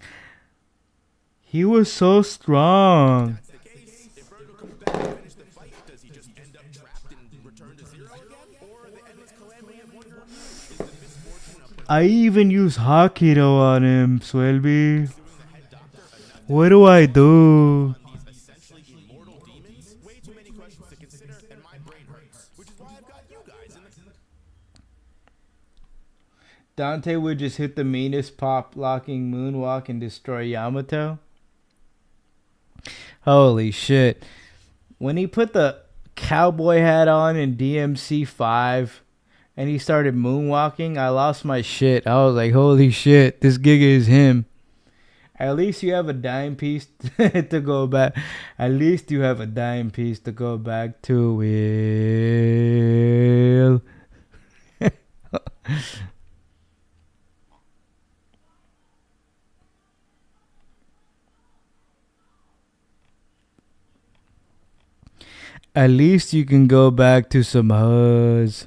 He was so strong. that's the case. If Virgil comes back and finish the fight, does he just end up trapped in Return to Zero again? Or the endless calamity of Wonder Woman is the misfortune of I even use Hakido on him, Swelby. What do I do? these essentially immortal demons? Way too many questions to consider, and my brain hurts. Which is why I've got you guys in the... Dante would just hit the meanest pop-locking moonwalk and destroy Yamato? Holy shit. When he put the cowboy hat on in DMC 5 and he started moonwalking, I lost my shit. I was like, holy shit, this Giga is him. At least you have a dime piece to go back. At least you have a dime piece to go back to, Will. At least you can go back to some huzz.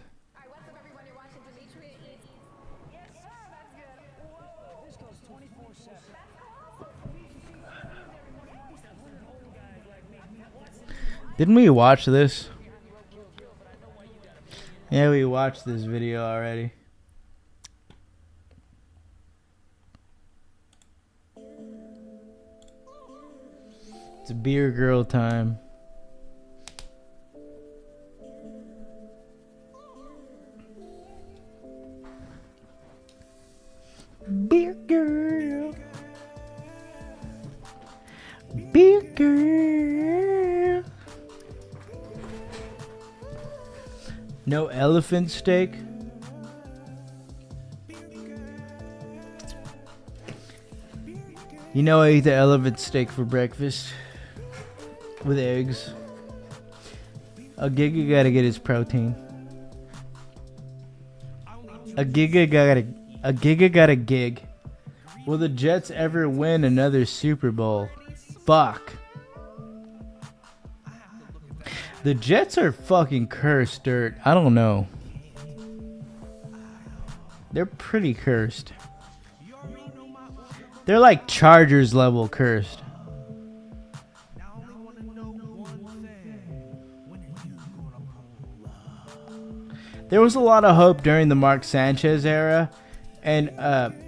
Didn't we watch this? Yeah, we watched this video already. It's a beer girl time. Beer girl. Beer girl. No elephant steak? You know I eat the elephant steak for breakfast. With eggs. A Giga gotta get his protein. A Giga got a gig. Will the Jets ever win another Super Bowl? Fuck. The Jets are fucking cursed, dirt. I don't know. They're pretty cursed. They're like Chargers level cursed. There was a lot of hope during the Mark Sanchez era. And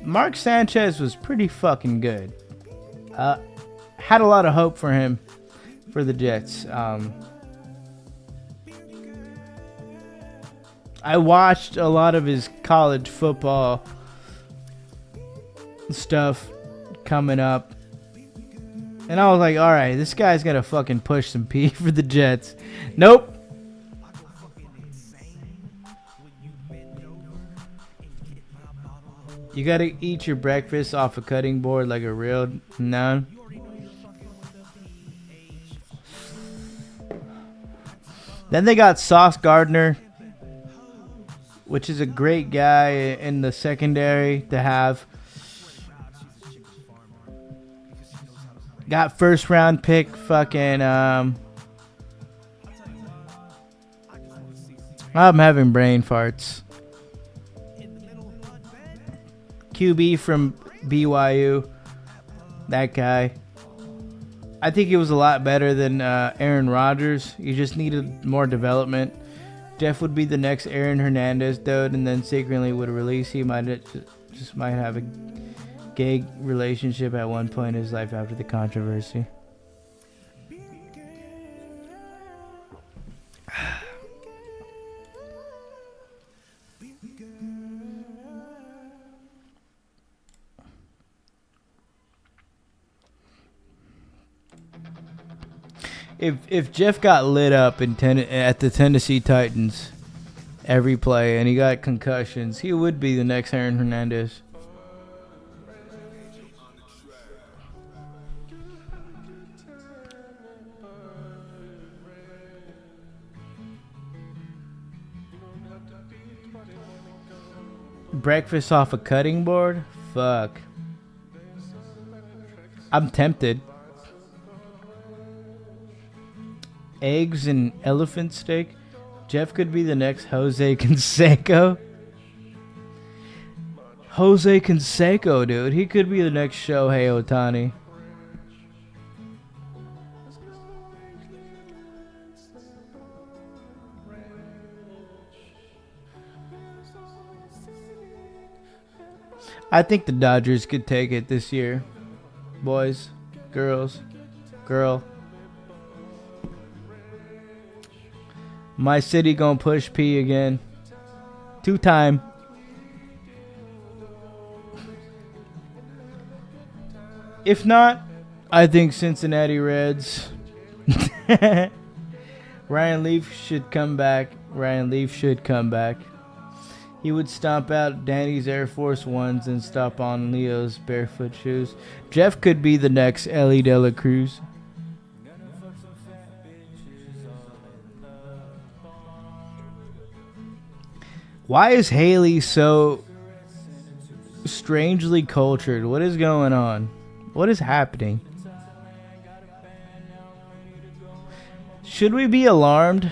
Mark Sanchez was pretty fucking good. Had a lot of hope for him for the Jets. I watched a lot of his college football stuff coming up. And I was like, alright, this guy's gonna fucking push some P for the Jets. Nope. You gotta eat your breakfast off a cutting board like a real nun. Then they got Sauce Gardner, which is a great guy in the secondary to have. Got first round pick fucking I'm having brain farts. QB from BYU. That guy. I think he was a lot better than Aaron Rodgers. You just needed more development. Jeff would be the next Aaron Hernandez, dude, and then secretly would release. He might have a gay relationship at one point in his life after the controversy. If Jeff got lit up at the Tennessee Titans every play and he got concussions, he would be the next Aaron Hernandez. Breakfast off a cutting board? Fuck. I'm tempted. Eggs and elephant steak? Jeff could be the next Jose Canseco. Jose Canseco, dude. He could be the next Shohei Ohtani. I think the Dodgers could take it this year. Boys, girls, girl. My city gonna push P again. 2-time. If not, I think Cincinnati Reds. Ryan Leaf should come back. He would stomp out Danny's Air Force Ones and stop on Leo's barefoot shoes. Jeff could be the next Ellie De La Cruz. Why is Haley so strangely cultured? What is going on? What is happening? Should we be alarmed?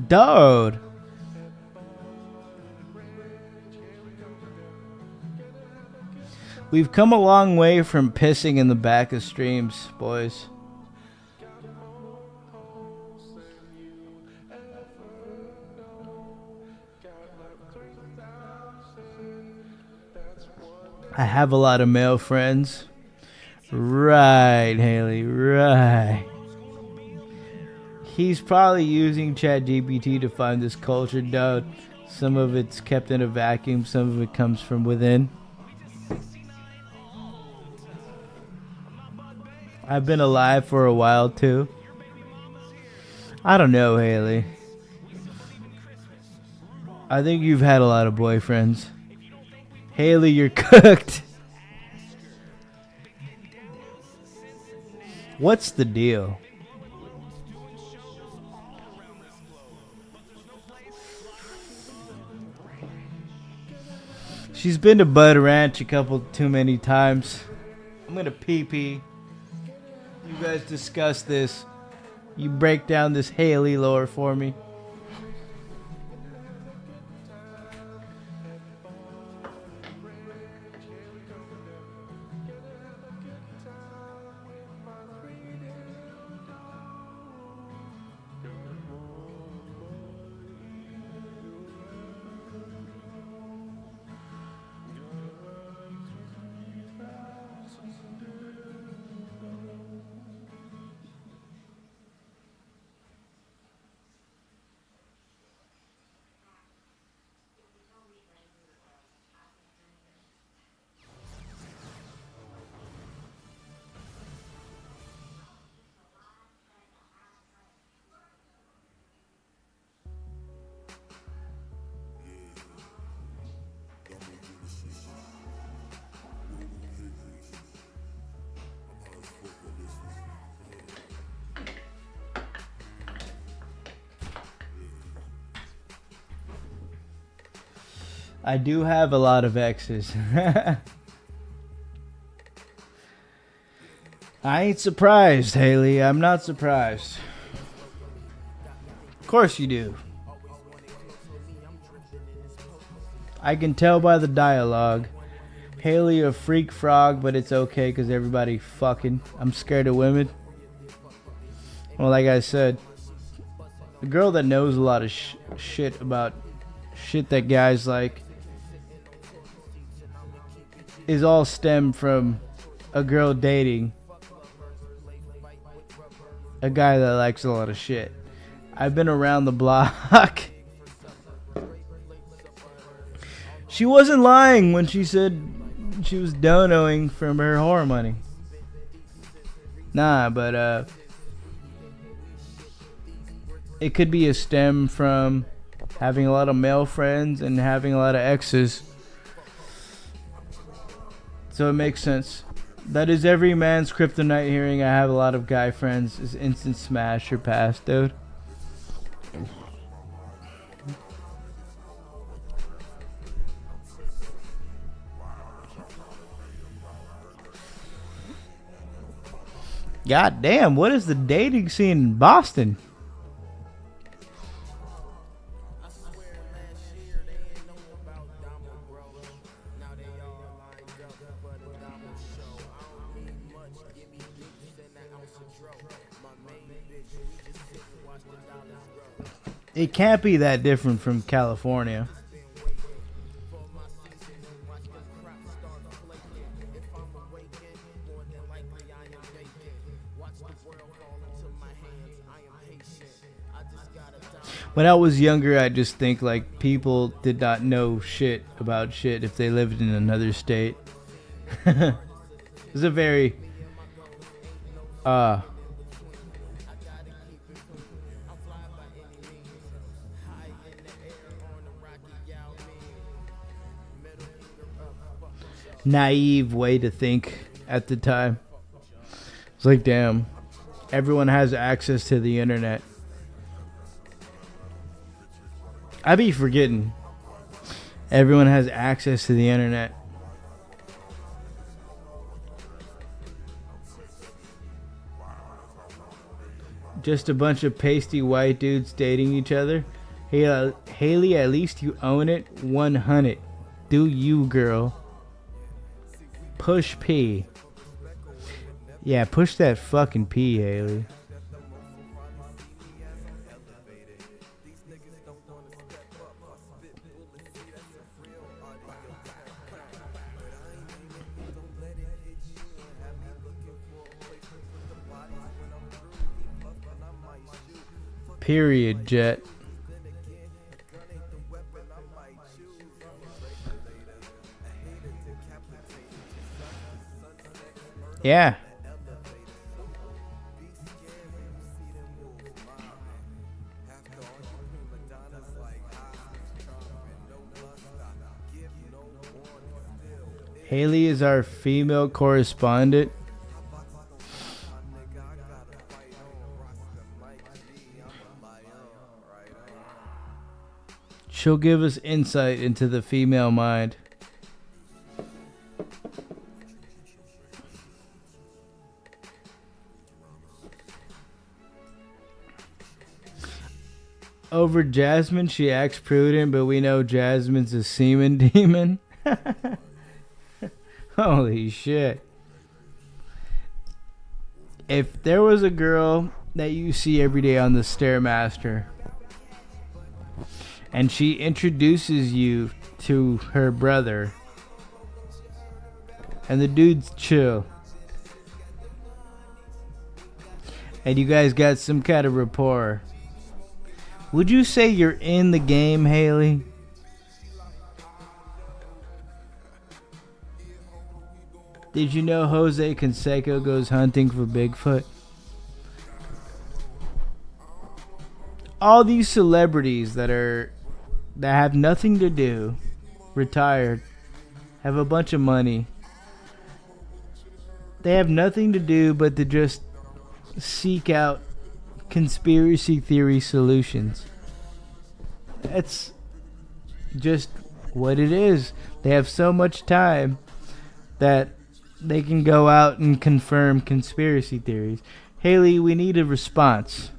Dude. We've come a long way from pissing in the back of streams, boys. I have a lot of male friends. Right, Haley, right. He's probably using ChatGPT to find this culture, dude. Some of it's kept in a vacuum, some of it comes from within. I've been alive for a while too. I don't know, Haley. I think you've had a lot of boyfriends. Haley, you're cooked. What's the deal? She's been to Bud Ranch a couple too many times. I'm gonna pee. You guys discuss this. You break down this Haley lore for me. I do have a lot of exes. I ain't surprised, Haley. I'm not surprised. Of course you do. I can tell by the dialogue. Haley a freak frog, but it's okay because everybody fucking. I'm scared of women. Well, like I said, A girl that knows a lot of shit about shit that guys like is all stemmed from a girl dating a guy that likes a lot of shit. I've been around the block. She wasn't lying when she said she was donoing from her whore money. Nah, but it could be a stem from having a lot of male friends and having a lot of exes. So it makes sense. That is every man's kryptonite hearing I have a lot of guy friends is instant smash or pass, dude. God damn, what is the dating scene in Boston? It can't be that different from California. When I was younger, I just think like people did not know shit about shit if they lived in another state. It's a very naive way to think at the time. It's like, damn, everyone has access to the internet. I be forgetting everyone has access to the internet. Just a bunch of pasty white dudes dating each other. Hey, Haley, at least you own it. 100. Do you, girl. Push P. Yeah, push that fucking P, Haley. Period, Jet. Yeah. Haley is our female correspondent. She'll give us insight into the female mind. Over Jasmine, she acts prudent, but we know Jasmine's a semen demon. Holy shit. If there was a girl that you see every day on the Stairmaster, and she introduces you to her brother, and the dude's chill, and you guys got some kind of rapport, would you say you're in the game, Haley? Did you know Jose Canseco goes hunting for Bigfoot? All these celebrities that have nothing to do, retired, have a bunch of money. They have nothing to do but to just seek out conspiracy theory solutions. That's just what it is. They have so much time that they can go out and confirm conspiracy theories. Haley, we need a response.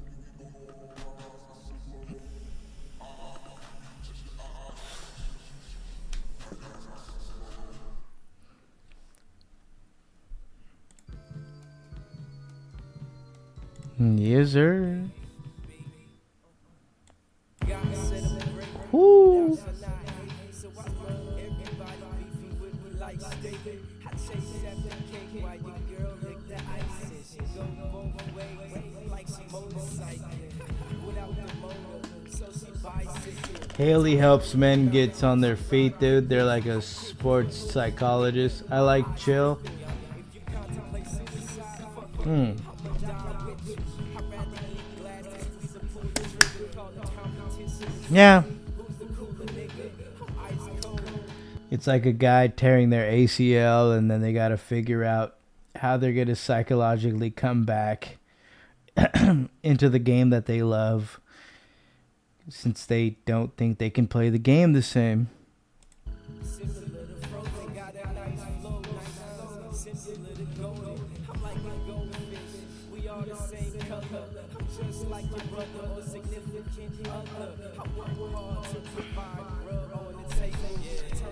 Yes, sir. Haley helps men get on their feet, dude. They're like a sports psychologist. I like chill. Yeah. It's like a guy tearing their ACL, and then they got to figure out how they're going to psychologically come back into the game that they love, since they don't think they can play the game the same.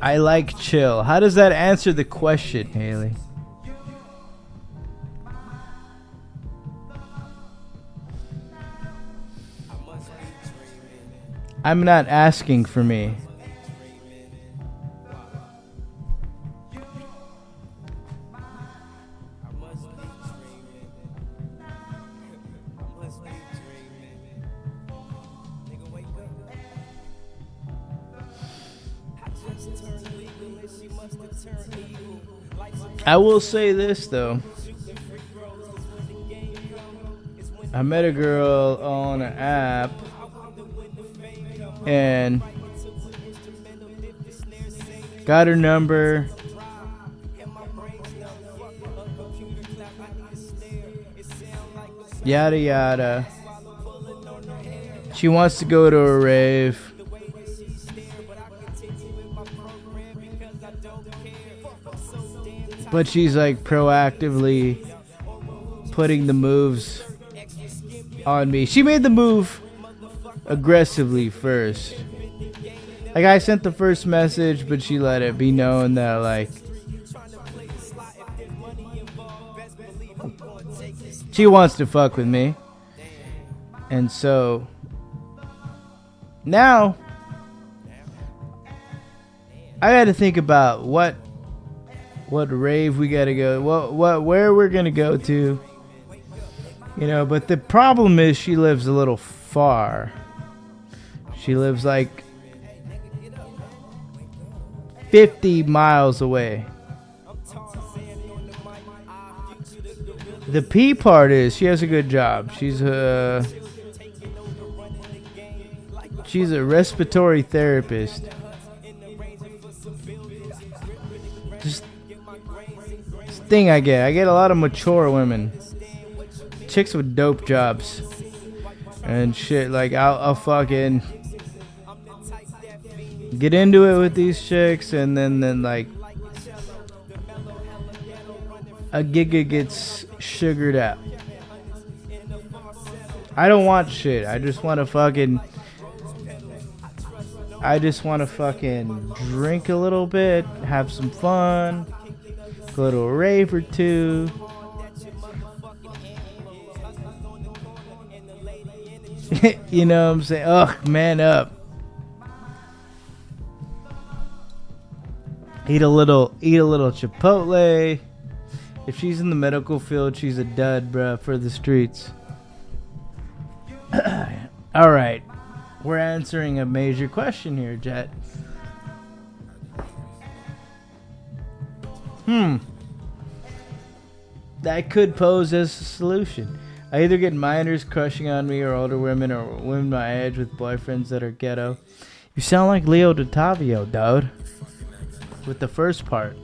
I like chill. How does that answer the question, Haley? I'm not asking for me. I will say this though. I met a girl on an app and got her number. Yada yada. She wants to go to a rave. But she's like proactively putting the moves on me. She made the move aggressively first. Like, I sent the first message, but she let it be known that, like, she wants to fuck with me. And so now I got to think about what rave we gotta go, where we're gonna go to, you know. But the problem is she lives a little far. She lives like 50 miles away. The P part is she has a good job. She's a respiratory therapist. Just thing I get a lot of mature women, chicks with dope jobs and shit. Like, I'll fucking get into it with these chicks, and then like a giga gets sugared out. I don't want shit. I just want to fucking drink a little bit, have some fun, go to a rave or two. You know what I'm saying? Ugh, man up. Eat a little Chipotle. If she's in the medical field, she's a dud, bruh, for the streets. All right. We're answering a major question here, Jet. That could pose as a solution. I either get minors crushing on me, or older women, or women my age with boyfriends that are ghetto. You sound like Leo DiTavio, dude. With the first part.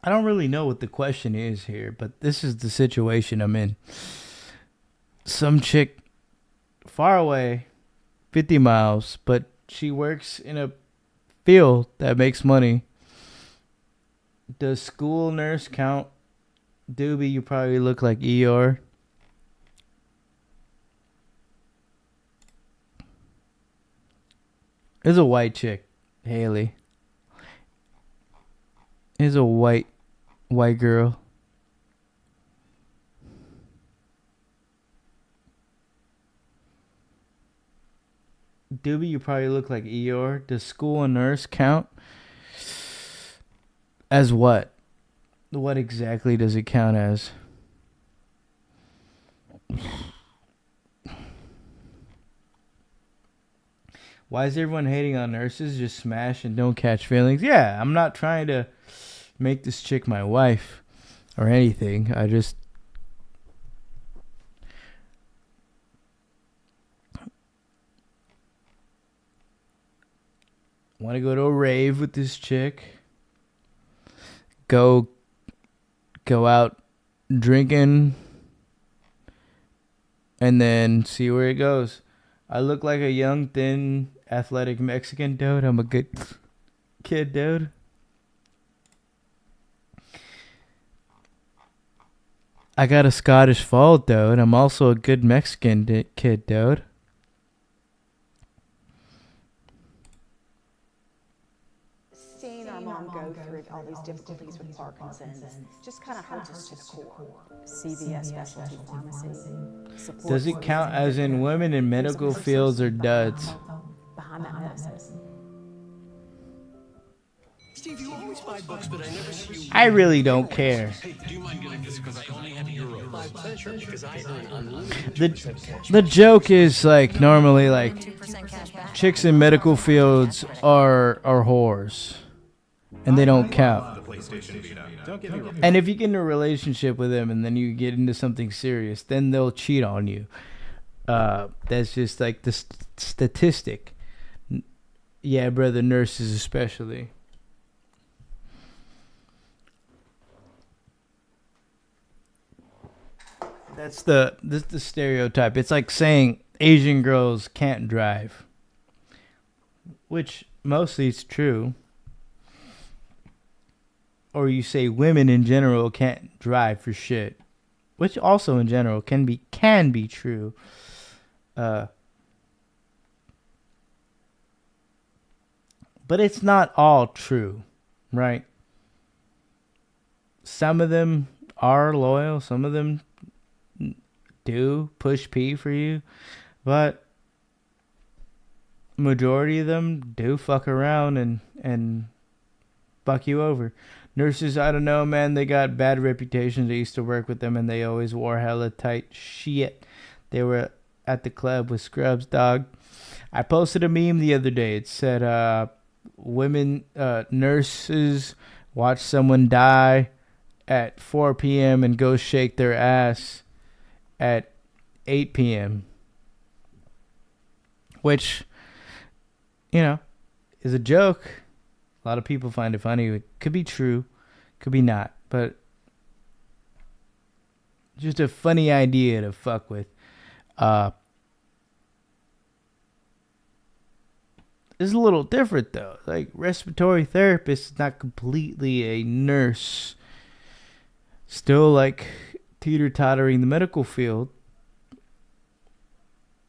I don't really know what the question is here, but this is the situation I'm in. Some chick far away, 50 miles, but she works in a field that makes money. Does school nurse count? Doobie, you probably look like Eeyore. There's a white chick, Haley. There's a white girl. Doobie, you probably look like Eeyore. Does school and nurse count? As what? What exactly does it count as? Why is everyone hating on nurses? Just smash and don't catch feelings. Yeah, I'm not trying to make this chick my wife or anything. I just want to go to a rave with this chick. Go out drinking and then see where it goes. I look like a young, thin, athletic Mexican dude. I'm a good kid, dude. I got a Scottish fall, dude. I'm also a good Mexican kid, dude. Seeing our mom go through all these difficulties with Parkinson's just kind of hurts us to the core. CVS specialty pharmacy. Does it count as in women in medical fields or duds? Behind that medicine. Steve, you always buy books, but I never see you. I really don't care. Hey, do you mind getting this? Because I only have euros. Sure, because I earn unlimited. The joke is like normally like chicks in medical fields are whores, and they don't count. And if you get in a relationship with them and then you get into something serious, then they'll cheat on you. That's just like the statistic. Yeah, brother, nurses especially. That's the stereotype. It's like saying Asian girls can't drive, which mostly is true. Or you say women in general can't drive for shit, which also in general can be true. But it's not all true, right? Some of them are loyal, some of them do push P for you, but majority of them do fuck around and fuck you over. Nurses, I don't know, man. They got bad reputations. I used to work with them, and they always wore hella tight shit. They were at the club with scrubs, dog. I posted a meme the other day. It said, nurses watch someone die at 4 p.m. and go shake their ass at 8 p.m. Which, is a joke. A lot of people find it funny. It could be true, could be not, but just a funny idea to fuck with. It's a little different though. Like respiratory therapist is not completely a nurse. Still like teeter-tottering the medical field.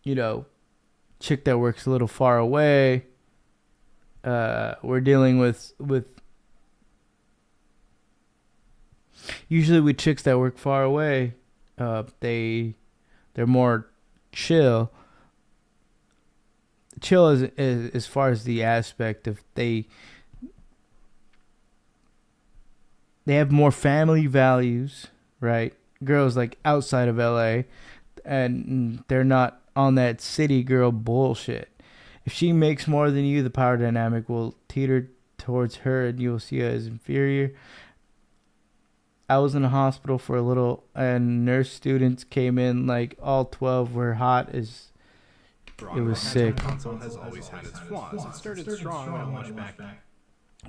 Chick that works a little far away. We're dealing with usually with chicks that work far away. They're more chill as far as the aspect of they have more family values, right? Girls like outside of LA, and they're not on that city girl bullshit. If she makes more than you, the power dynamic will teeter towards her and you'll see her as inferior. I was in the hospital for a little and nurse students came in like all 12 were hot as it was sick. Console has always had its flaws. It started strong when it launched back.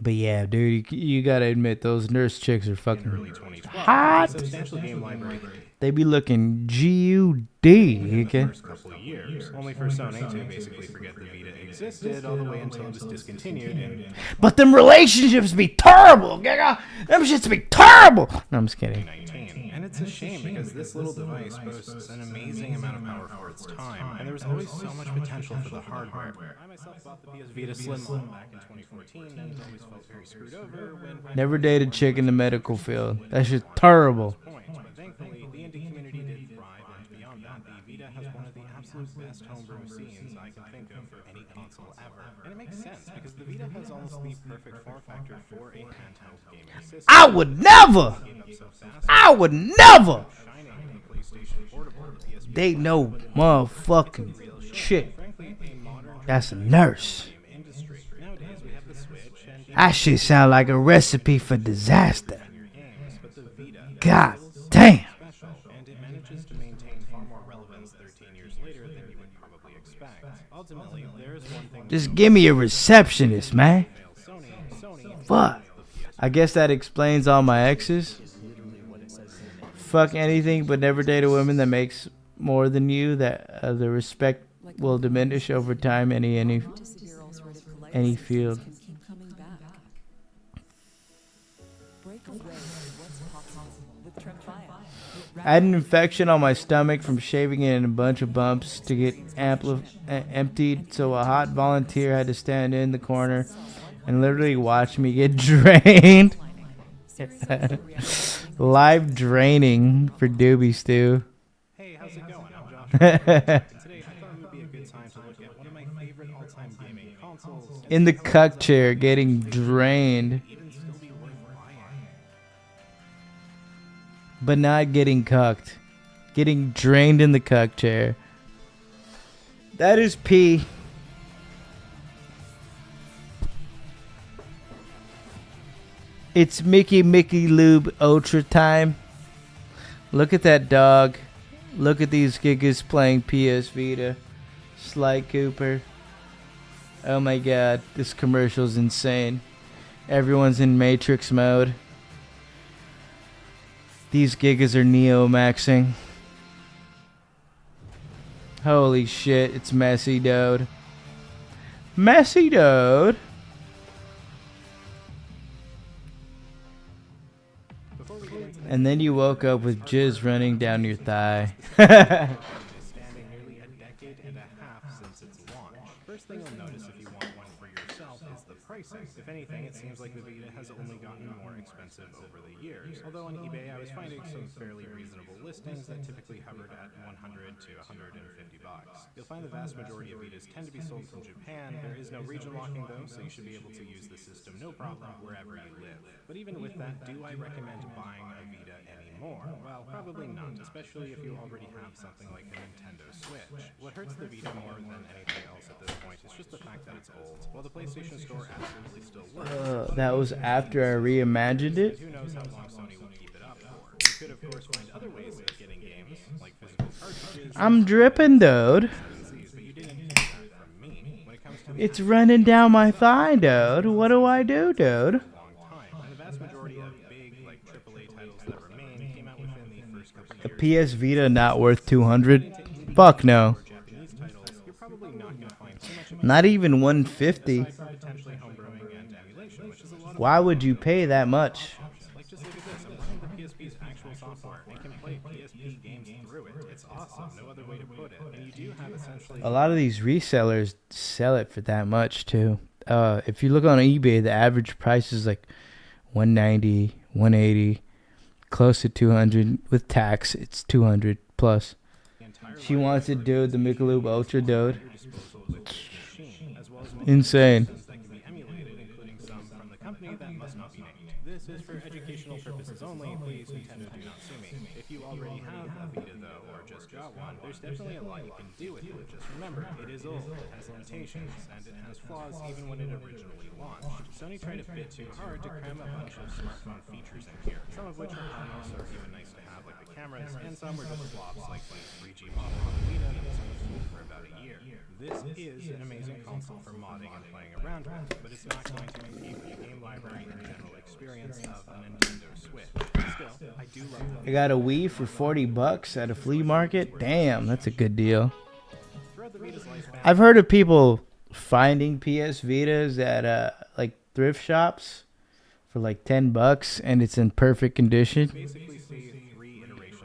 But yeah, dude, you gotta admit those nurse chicks are fucking In early 2012, hot. substantial game library. They be looking G-U D. Okay. First couple of years, only for Sony to basically forget the Vita existed all the way until it was discontinued in But them relationships be terrible. Them shits be terrible. No, I'm just kidding. 2019. And it's a shame because this little device boasts an amazing amount of power for its time, and there was always so much potential for the hardware. I myself bought the PS Vita Slim back in 2014 and always felt very screwed over when Never dated chick in the medical field. That shit's terrible. But thankfully, the indie community did thrive, and beyond that, the Vita has one of the absolute best homebrew scenes I can think of for any console ever. And it makes sense, because the Vita has almost the perfect form factor for a handheld gaming system. I would never date no motherfucking chick. That's a nurse. That shit sound like a recipe for disaster. God damn. And it manages to maintain far more relevance 13 years later than you would probably expect. Ultimately, there is one thing. Just give me a receptionist, man. Fuck. I guess that explains all my exes. Fuck anything but never date a woman that makes more than you. That the respect will diminish over time. Any field. I had an infection on my stomach from shaving it in a bunch of bumps to get emptied, so a hot volunteer had to stand in the corner and literally watch me get drained. Live draining for Doobie Stew. Hey, how's it going? I'm Josh. Today, I thought it would be a good time to look at one of my favorite all-time gaming consoles. In the cuck chair, getting drained. But not getting cucked. Getting drained in the cuck chair. That is P. It's Mickey Lube Ultra time. Look at that dog. Look at these gigas playing PS Vita. Sly Cooper. Oh my god, this commercial's insane. Everyone's in Matrix mode. These gigas are neo-maxing. Holy shit, it's messy, dude. Messy, dude. And then you woke up with jizz running down your thigh. Standing nearly a decade and a half since its launch. First thing you'll notice if you want one for yourself is the pricing. If anything, it seems like the Vita has only gotten more expensive over the years. Although on eBay I was finding some fairly reasonable listings that typically hovered at $100 to $150. You'll find the vast majority of Vitas tend to be sold from Japan. There is no region locking though, so you should be able to use the system no problem wherever you live. But even with that, do I recommend buying a Vita anymore? Well, probably not, especially if you already have something like a Nintendo Switch. What hurts the Vita more than anything else at this point is just the fact that it's old. While the PlayStation Store absolutely still works. That was after I reimagined it. Who knows how long Sony will keep it up for? You could of course find other ways of getting games, like physical cartridges. I'm dripping, dude. It's running down my thigh, dude. What do I do, dude? A PS Vita not worth 200? Fuck no. Not even 150. Why would you pay that much? A lot of these resellers sell it for that much too. If you look on eBay, the average price is like $190, $180, close to $200 with tax. It's $200 plus. She wants it, dude. The Michelob Ultra, dude. Insane. This is for educational purposes only. Please, Nintendo, do not sue me. If you already have a Vita, though, or just got one, there's definitely a lot you can do with it. Just remember, it is old, it has limitations, and it has flaws even when it originally launched. Sony tried a bit too hard to cram a bunch of smartphone features in here, some of which are harmless or even nice to have, like the cameras, and some were just flops, like the 3G model on the Vita that was only sold for about about a year. This is an amazing console for modding and playing around with, but it's not going to compete with the game library and general experience of a Nintendo Switch. Still, I do love I got a Wii for $40 at a flea market. Damn, that's a good deal. I've heard of people finding PS Vitas at like thrift shops for like $10 and it's in perfect condition.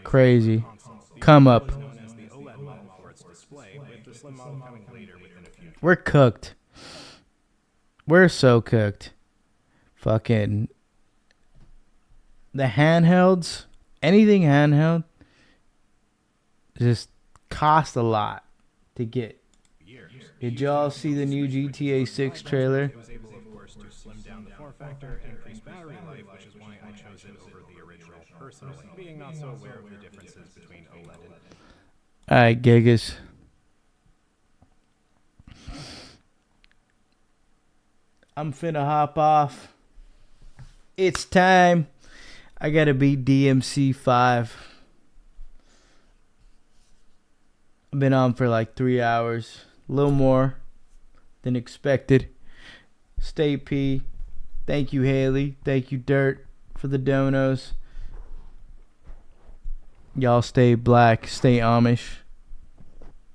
Crazy. Come up. We're cooked. We're so cooked. Fucking the handhelds, anything handheld, just cost a lot to get. Did y'all see the new GTA 6 trailer? It was able, of course, to slim down the form factor and increase battery life, which is why I chose it over the original personally, being not so aware of the differences between OLED and... Alright, Gigas. I'm finna hop off. It's time. I gotta beat DMC 5. I've been on for like 3 hours. A little more than expected. Stay P. Thank you, Haley. Thank you, Dirt, for the donos. Y'all stay black. Stay Amish.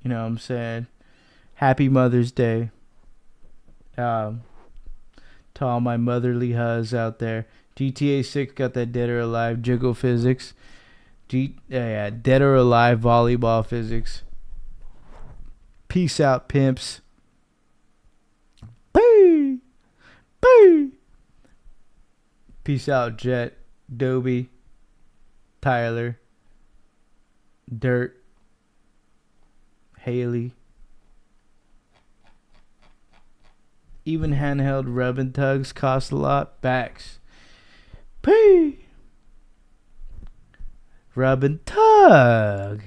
You know what I'm saying? Happy Mother's Day. To all my motherly huzz out there. GTA 6 got that dead or alive jiggle physics. Dead or alive volleyball physics. Peace out, pimps. Boo! Boo! Peace out, Jet, Dobie, Tyler, Dirt, Haley. Even handheld rub and tugs cost a lot. Backs. Pee! Rub and tug.